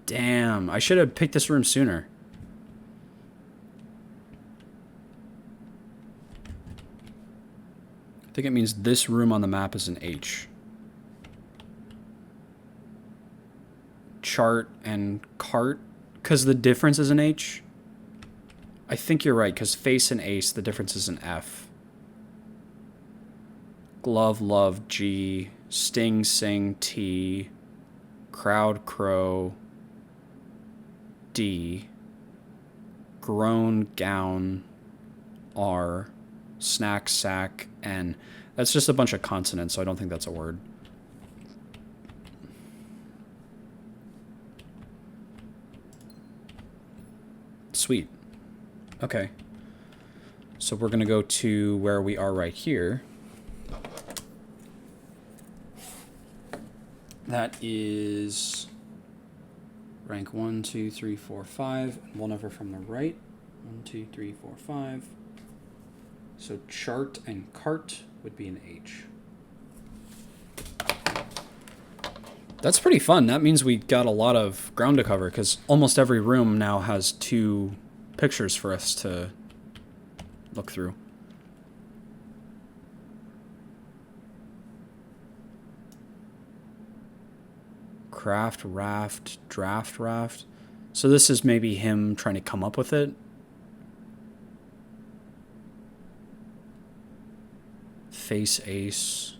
Damn, I should have picked this room sooner. I think it means this room on the map is an H. Chart and cart. Because the difference is an H? I think you're right, because face and ace, the difference is an F. Glove, love, G. Sting, sing, T. Crowd, crow, D. Groan, gown, R. Snack, sack, N. That's just a bunch of consonants, so I don't think that's a word. Sweet. Okay. So we're going to go to where we are right here. That is rank 1, 2, 3, 4, 5. And one over from the right. 1, 2, 3, 4, 5. So chart and cart would be an H. That's pretty fun. That means we got a lot of ground to cover, because almost every room now has 2 pictures for us to look through. Craft, raft, draft, raft. So this is maybe him trying to come up with it. Face, ace.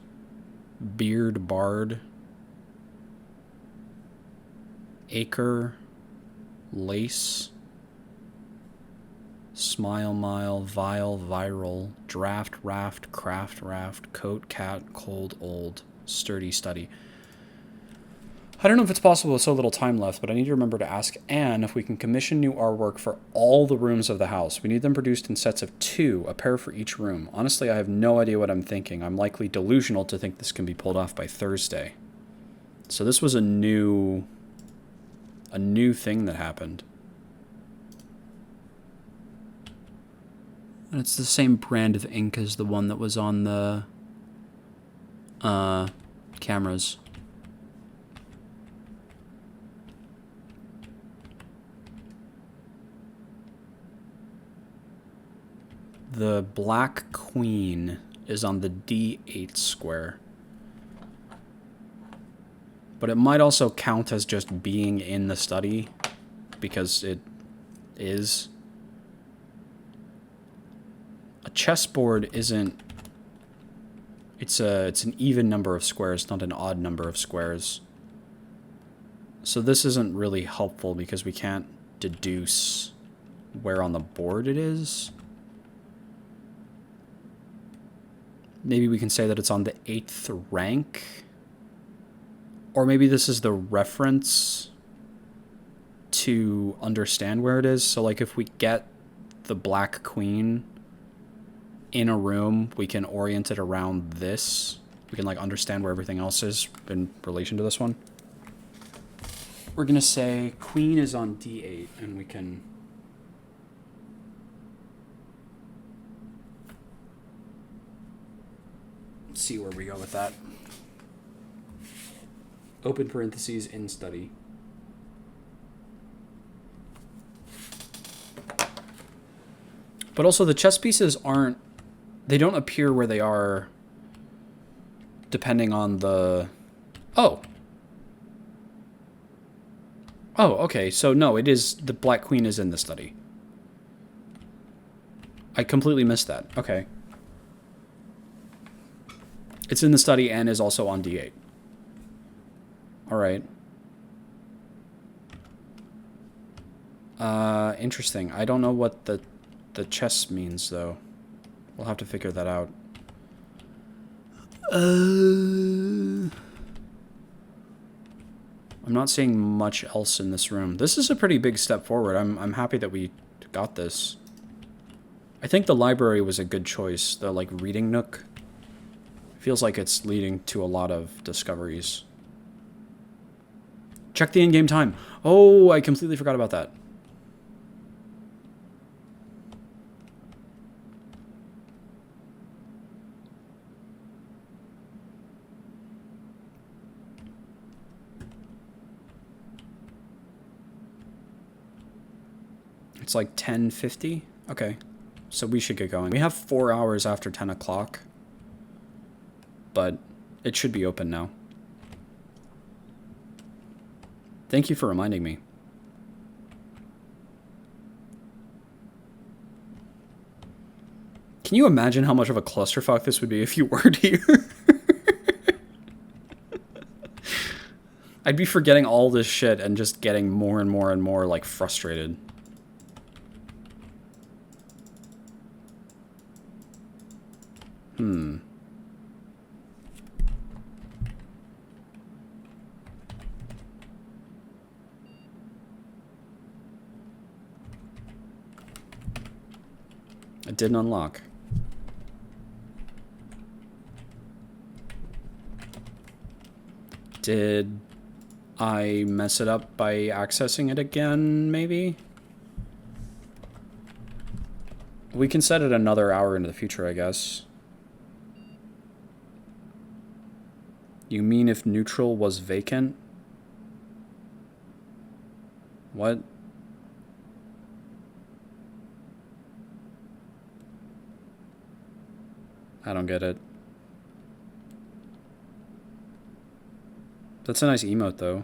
Beard, bard. Acre, lace, smile, mile, vial, viral, draft, raft, craft, raft, coat, cat, cold, old, sturdy, study. I don't know if it's possible with so little time left, but I need to remember to ask Anne if we can commission new artwork for all the rooms of the house. We need them produced in sets of 2, a pair for each room. Honestly, I have no idea what I'm thinking. I'm likely delusional to think this can be pulled off by Thursday. So this was a new thing that happened. And it's the same brand of ink as the one that was on the cameras. The Black Queen is on the D8 square. But it might also count as just being in the study, because it is. A chessboard isn't... It's an even number of squares, not an odd number of squares. So this isn't really helpful because we can't deduce where on the board it is. Maybe we can say that it's on the 8th rank. Or maybe this is the reference to understand where it is. So like if we get the Black Queen in a room, we can orient it around this. We can like understand where everything else is in relation to this one. We're going to say Queen is on D8, and we can... see where we go with that. Open parentheses, in study. But also the chess pieces aren't... They don't appear where they are depending on the... Oh. Oh, okay. So no, it is... The Black Queen is in the study. I completely missed that. Okay. It's in the study and is also on D8. Alright. Interesting. I don't know what the chess means, though. We'll have to figure that out. I'm not seeing much else in this room. This is a pretty big step forward. I'm happy that we got this. I think the library was a good choice. The, like, reading nook. Feels like it's leading to a lot of discoveries. Check the in-game time. Oh, I completely forgot about that. It's like 10:50? Okay. So we should get going. We have 4 hours after 10 o'clock. But it should be open now. Thank you for reminding me. Can you imagine how much of a clusterfuck this would be if you weren't here? I'd be forgetting all this shit and just getting more and more and more, like, frustrated. It didn't unlock. Did I mess it up by accessing it again, maybe? We can set it another hour into the future, I guess. You mean if neutral was vacant? What? I don't get it. That's a nice emote, though.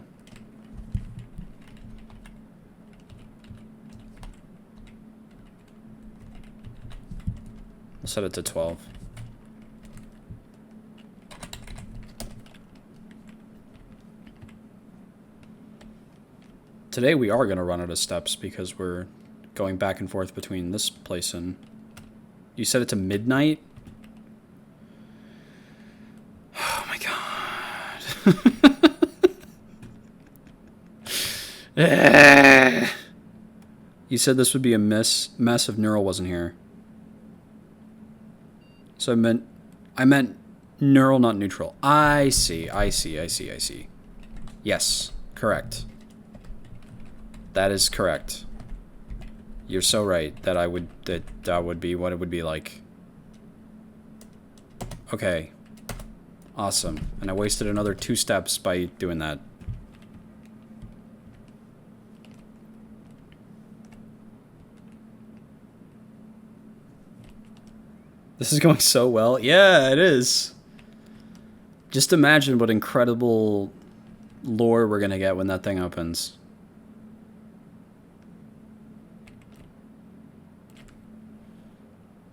We'll set it to 12. Today we are going to run out of steps because we're going back and forth between this place and... You set it to midnight? Oh my god. You said this would be a mess if Neural wasn't here. So I meant Neural, not neutral. I see. Yes, correct. That is correct. You're so right that that would be what it would be like. Okay. Awesome. And I wasted another 2 steps by doing that. This is going so well. Yeah, it is. Just imagine what incredible lore we're gonna get when that thing opens.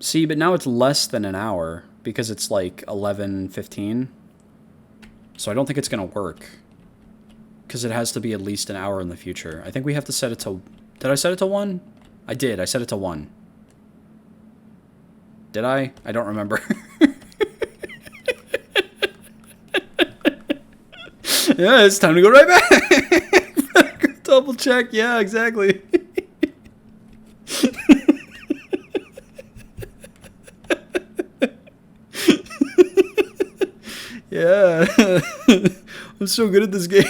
See, but now it's less than an hour because it's like 11:15. So I don't think it's gonna work because it has to be at least an hour in the future. I think we have to set it to... Did I set it to 1? I did. I set it to 1. Did I? I don't remember. Yeah, it's time to go right back. Double check. Yeah, exactly. Yeah. I'm so good at this game.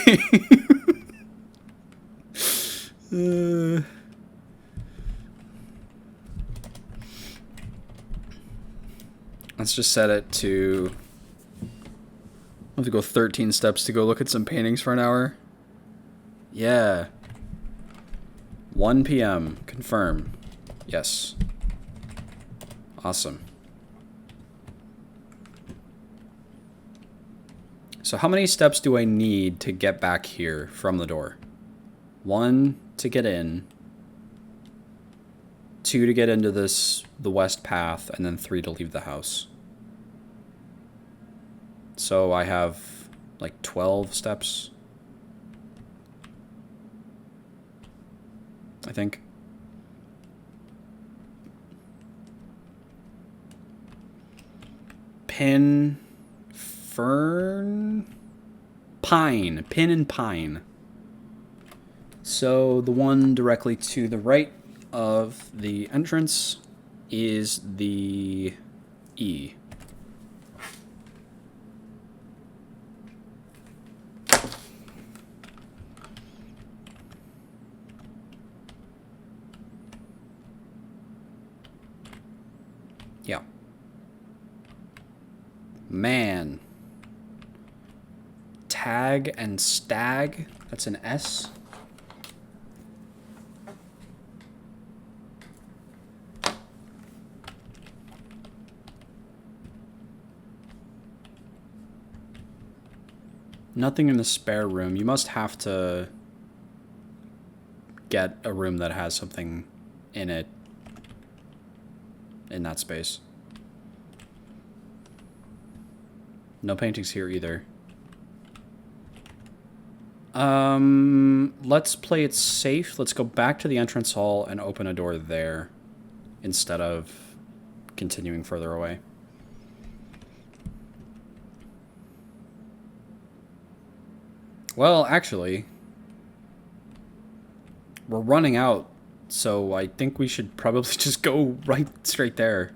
Let's just set it to... I have to go 13 steps to go look at some paintings for an hour. Yeah. 1 p.m. Confirm. Yes. Awesome. So how many steps do I need to get back here from the door? 1 to get in. 2 to get into the west path, and then 3 to leave the house. So I have like 12 steps, I think. Pin, fern, pine, pin and pine. So the one directly to the right of the entrance is the E. Yeah. Man. Tag and stag. That's an S. Nothing in the spare room. You must have to get a room that has something in it. In that space. No paintings here either. Let's play it safe. Let's go back to the entrance hall and open a door there instead of continuing further away. Well, actually, we're running out, so I think we should probably just go right straight there.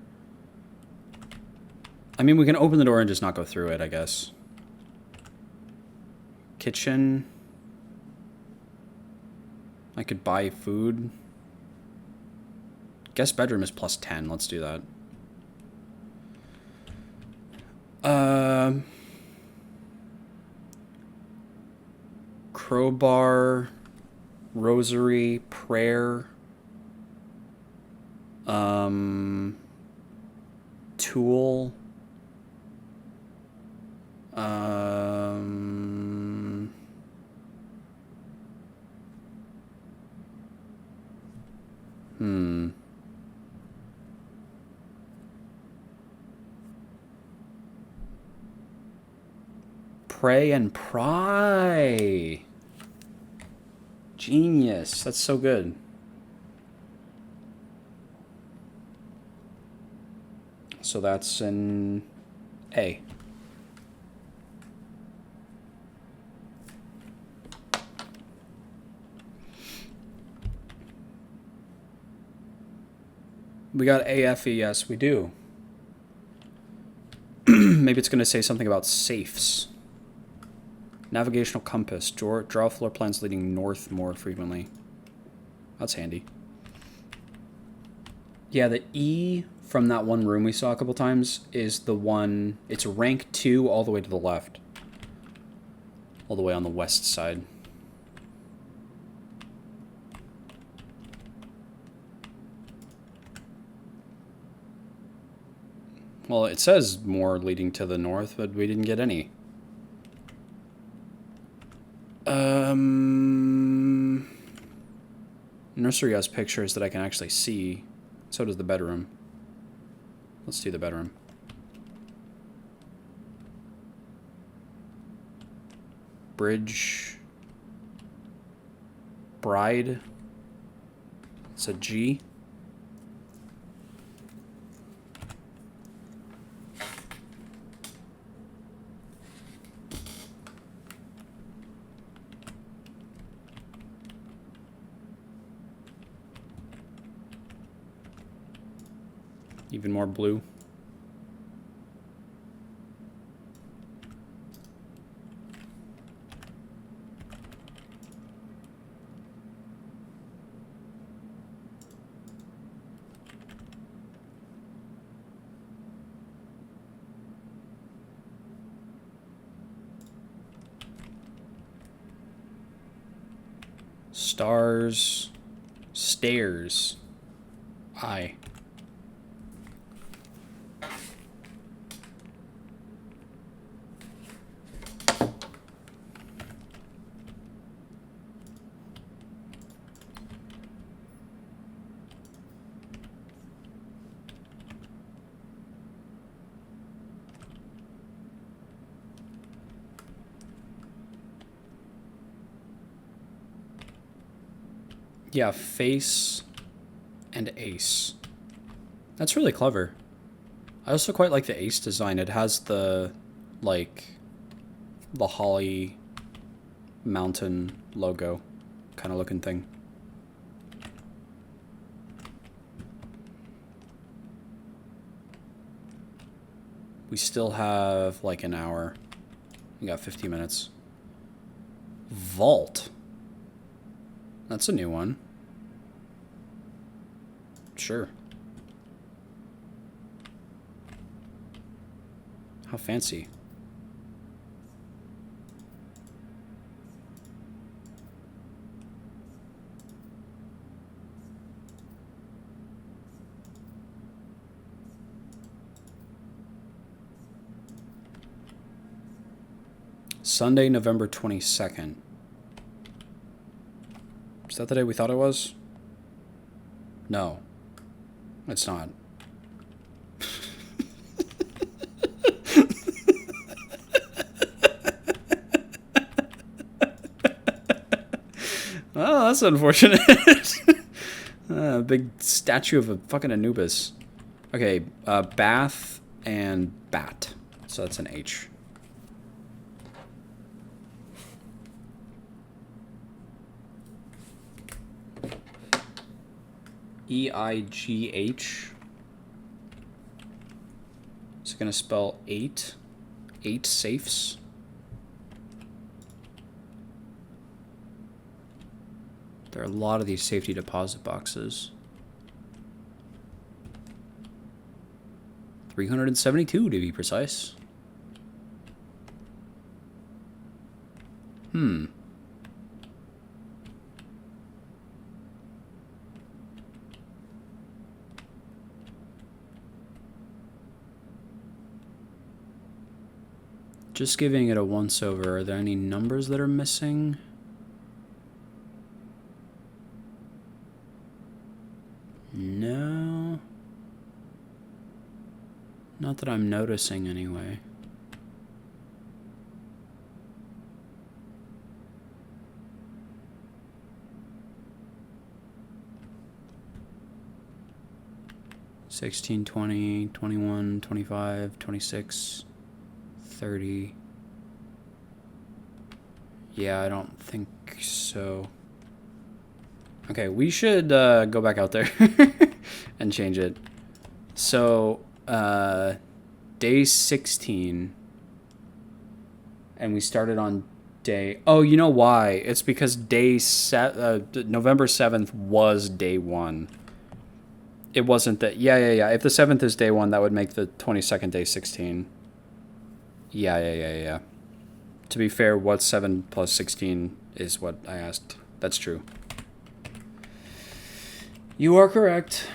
I mean, we can open the door and just not go through it, I guess. Kitchen. I could buy food. Guest bedroom is plus 10. Let's do that. Crowbar, rosary, prayer, tool, pray and pry. Genius. That's so good. So that's an A. We got AFE, yes, we do. Maybe it's going to say something about safes. Navigational compass. Draw floor plans leading north more frequently. That's handy. Yeah, the E from that one room we saw a couple times is the one... It's rank 2 all the way to the left. All the way on the west side. Well, it says more leading to the north, but we didn't get any. Nursery has pictures that I can actually see. So does the bedroom. Let's do the bedroom. Bridge. Bride. It's a G. Even more blue. Stars. Stairs. I. Yeah, face and ace. That's really clever. I also quite like the ace design. It has the, like, the Holly mountain logo kind of looking thing. We still have, like, an hour. We got 50 minutes. Vault. That's a new one. Sure. How fancy. Sunday, November 22nd. Is that the day we thought it was? No. It's not. Oh, that's unfortunate. Big statue of a fucking Anubis. Okay, bath and bat. So that's an H. EIGH. Is it gonna spell 8? 8 safes? There are a lot of these safety deposit boxes. 372 to be precise. Just giving it a once over. Are there any numbers that are missing? No. Not that I'm noticing anyway. $16, $20, $21, $25, $26, $30. Yeah, I don't think so. Okay, we should go back out there and change it. So, day 16. And we started on day... Oh, you know why? It's because November 7th was day 1. It wasn't that... Yeah. If the 7th is day 1, that would make the 22nd day 16. Yeah. To be fair, what's 7 plus 16 is what I asked. That's true. You are correct.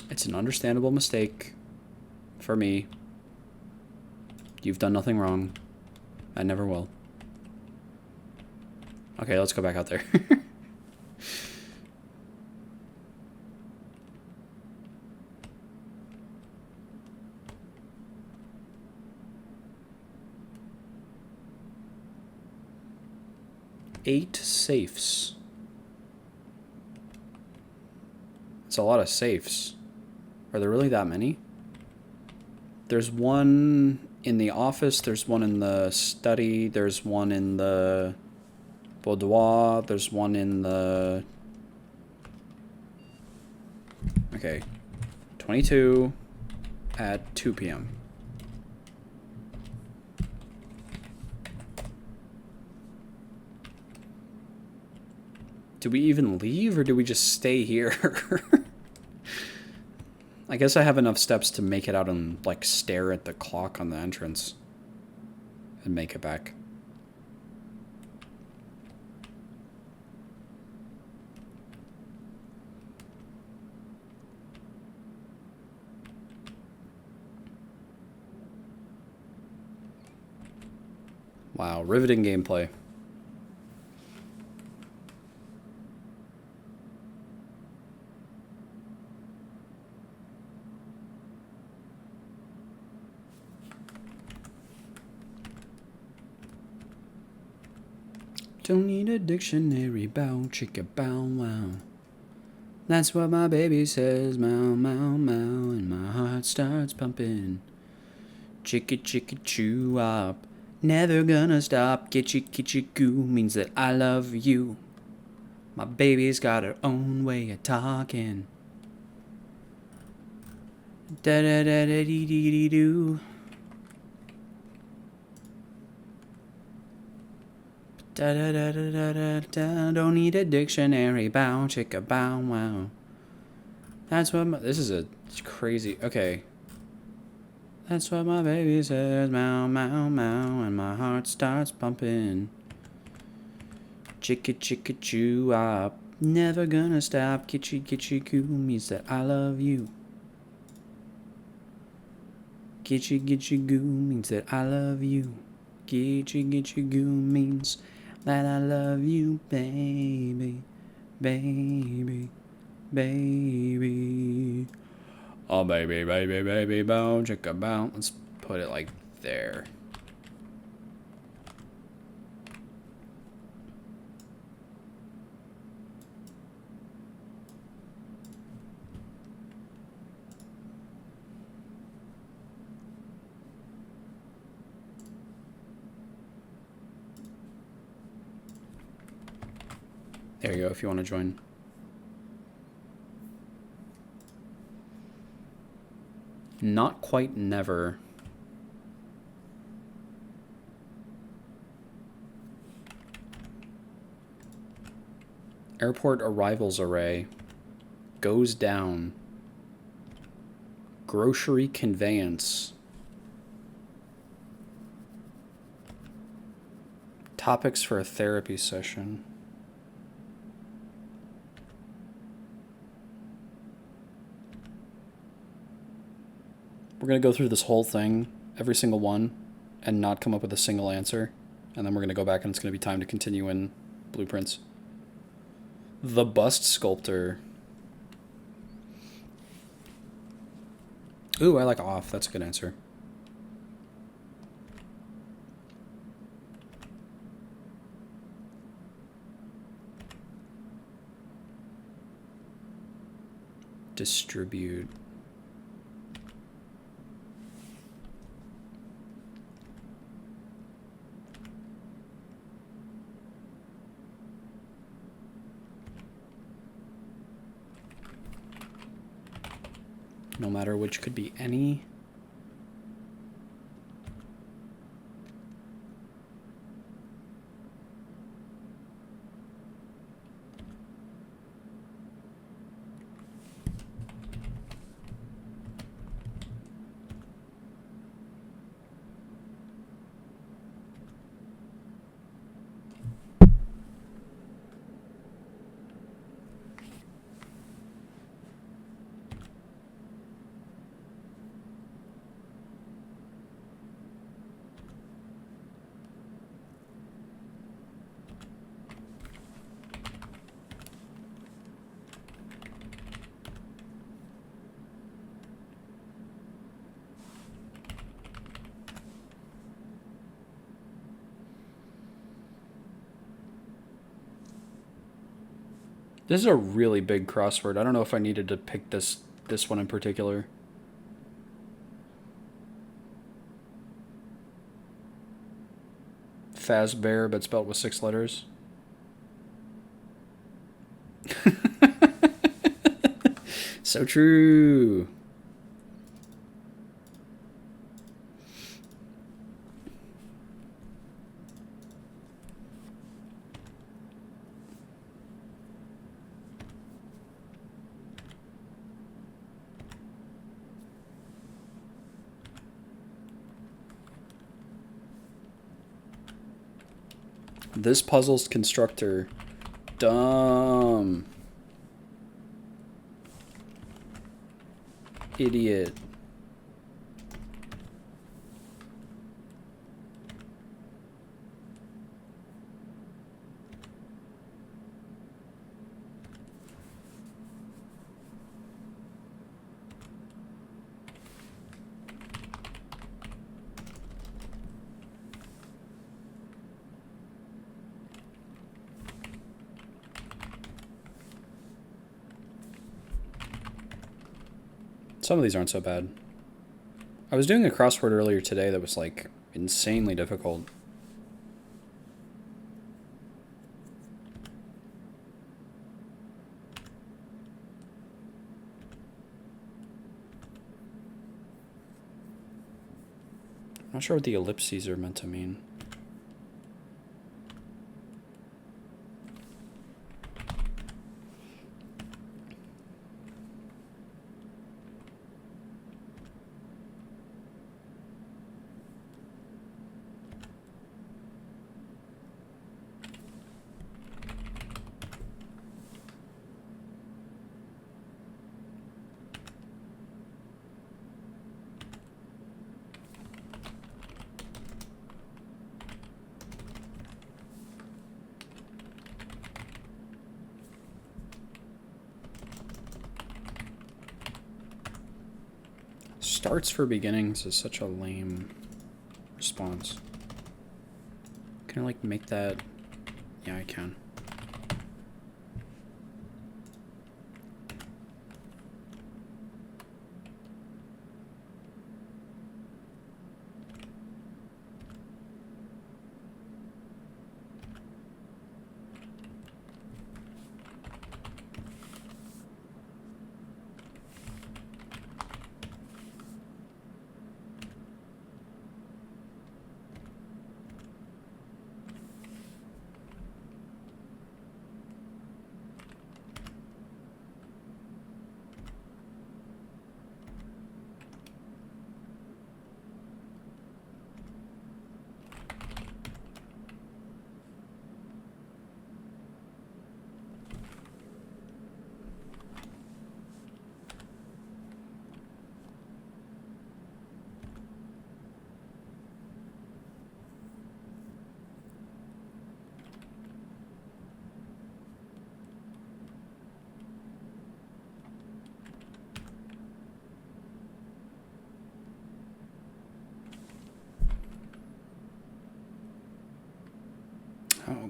It's an understandable mistake for me. You've done nothing wrong. I never will. Okay, let's go back out there. Eight safes. It's a lot of safes. Are there really that many? There's one in the office, there's one in the study, there's one in the boudoir, there's one in the... Okay. 22 at 2 p.m. Do we even leave, or do we just stay here? I guess I have enough steps to make it out and, like, stare at the clock on the entrance. And make it back. Wow, riveting gameplay. Don't need a dictionary, bow, chicka, bow, wow. That's what my baby says, meow, meow, meow, and my heart starts pumping. Chicka, chicka, chew up, never gonna stop. Kitchy, kitchy, goo means that I love you. My baby's got her own way of talking. Da da da da dee dee dee doo. Da da da da da da da. Don't need a dictionary. Bow chicka bow wow. That's what my... This is a crazy... Okay. That's what my baby says. Meow meow meow, and my heart starts pumping. Chicka chicka chew up. Never gonna stop. Kitchy kitchy goo means that I love you. Kitchy kitchy goo means that I love you. Kitchy kitchy goo means that I love you, baby, baby, baby. Oh, baby, baby, baby, bow, chicka, bow. Let's put it like there. There you go, if you want to join. Not quite never. Airport arrivals array. Goes down. Grocery conveyance. Topics for a therapy session. We're going to go through this whole thing, every single one, and not come up with a single answer. And then we're going to go back and it's going to be time to continue in blueprints. The bust sculptor. Ooh, I like off. That's a good answer. Distribute. No matter which, could be any. This is a really big crossword. I don't know if I needed to pick this one in particular. Fazbear, but spelled with 6 letters. So true. This puzzle's constructor. Dumb. Idiot. Some of these aren't so bad. I was doing a crossword earlier today that was like insanely difficult. I'm not sure what the ellipses are meant to mean. Starts for beginnings is such a lame response. Can I like make that? Yeah, I can.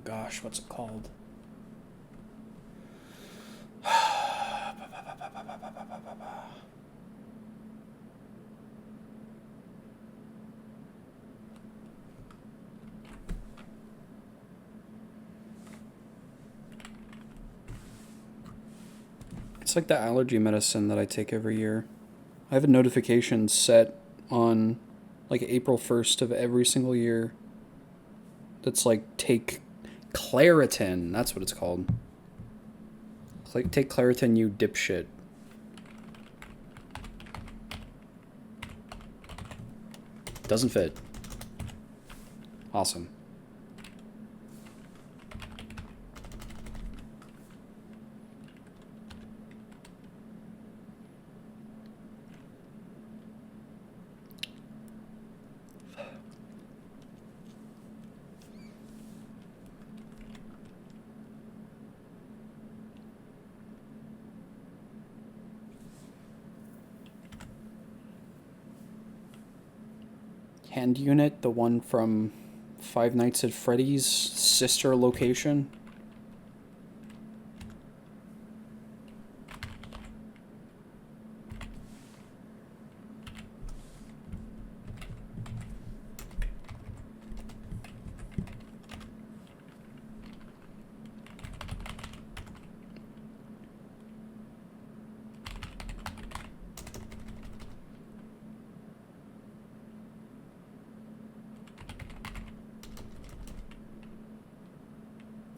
gosh, what's it called? It's like the allergy medicine that I take every year. I have a notification set on like April 1st of every single year that's like, take Claritin. That's what it's called. Take Claritin, you dipshit. Doesn't fit. Awesome. Hand unit, the one from Five Nights at Freddy's sister location.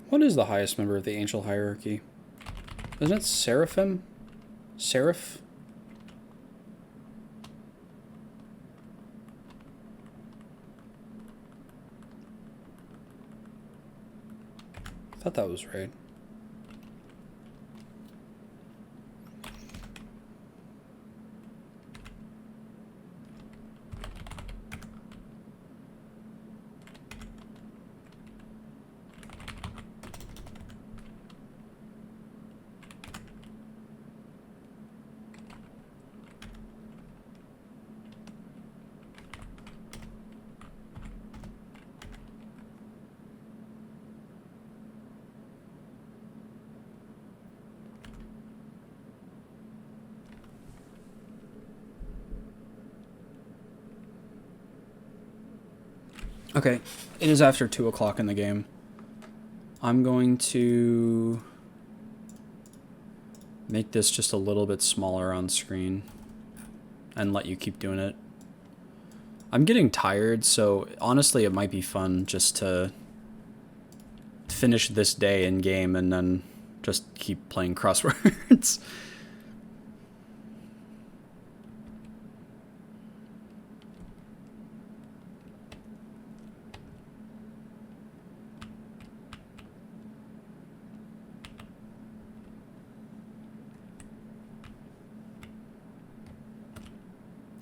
What is the highest member of the angel hierarchy? Isn't it Seraphim? Seraph? I thought that was right. Okay, it is after 2 o'clock in the game. I'm going to make this just a little bit smaller on screen and let you keep doing it. I'm getting tired, so honestly it might be fun just to finish this day in game and then just keep playing crosswords.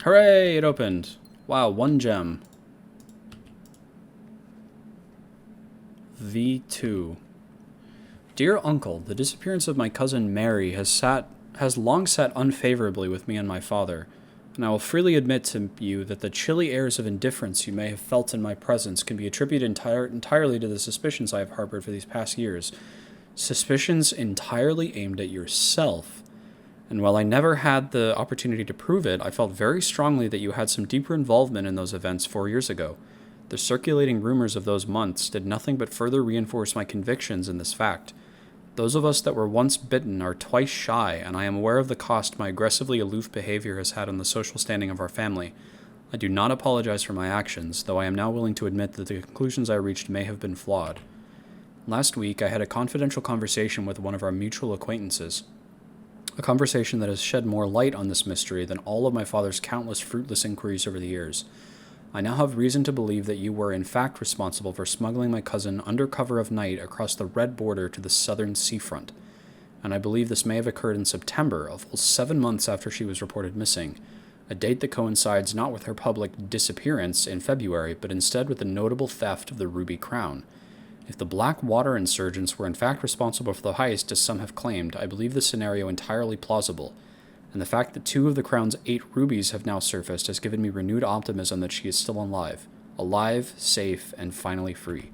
Hooray, it opened. Wow, 1 gem. V2. Dear Uncle, the disappearance of my cousin Mary has long sat unfavorably with me and my father, and I will freely admit to you that the chilly airs of indifference you may have felt in my presence can be attributed entirely to the suspicions I have harbored for these past years. Suspicions entirely aimed at yourself. And while I never had the opportunity to prove it, I felt very strongly that you had some deeper involvement in those events 4 years ago. The circulating rumors of those months did nothing but further reinforce my convictions in this fact. Those of us that were once bitten are twice shy, and I am aware of the cost my aggressively aloof behavior has had on the social standing of our family. I do not apologize for my actions, though I am now willing to admit that the conclusions I reached may have been flawed. Last week, I had a confidential conversation with one of our mutual acquaintances. A conversation that has shed more light on this mystery than all of my father's countless fruitless inquiries over the years. I now have reason to believe that you were in fact responsible for smuggling my cousin under cover of night across the red border to the southern seafront, and I believe this may have occurred in September, a full 7 months after she was reported missing, a date that coincides not with her public disappearance in February, but instead with the notable theft of the Ruby Crown. If the Black Water insurgents were in fact responsible for the heist, as some have claimed, I believe this scenario entirely plausible, and the fact that 2 of the Crown's 8 rubies have now surfaced has given me renewed optimism that she is still alive, safe, and finally free.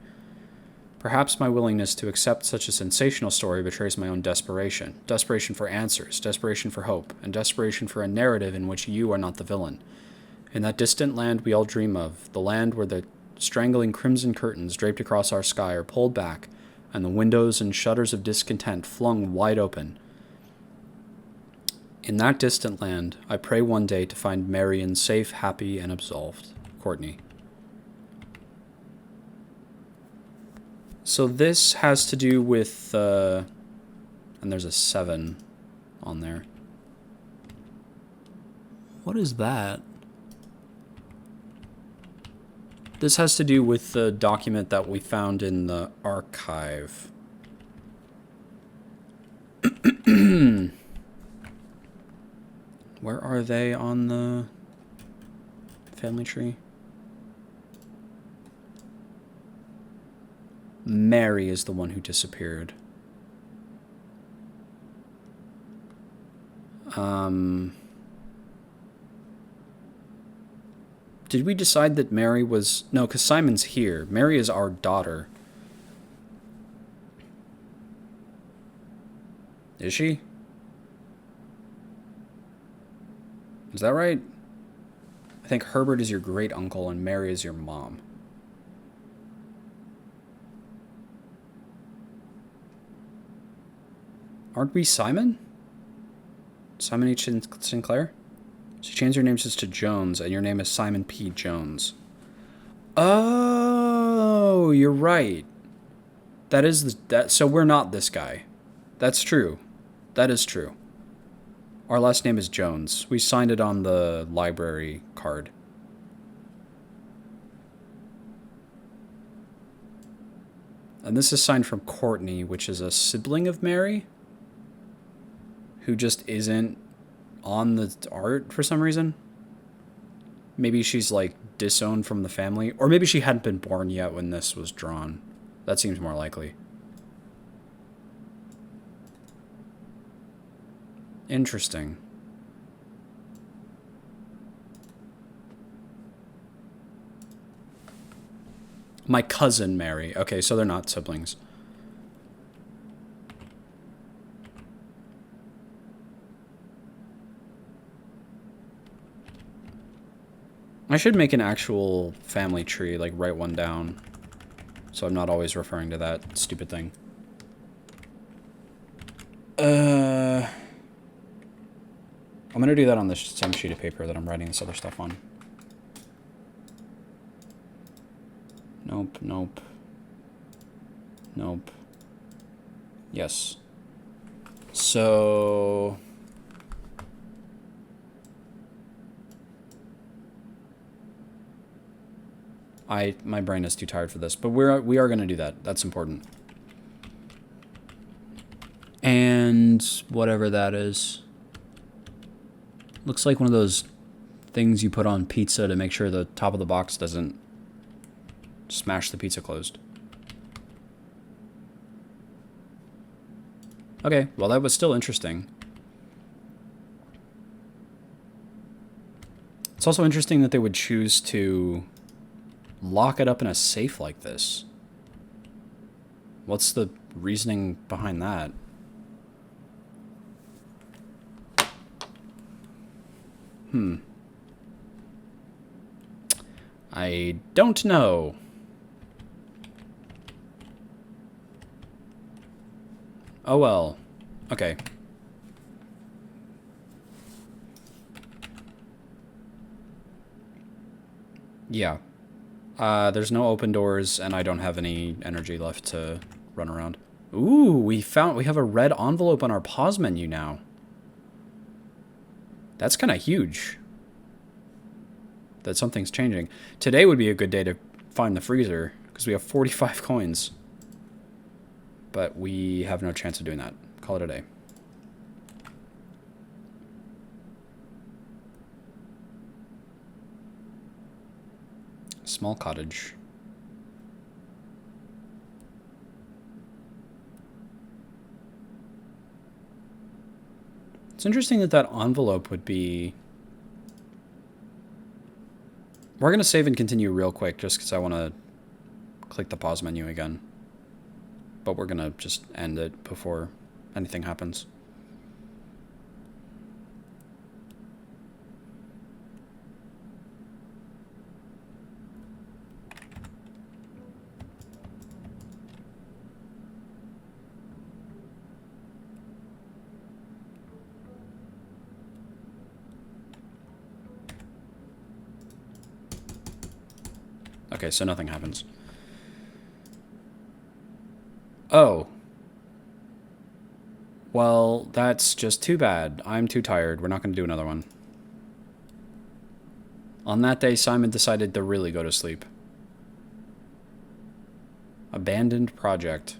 Perhaps my willingness to accept such a sensational story betrays my own desperation. Desperation for answers, desperation for hope, and desperation for a narrative in which you are not the villain. In that distant land we all dream of, the land where the strangling crimson curtains draped across our sky are pulled back, and the windows and shutters of discontent flung wide open. In that distant land, I pray one day to find Marion safe, happy, and absolved. Courtney. So this has to do with, and there's a 7 on there. What is that? This has to do with the document that we found in the archive. Where are they on the family tree? Mary is the one who disappeared. Did we decide that Mary was... No, because Simon's here. Mary is our daughter. Is she? Is that right? I think Herbert is your great uncle and Mary is your mom. Aren't we Simon? Simon H. Sinclair? So you change your name just to Jones, and your name is Simon P. Jones. Oh, you're right. That is that. So we're not this guy. That's true. That is true. Our last name is Jones. We signed it on the library card. And this is signed from Courtney, which is a sibling of Mary, who just isn't on the art for some reason. Maybe she's like disowned from the family, or maybe she hadn't been born yet when this was drawn. That seems more likely. Interesting. My cousin Mary. Okay, so they're not siblings. I should make an actual family tree, like write one down, so I'm not always referring to that stupid thing. I'm gonna do that on the same sheet of paper that I'm writing this other stuff on. Nope, nope. Nope. Yes. So... my brain is too tired for this, but we are going to do that. That's important. And whatever that is. Looks like one of those things you put on pizza to make sure the top of the box doesn't smash the pizza closed. Okay, well that was still interesting. It's also interesting that they would choose to lock it up in a safe like this. What's the reasoning behind that? I don't know. Oh well. Okay. Yeah. There's no open doors, and I don't have any energy left to run around. Ooh, we have a red envelope on our pause menu now. That's kind of huge. That something's changing. Today would be a good day to find the freezer, because we have 45 coins. But we have no chance of doing that. Call it a day. Small cottage. It's interesting that that envelope would be... We're going to save and continue real quick just because I want to click the pause menu again. but we're gonna just end it before anything happens. Okay, so nothing happens. Oh. Well, that's just too bad. I'm too tired. We're not going to do another one. On that day, Simon decided to really go to sleep. Abandoned project.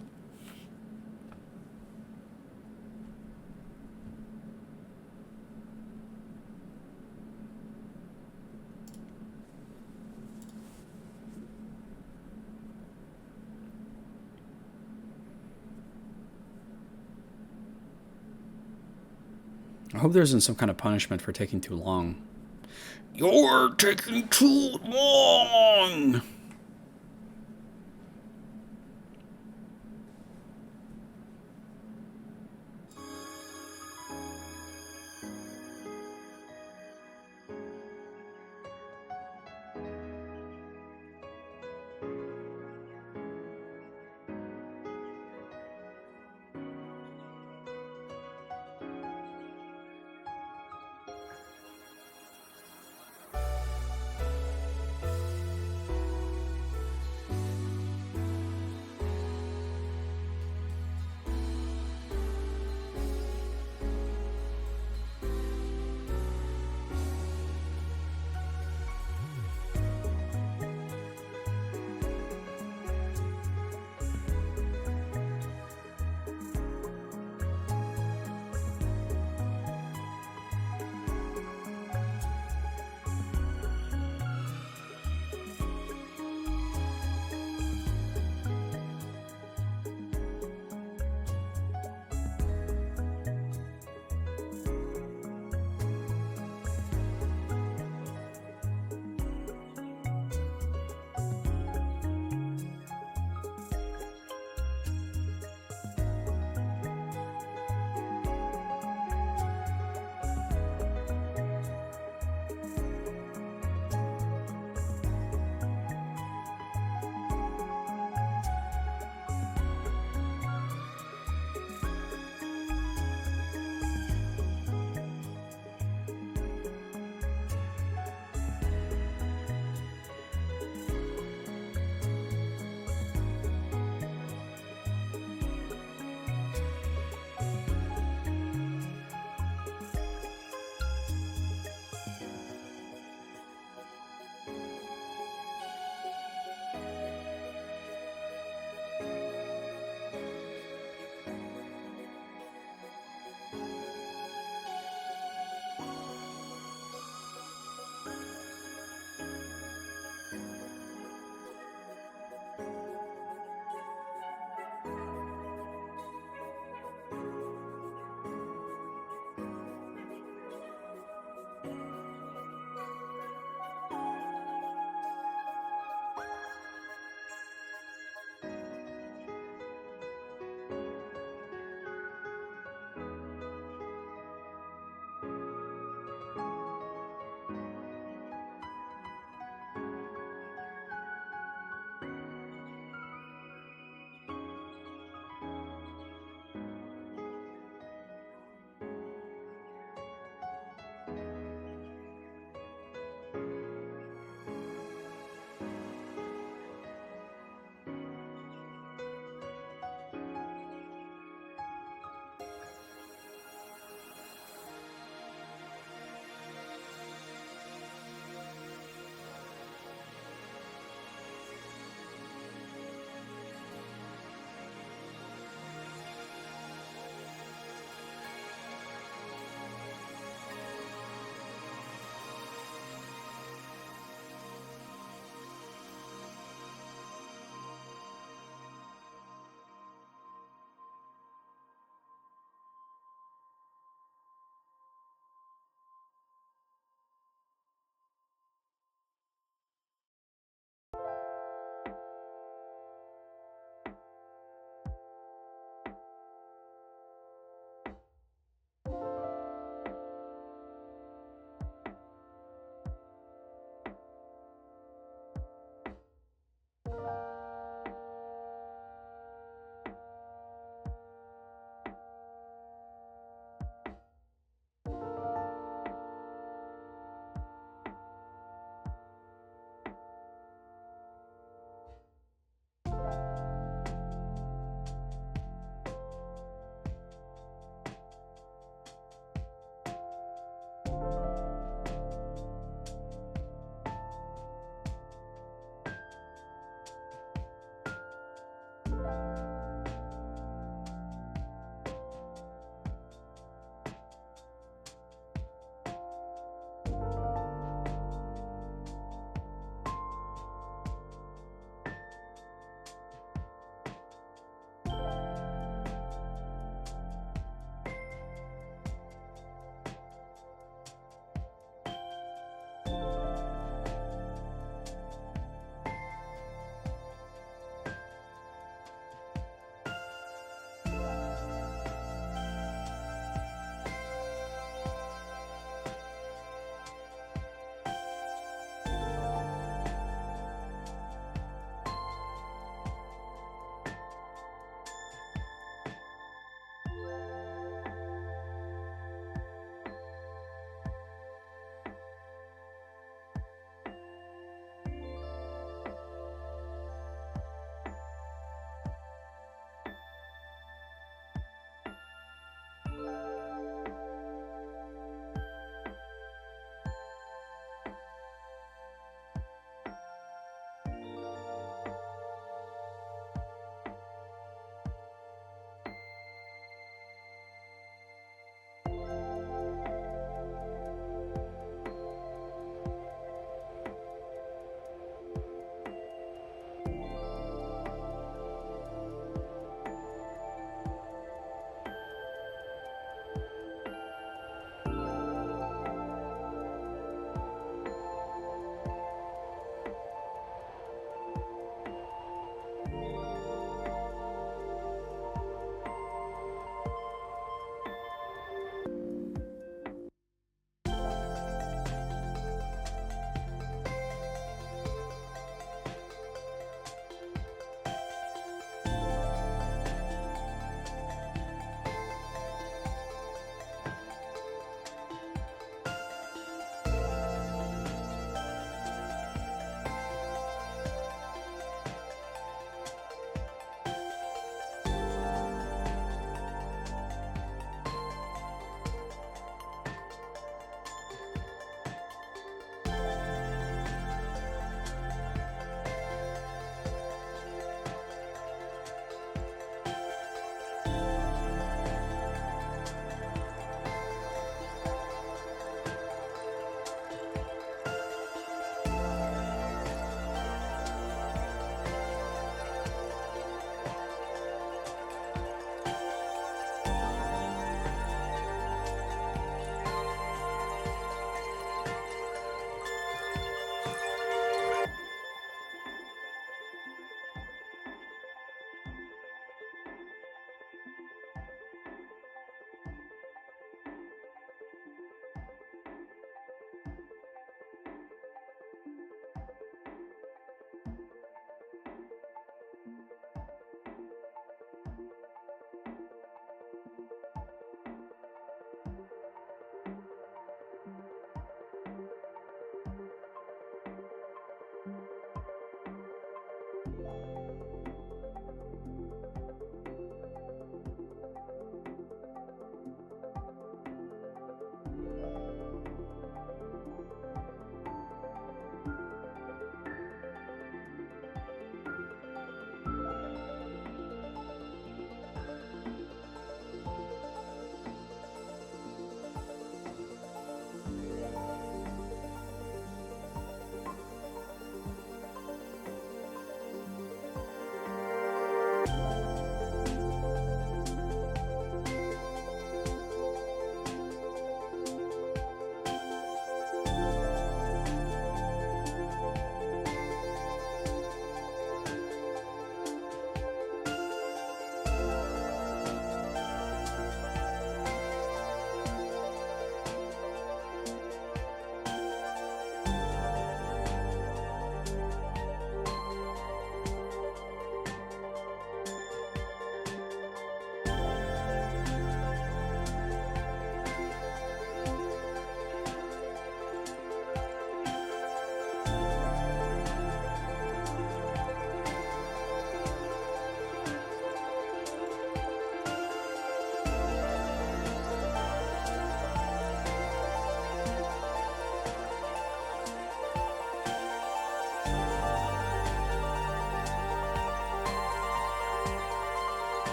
I hope there isn't some kind of punishment for taking too long. You're taking too long!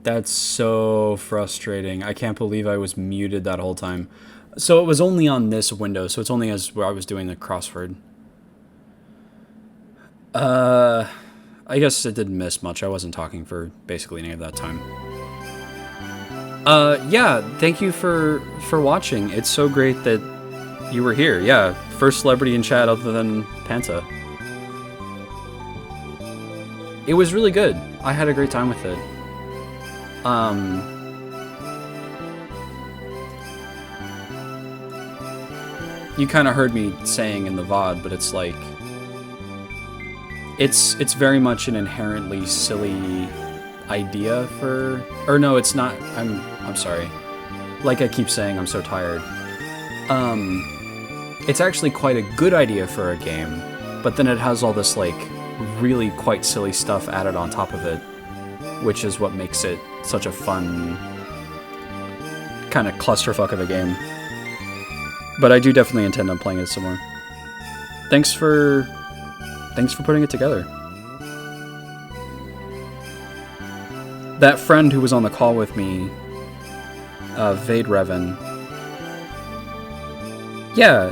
That's so frustrating. I can't believe I was muted that whole time. So it was only on this window, so it's only as where I was doing the crossword. I guess it didn't miss much. I wasn't talking for basically any of that time. Yeah, thank you for watching. It's so great that you were here. Yeah, first celebrity in chat other than Panta. It was really good. I had a great time with it. You kind of heard me saying in the VOD, but it's like, it's very much an inherently silly idea for, or no, it's not. I'm sorry. Like I keep saying, I'm so tired. It's actually quite a good idea for a game, but then it has all this like really quite silly stuff added on top of it, which is what makes it such a fun kind of clusterfuck of a game. But I do definitely intend on playing it some more. Thanks for putting it together. That friend who was on the call with me, Vade Revan. Yeah.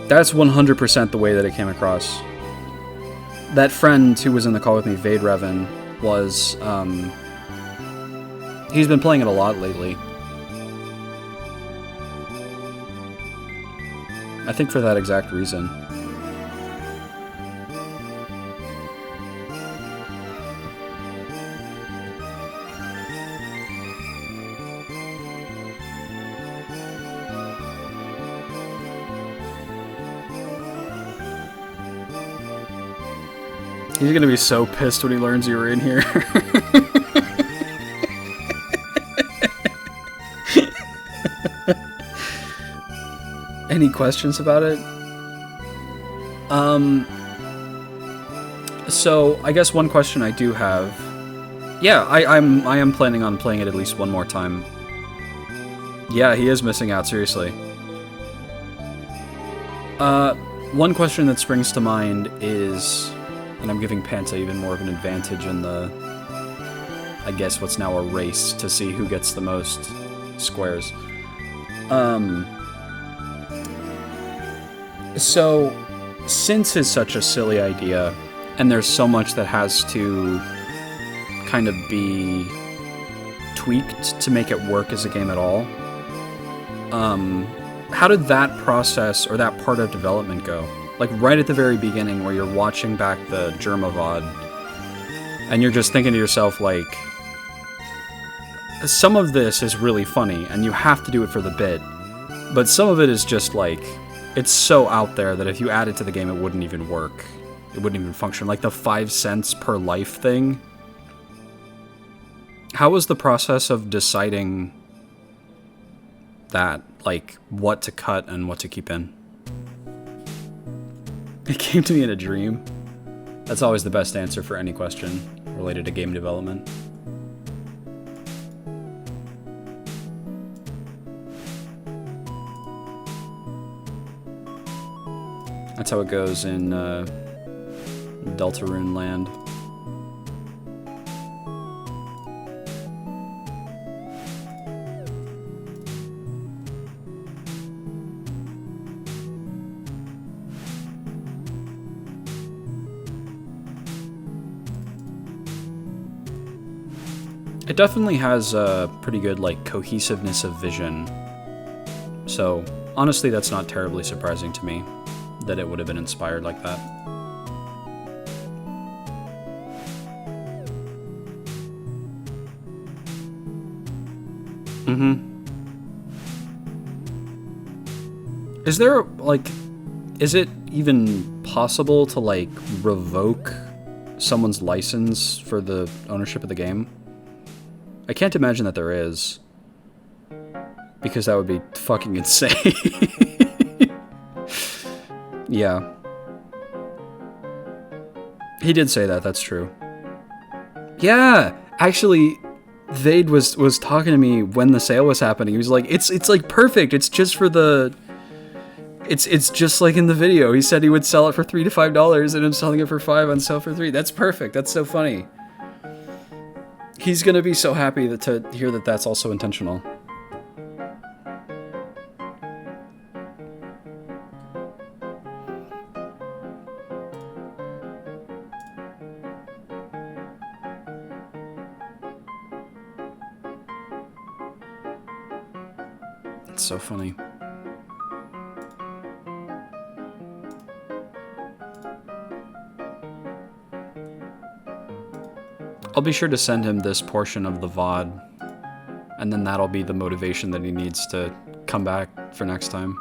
That's 100% the way that it came across. That friend who was in the call with me, Vade Revan, was, he's been playing it a lot lately. I think for that exact reason. He's gonna be so pissed when he learns you were in here. Any questions about it? So I guess one question I do have. Yeah, I am planning on playing it at least one more time. Yeah, he is missing out, seriously. One question that springs to mind is, and I'm giving Panta even more of an advantage in the, I guess what's now a race to see who gets the most squares. So, since is such a silly idea, and there's so much that has to kind of be tweaked to make it work as a game at all, how did that process, or that part of development go? Like, right at the very beginning, where you're watching back the Germa VOD, and you're just thinking to yourself, like, some of this is really funny, and you have to do it for the bit, but some of it is just, like, it's so out there that if you add it to the game, it wouldn't even work. It wouldn't even function. Like the 5 cents per life thing. How was the process of deciding that? Like, what to cut and what to keep in? It came to me in a dream. That's always the best answer for any question related to game development. That's how it goes in Deltarune land. It definitely has a pretty good, like, cohesiveness of vision. So, honestly, that's not terribly surprising to me that it would have been inspired like that. Is there, like, is it even possible to, like, revoke someone's license for the ownership of the game? I can't imagine that there is, because that would be fucking insane. Yeah. He did say that, that's true. Yeah! Actually, Vade was talking to me when the sale was happening. He was like, it's like perfect, it's just for the... It's just like in the video. He said he would sell it for $3 to $5, and I'm selling it for $5 on sale for $3. That's perfect, that's so funny. He's gonna be so happy to hear that that's also intentional. It's so funny. I'll be sure to send him this portion of the VOD, and then that'll be the motivation that he needs to come back for next time.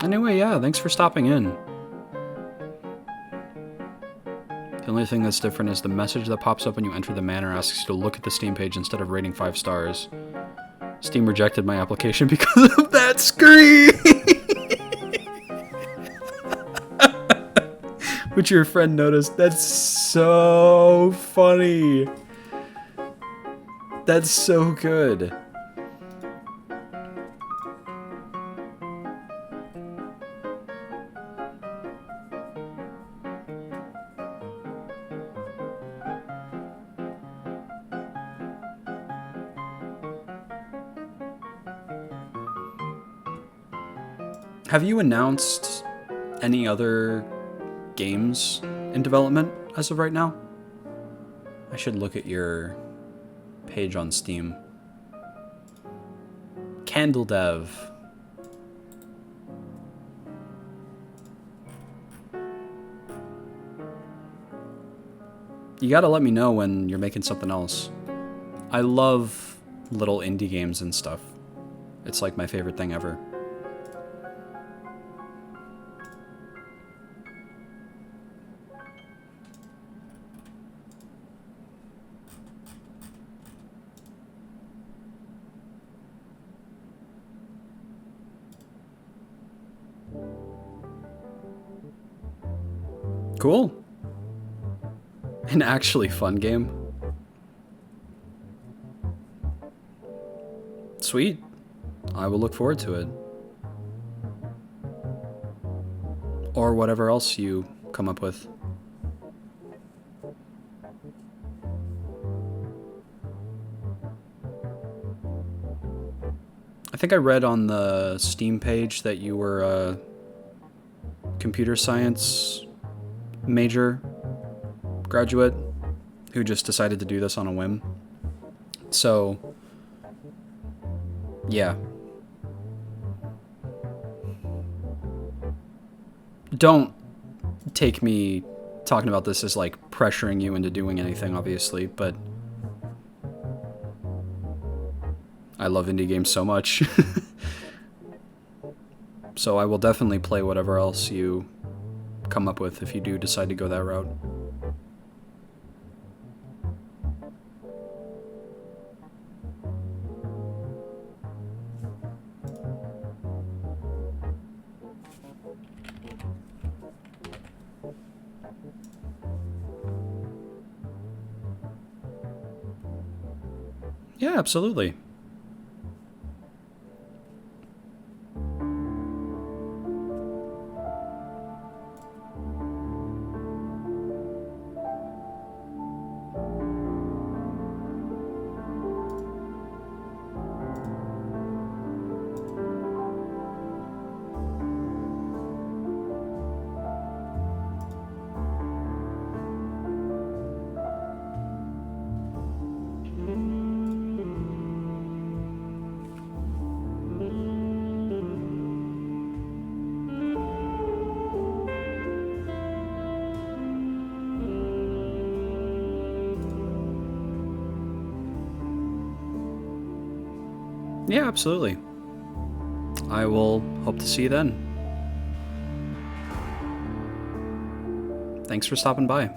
Anyway, yeah, thanks for stopping in. The only thing that's different is the message that pops up when you enter the manor asks you to look at the Steam page instead of rating 5 stars. Steam rejected my application because of that screen! Which your friend noticed. That's so funny. That's so good. Have you announced any other games in development as of right now? I should look at your page on Steam. Candle Dev. You gotta let me know when you're making something else. I love little indie games and stuff. It's like my favorite thing ever. Cool. An actually fun game. Sweet. I will look forward to it. Or whatever else you come up with. I think I read on the Steam page that you were a computer science major graduate who just decided to do this on a whim. So, yeah. Don't take me talking about this as like pressuring you into doing anything, obviously, but I love indie games so much. So I will definitely play whatever else you come up with if you do decide to go that route. Yeah, absolutely. Yeah, absolutely. I will hope to see you then. Thanks for stopping by.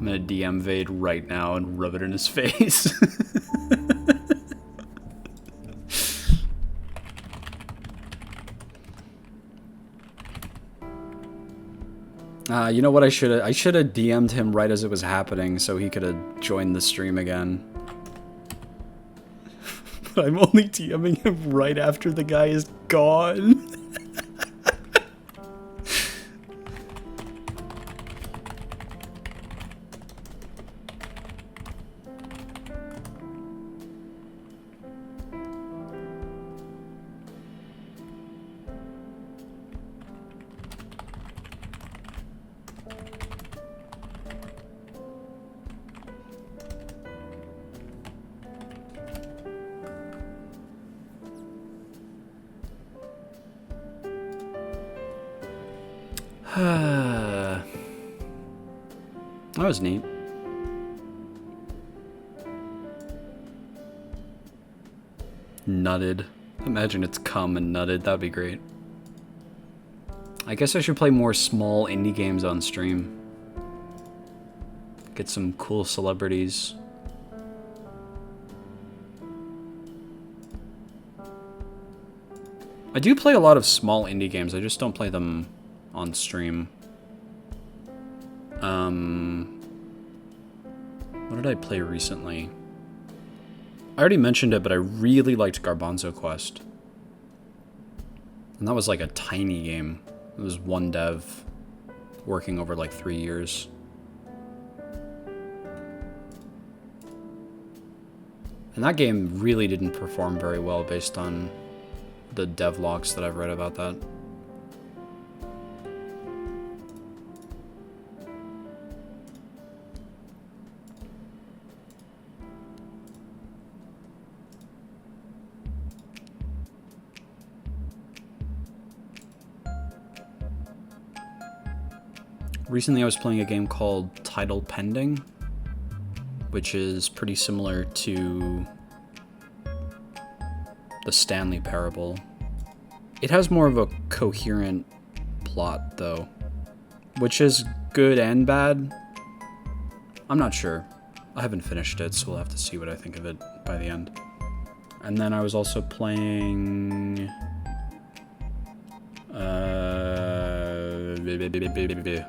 I'm gonna DM Vade right now and rub it in his face. You know what I should have DM'd him right as it was happening so he could have joined the stream again. But I'm only DMing him right after the guy is gone. That was neat. Nutted. Imagine it's cum and nutted. That'd be great. I guess I should play more small indie games on stream. Get some cool celebrities. I do play a lot of small indie games. I just don't play them on stream. What did I play recently? I already mentioned it, but I really liked Garbanzo Quest. And that was like a tiny game. It was one dev working over like 3 years. And that game really didn't perform very well based on the dev logs that I've read about that. Recently I was playing a game called Title Pending, which is pretty similar to the Stanley Parable. It has more of a coherent plot, though, which is good and bad. I'm not sure. I haven't finished it, so we'll have to see what I think of it by the end. And then I was also playing...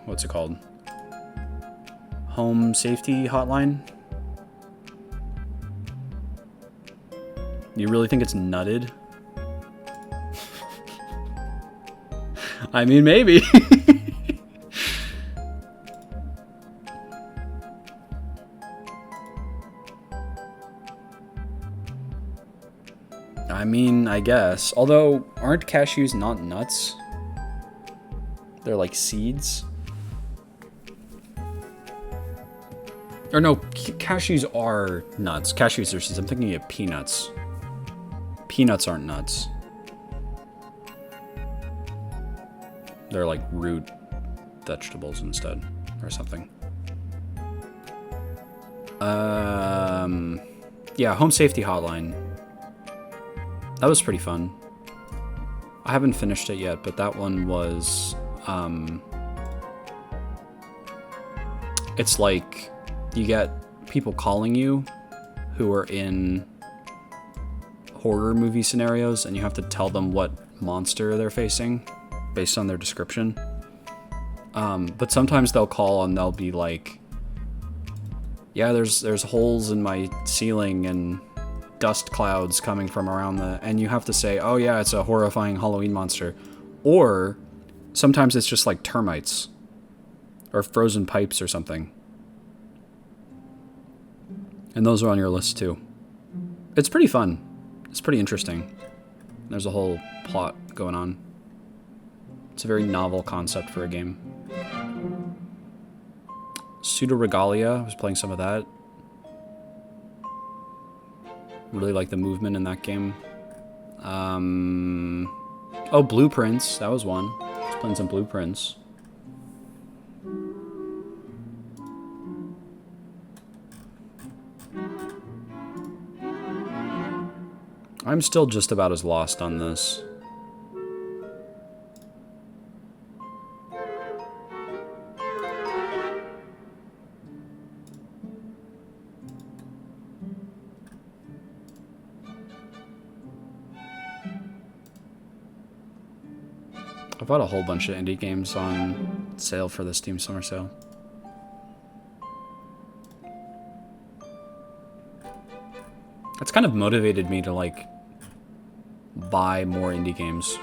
what's it called? Home Safety Hotline? You really think it's nutted? I mean, maybe. I mean, I guess. Although, aren't cashews not nuts? They're like seeds. Or no, cashews are nuts. Cashews are seeds. I'm thinking of peanuts. Peanuts aren't nuts. They're like root vegetables instead, or something. Yeah, Home Safety Hotline. That was pretty fun. I haven't finished it yet, but that one was... it's like you get people calling you who are in horror movie scenarios, and you have to tell them what monster they're facing based on their description. But sometimes they'll call and they'll be like, yeah, there's holes in my ceiling and dust clouds coming from around and you have to say, oh yeah, it's a horrifying Halloween monster. Or sometimes it's just like termites or frozen pipes or something. And those are on your list too. It's pretty fun. It's pretty interesting. There's a whole plot going on. It's a very novel concept for a game. Pseudo-Regalia, I was playing some of that. Really like the movement in that game. Oh, Blueprints, that was one. I was playing some Blueprints. I'm still just about as lost on this. I bought a whole bunch of indie games on sale for the Steam Summer Sale. That's kind of motivated me to, like, buy more indie games.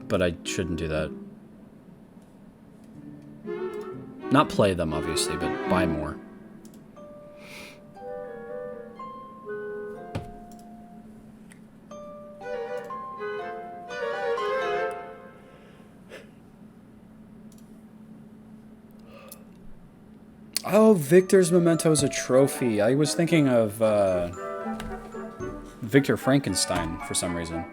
But I shouldn't do that. Not play them, obviously, but buy more. Oh, Victor's Memento is a trophy. I was thinking of Victor Frankenstein for some reason.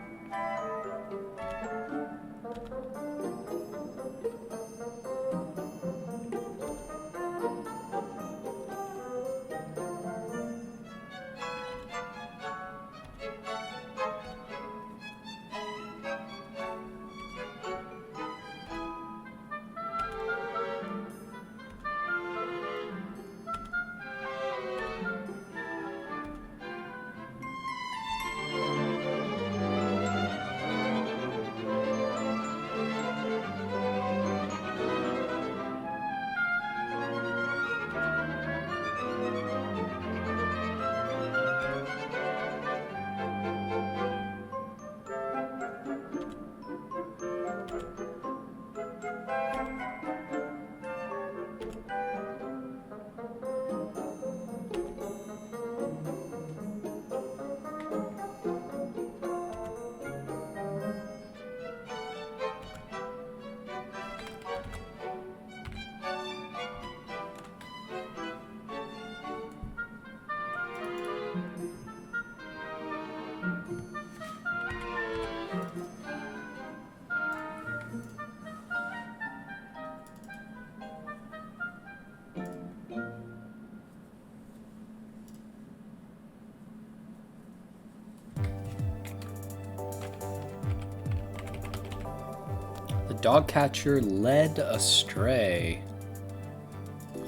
The dog catcher led astray.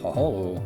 Oh.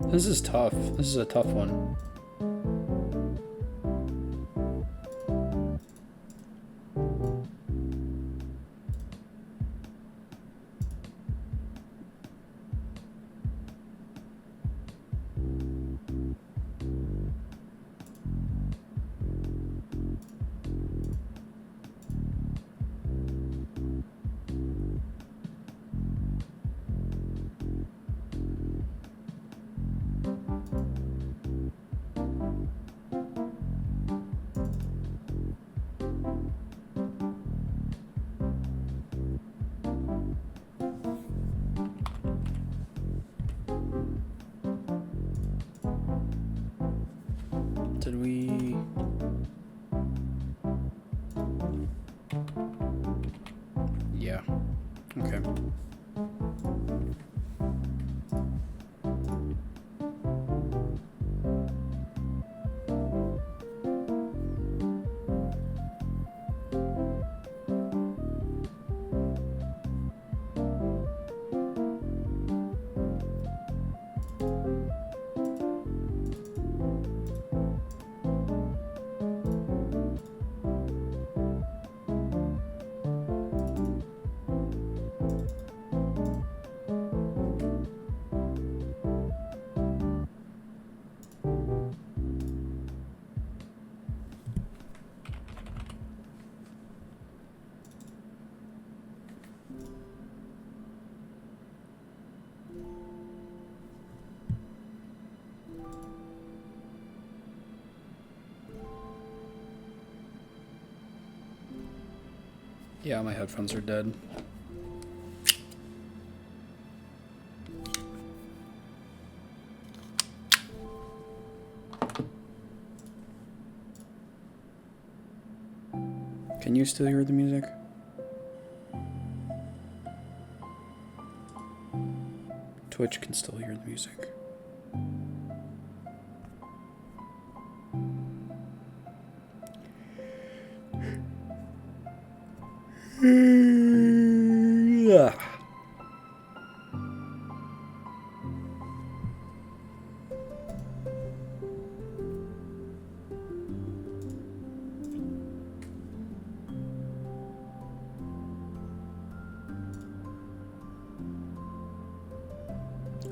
This is tough. This is a tough one. Did we... Yeah. Okay. Yeah, my headphones are dead. Can you still hear the music? Twitch can still hear the music. Yeah.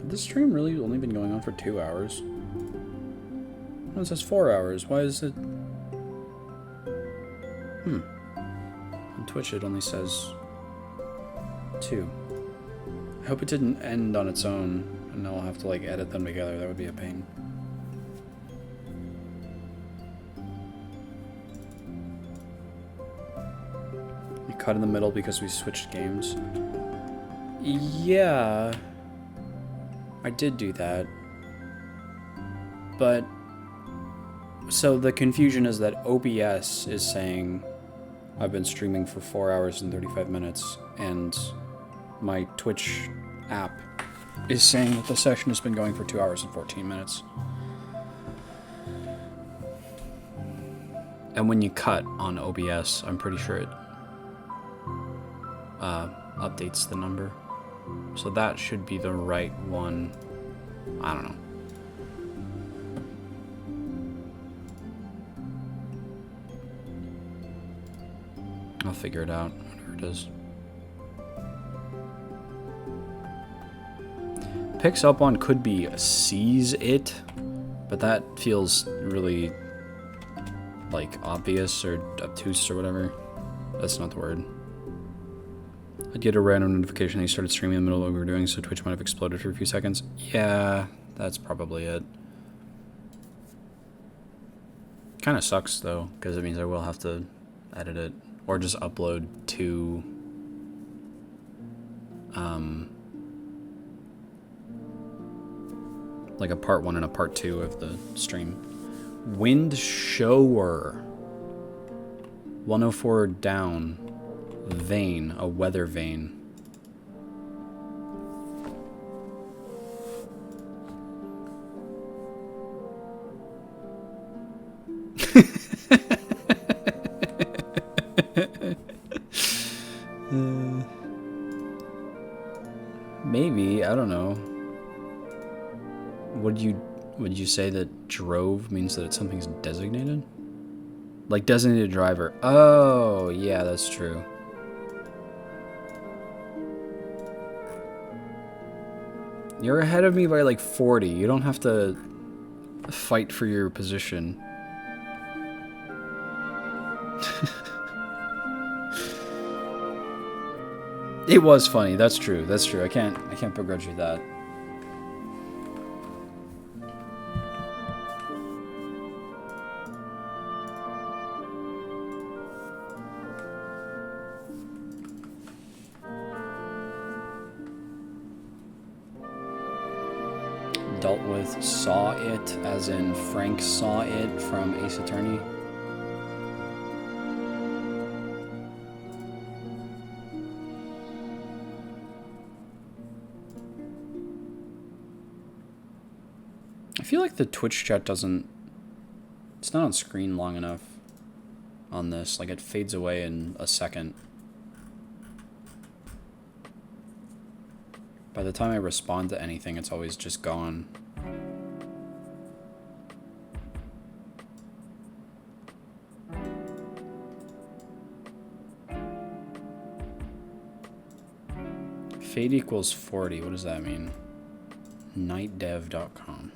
This stream really only been going on for 2 hours? Oh, it says 4 hours. Why is it... On Twitch it only says 2. I hope it didn't end on its own, and I'll have to like edit them together. That would be a pain. We cut in the middle because we switched games. Yeah, I did do that. But so the confusion is that OBS is saying I've been streaming for 4 hours and 35 minutes, and my Twitch app is saying that the session has been going for 2 hours and 14 minutes. And when you cut on OBS, I'm pretty sure it updates the number. So that should be the right one. I don't know. I'll figure it out, whatever it is. Picks up on could be sees it, but that feels really like obvious or obtuse or whatever. That's not the word. I'd get a random notification that you started streaming in the middle of what we were doing, so Twitch might have exploded for a few seconds. Yeah, that's probably it. Kind of sucks, though, because it means I will have to edit it. Or just upload two... like a part 1 and a part 2 of the stream. Wind shower. 104 down. Vane. A weather vane. Maybe, I don't know. Would you say that drove means that something's designated? Like designated driver. Oh, yeah, that's true. You're ahead of me by like 40. You don't have to fight for your position. It was funny. That's true. That's true. I can't begrudge you that. Dealt with saw it, as in Frank saw it from Ace Attorney. I feel like the Twitch chat doesn't... It's not on screen long enough on this. Like, it fades away in a second. By the time I respond to anything, it's always just gone. Fade equals 40. What does that mean? Nightdev.com.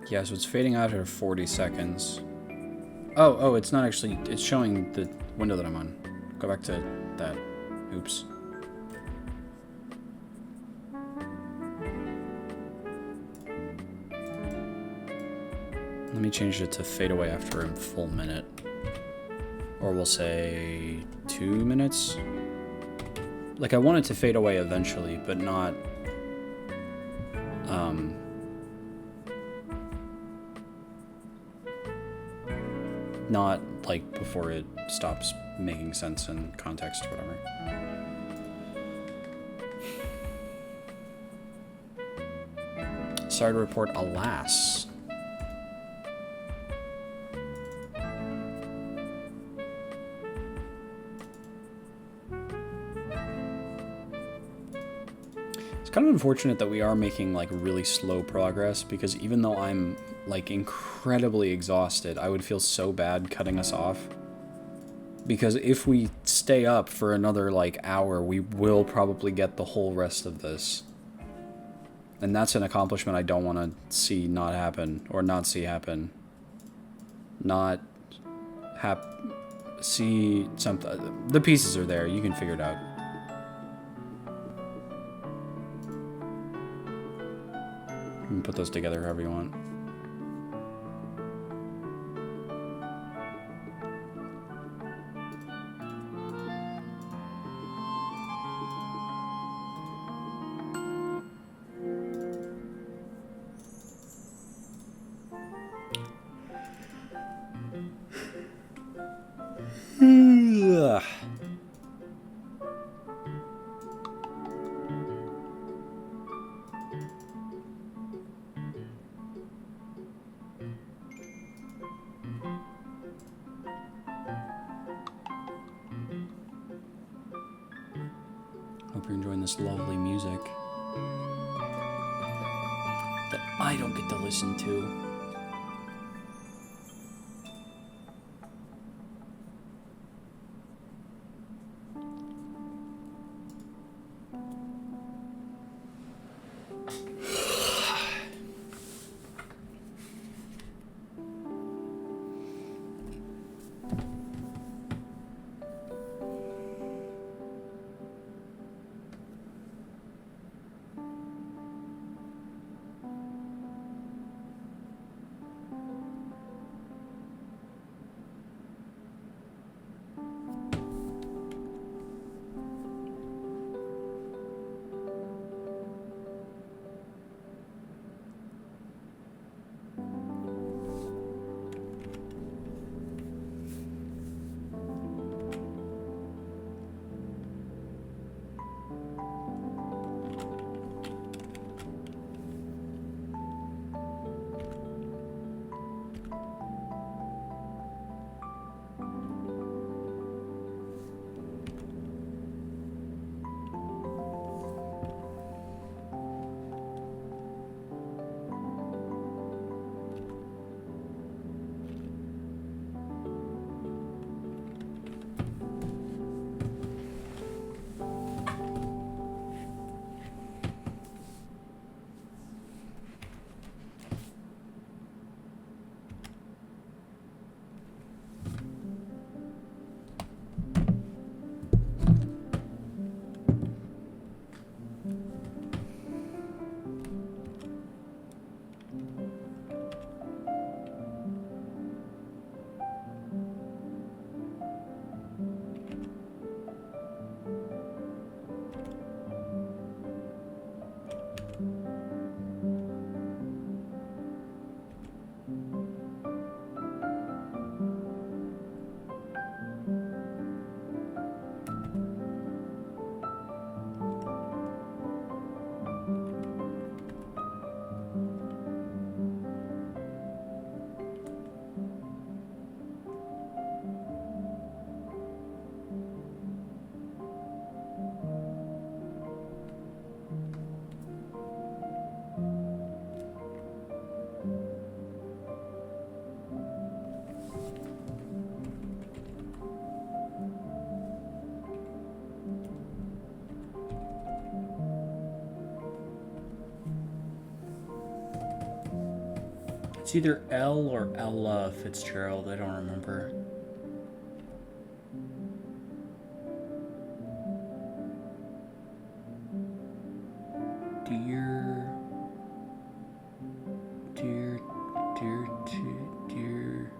Yeah, so it's fading out at 40 seconds. Oh, it's not actually... It's showing the window that I'm on. Go back to that. Oops. Let me change it to fade away after a full minute. Or we'll say 2 minutes. Like, I want it to fade away eventually, but not... not, like, before it stops making sense in context or whatever. Sorry to report, alas. It's kind of unfortunate that we are making, like, really slow progress, because even though I'm, like, incredibly exhausted, I would feel so bad cutting us off. Because if we stay up for another, like, hour, we will probably get the whole rest of this. And that's an accomplishment I don't want to see not happen, or not see happen. Not see something. The pieces are there, you can figure it out. You can put those together however you want. hope you're enjoying this lovely music that I don't get to listen to. It's either L or Ella Fitzgerald, I don't remember. Dear, dear, dear, dear.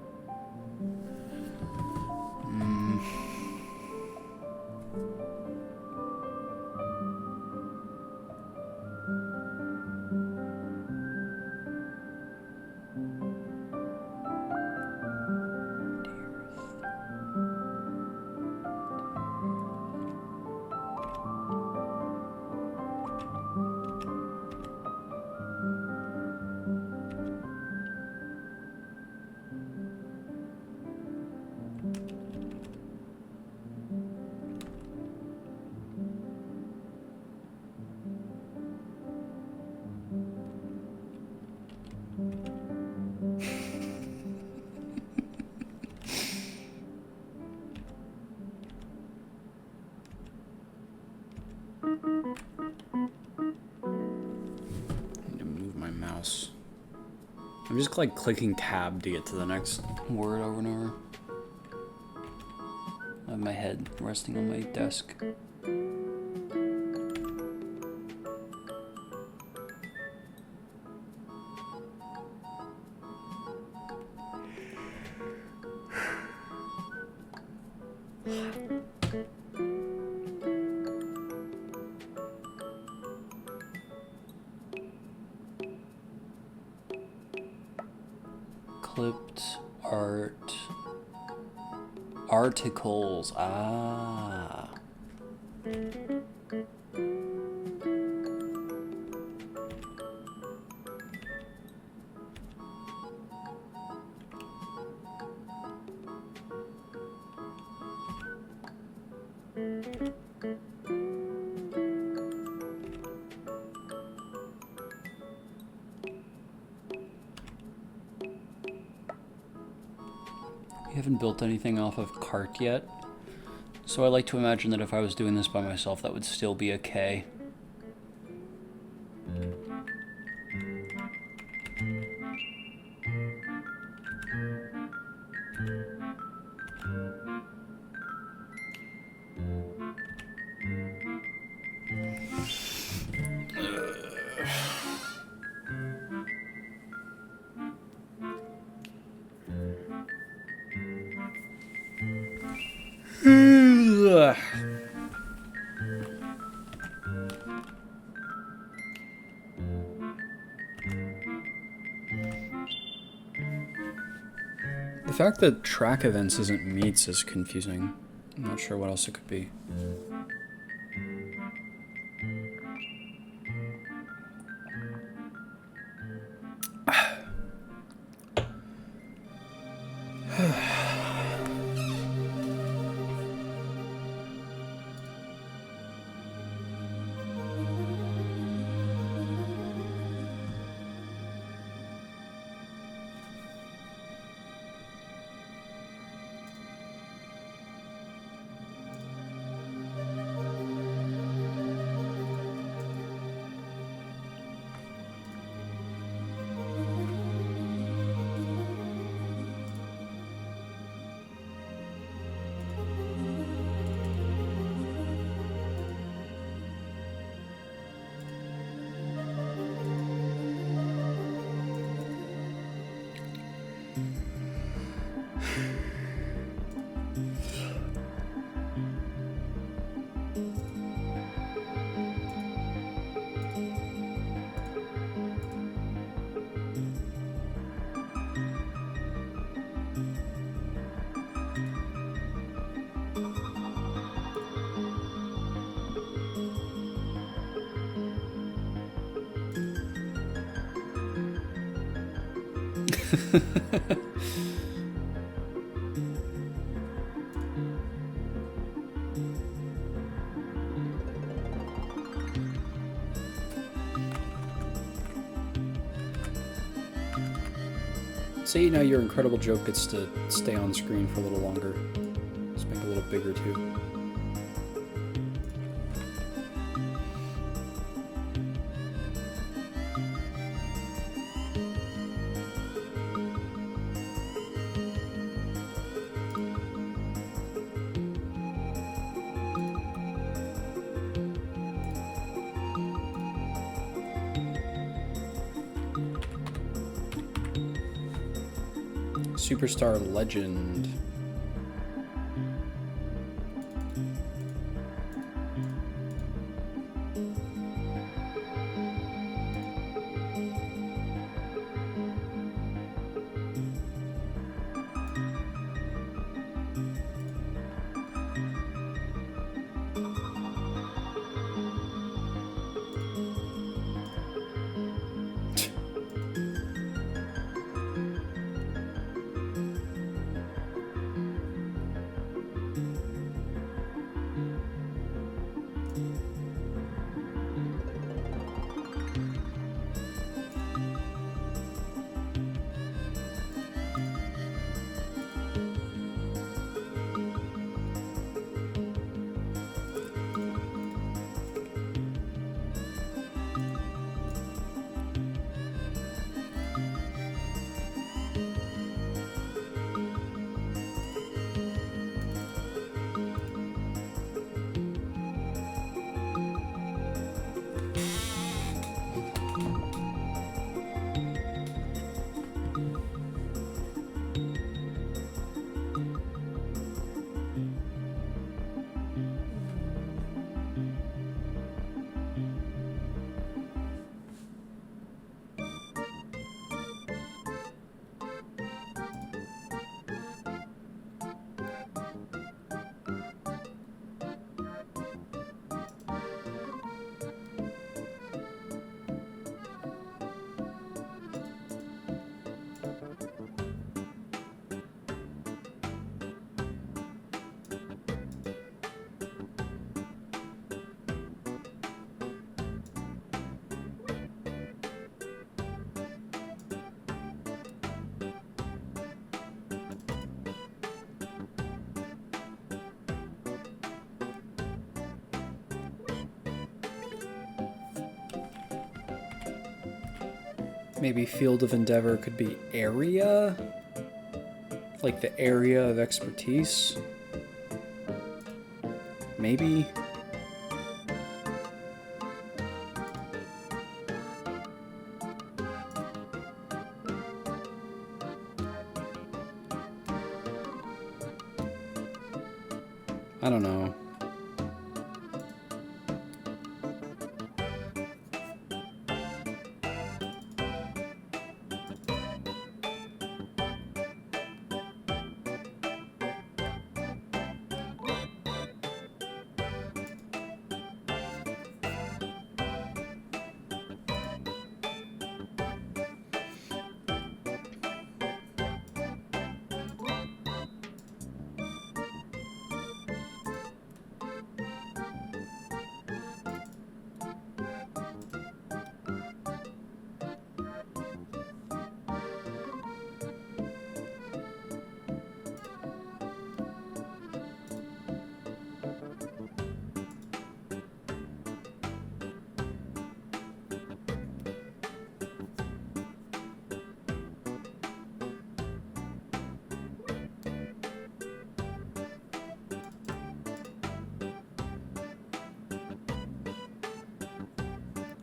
I'm just like clicking tab to get to the next word over and over. I have my head resting on my desk. Clipped art. Articles. Ah. We haven't built anything off of cart yet. So I like to imagine that if I was doing this by myself, that would still be a K. The fact that track events isn't meets is confusing. I'm not sure what else it could be. See, now your incredible joke gets to stay on screen for a little longer. Let's make it a little bigger too. Superstar Legend. Maybe field of endeavor could be area? Like the area of expertise? Maybe? I don't know.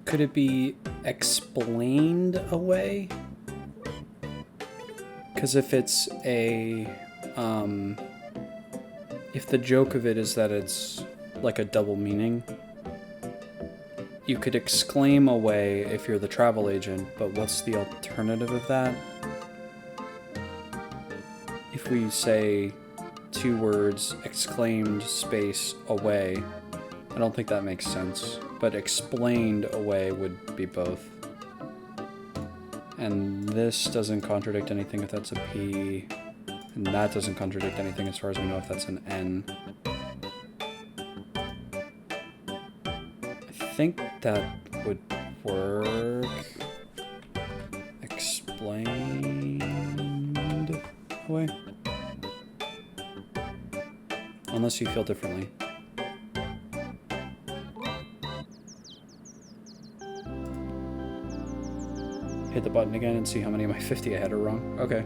Could it be explained away? Because if it's a, if the joke of it is that it's like a double meaning, you could exclaim away if you're the travel agent, but what's the alternative of that? If we say 2 words, exclaimed space away, I don't think that makes sense, but explained away would be both. And this doesn't contradict anything if that's a P, and that doesn't contradict anything as far as we know if that's an N. I think that would work. Explained away. Unless you feel differently. Hit the button again and see how many of my 50 I had are wrong. Okay.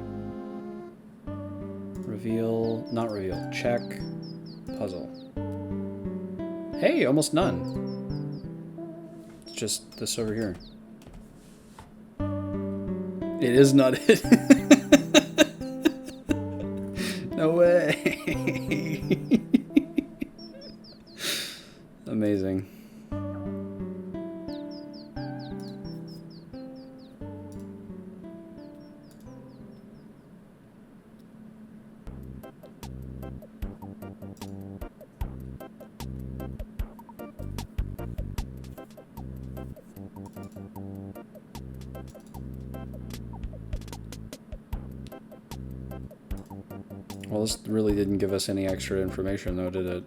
Reveal, not reveal, check, puzzle. Hey, almost none. It's just this over here. It is not it. No way. Amazing. Well, this really didn't give us any extra information, though, did it?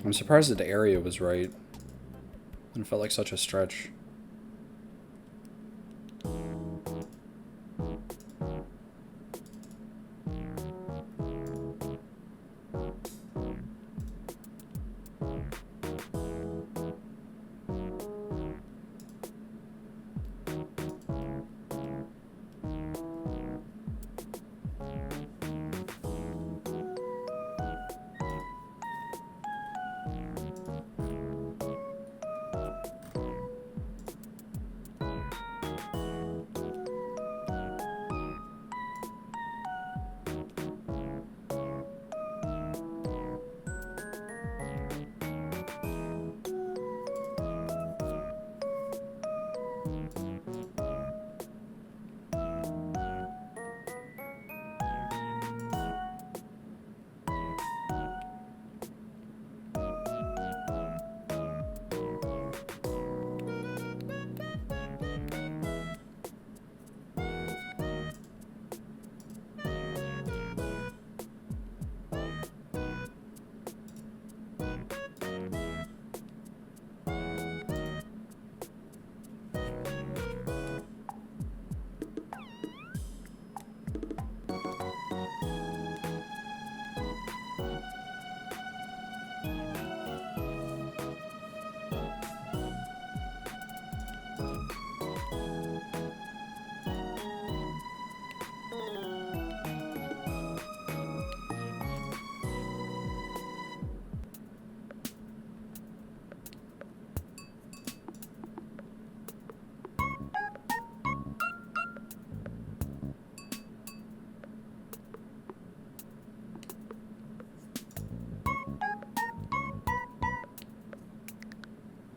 I'm surprised that the area was right. It felt like such a stretch.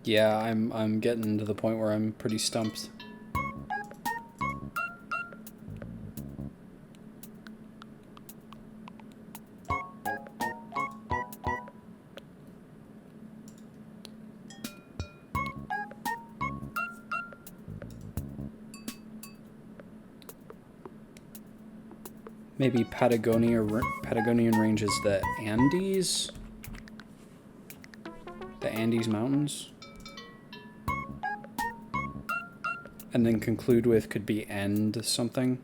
Yeah, I'm getting to the point where I'm pretty stumped. Maybe Patagonian range is the Andes? The Andes Mountains? And then conclude with could be end something.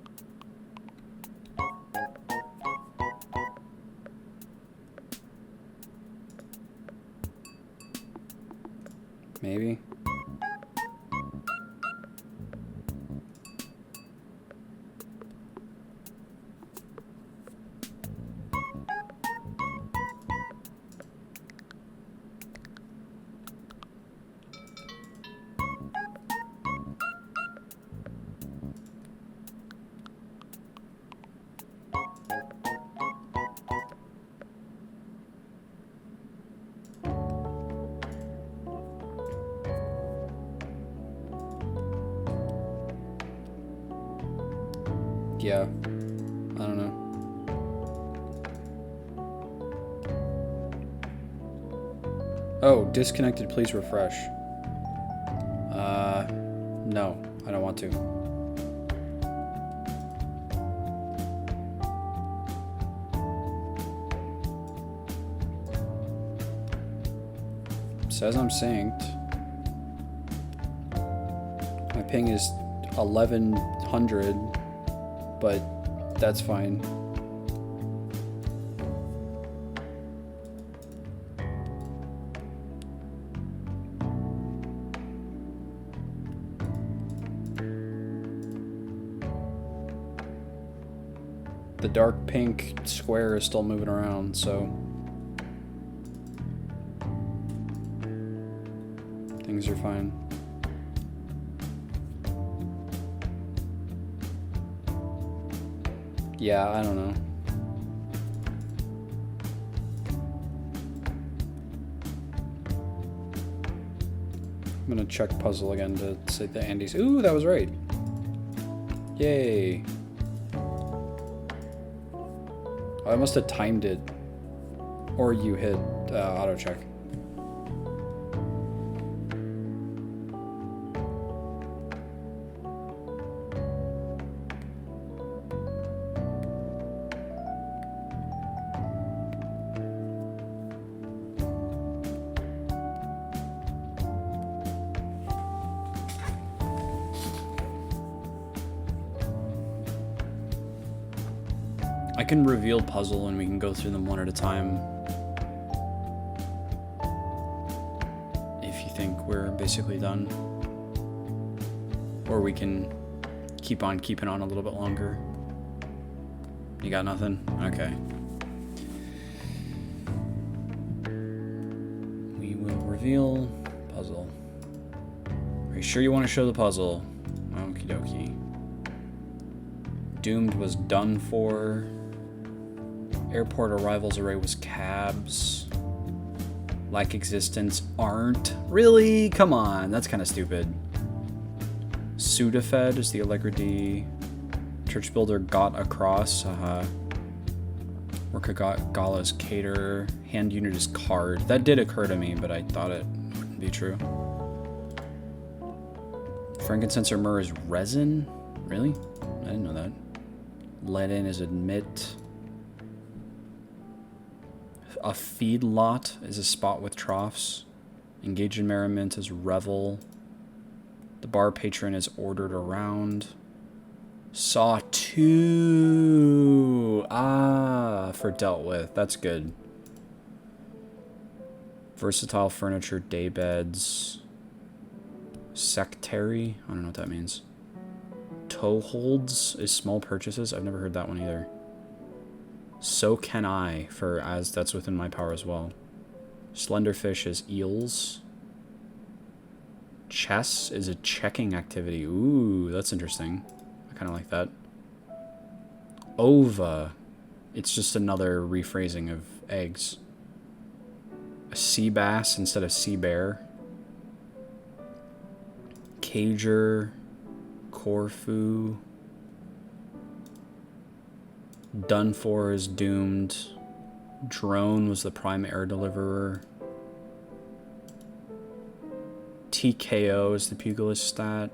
Maybe. Yeah. I don't know. Oh, disconnected, please refresh. No, I don't want to. Says I'm synced. My ping is 1100, but that's fine. The dark pink square is still moving around, so things are fine. Yeah, I don't know. I'm gonna check puzzle again to say the Andes. Ooh, that was right. Yay. I must have timed it. Or you hit auto check. I can reveal puzzle and we can go through them one at a time. If you think we're basically done. Or we can keep on keeping on a little bit longer. You got nothing? Okay. We will reveal puzzle. Are you sure you want to show the puzzle? Okie dokie. Doomed was done for. Airport arrivals array was cabs. Like existence aren't. Really? Come on, that's kind of stupid. Sudafed is the Allegra D. Church builder got across. Worker got Gala's cater. Hand unit is card. That did occur to me, but I thought it wouldn't be true. Frankincense or myrrh is resin? Really? I didn't know that. Let in is admit. A feedlot is a spot with troughs. Engage in merriment is revel. The bar patron is ordered around. Saw 2. Ah, for dealt with. That's good. Versatile furniture, daybeds. Sectary? I don't know what that means. Toe holds is small purchases. I've never heard that one either. So can I, for as that's within my power as well. Slenderfish is eels. Chess is a checking activity. Ooh, that's interesting. I kind of like that. Ova. It's just another rephrasing of eggs. A sea bass instead of sea bear. Cager, Corfu. Done for is doomed. Drone was the prime air deliverer. TKO is the pugilist stat.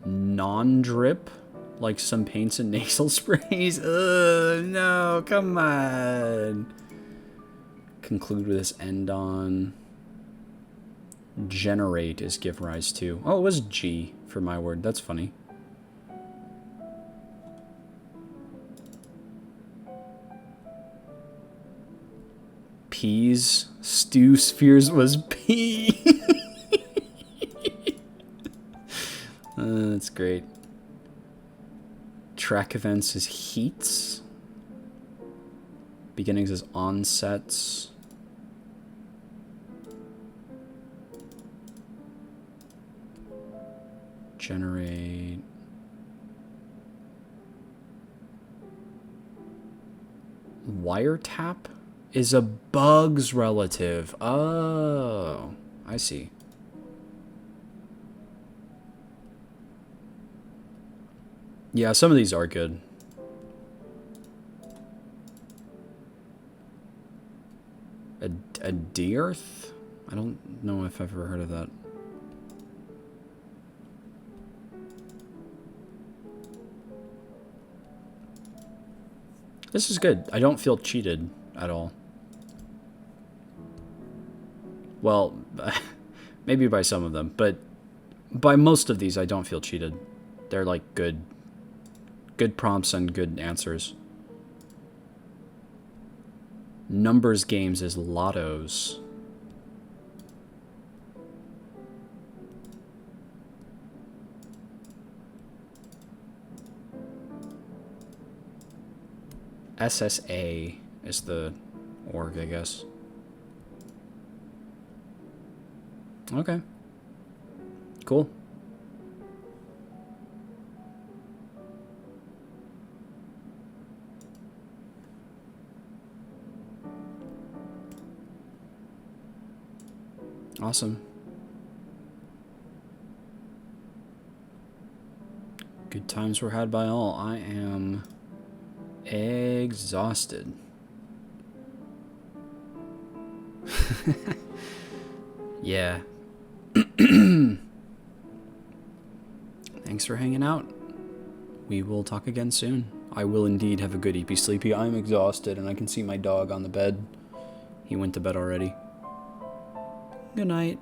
Non-drip, like some paints and nasal sprays. Ugh, no, come on. Conclude with this end on. Generate is give rise to. Oh, it was G for my word. That's funny. Peas. Stew spheres was P. That's great. Track events is heats. Beginnings is onsets. Generate. Wiretap is a bugs relative. Oh, I see. Yeah, some of these are good. A de-earth? I don't know if I've ever heard of that. This is good. I don't feel cheated at all. Well, maybe by some of them, but by most of these I don't feel cheated. They're like good prompts and good answers. Numbers games is lottos. SSA is the org, I guess. Okay. Cool. Awesome. Good times were had by all. I am exhausted. Yeah. Thanks for hanging out. We will talk again soon. I will indeed have a good eepy sleepy. I'm exhausted and I can see my dog on the bed. He went to bed already. Good night.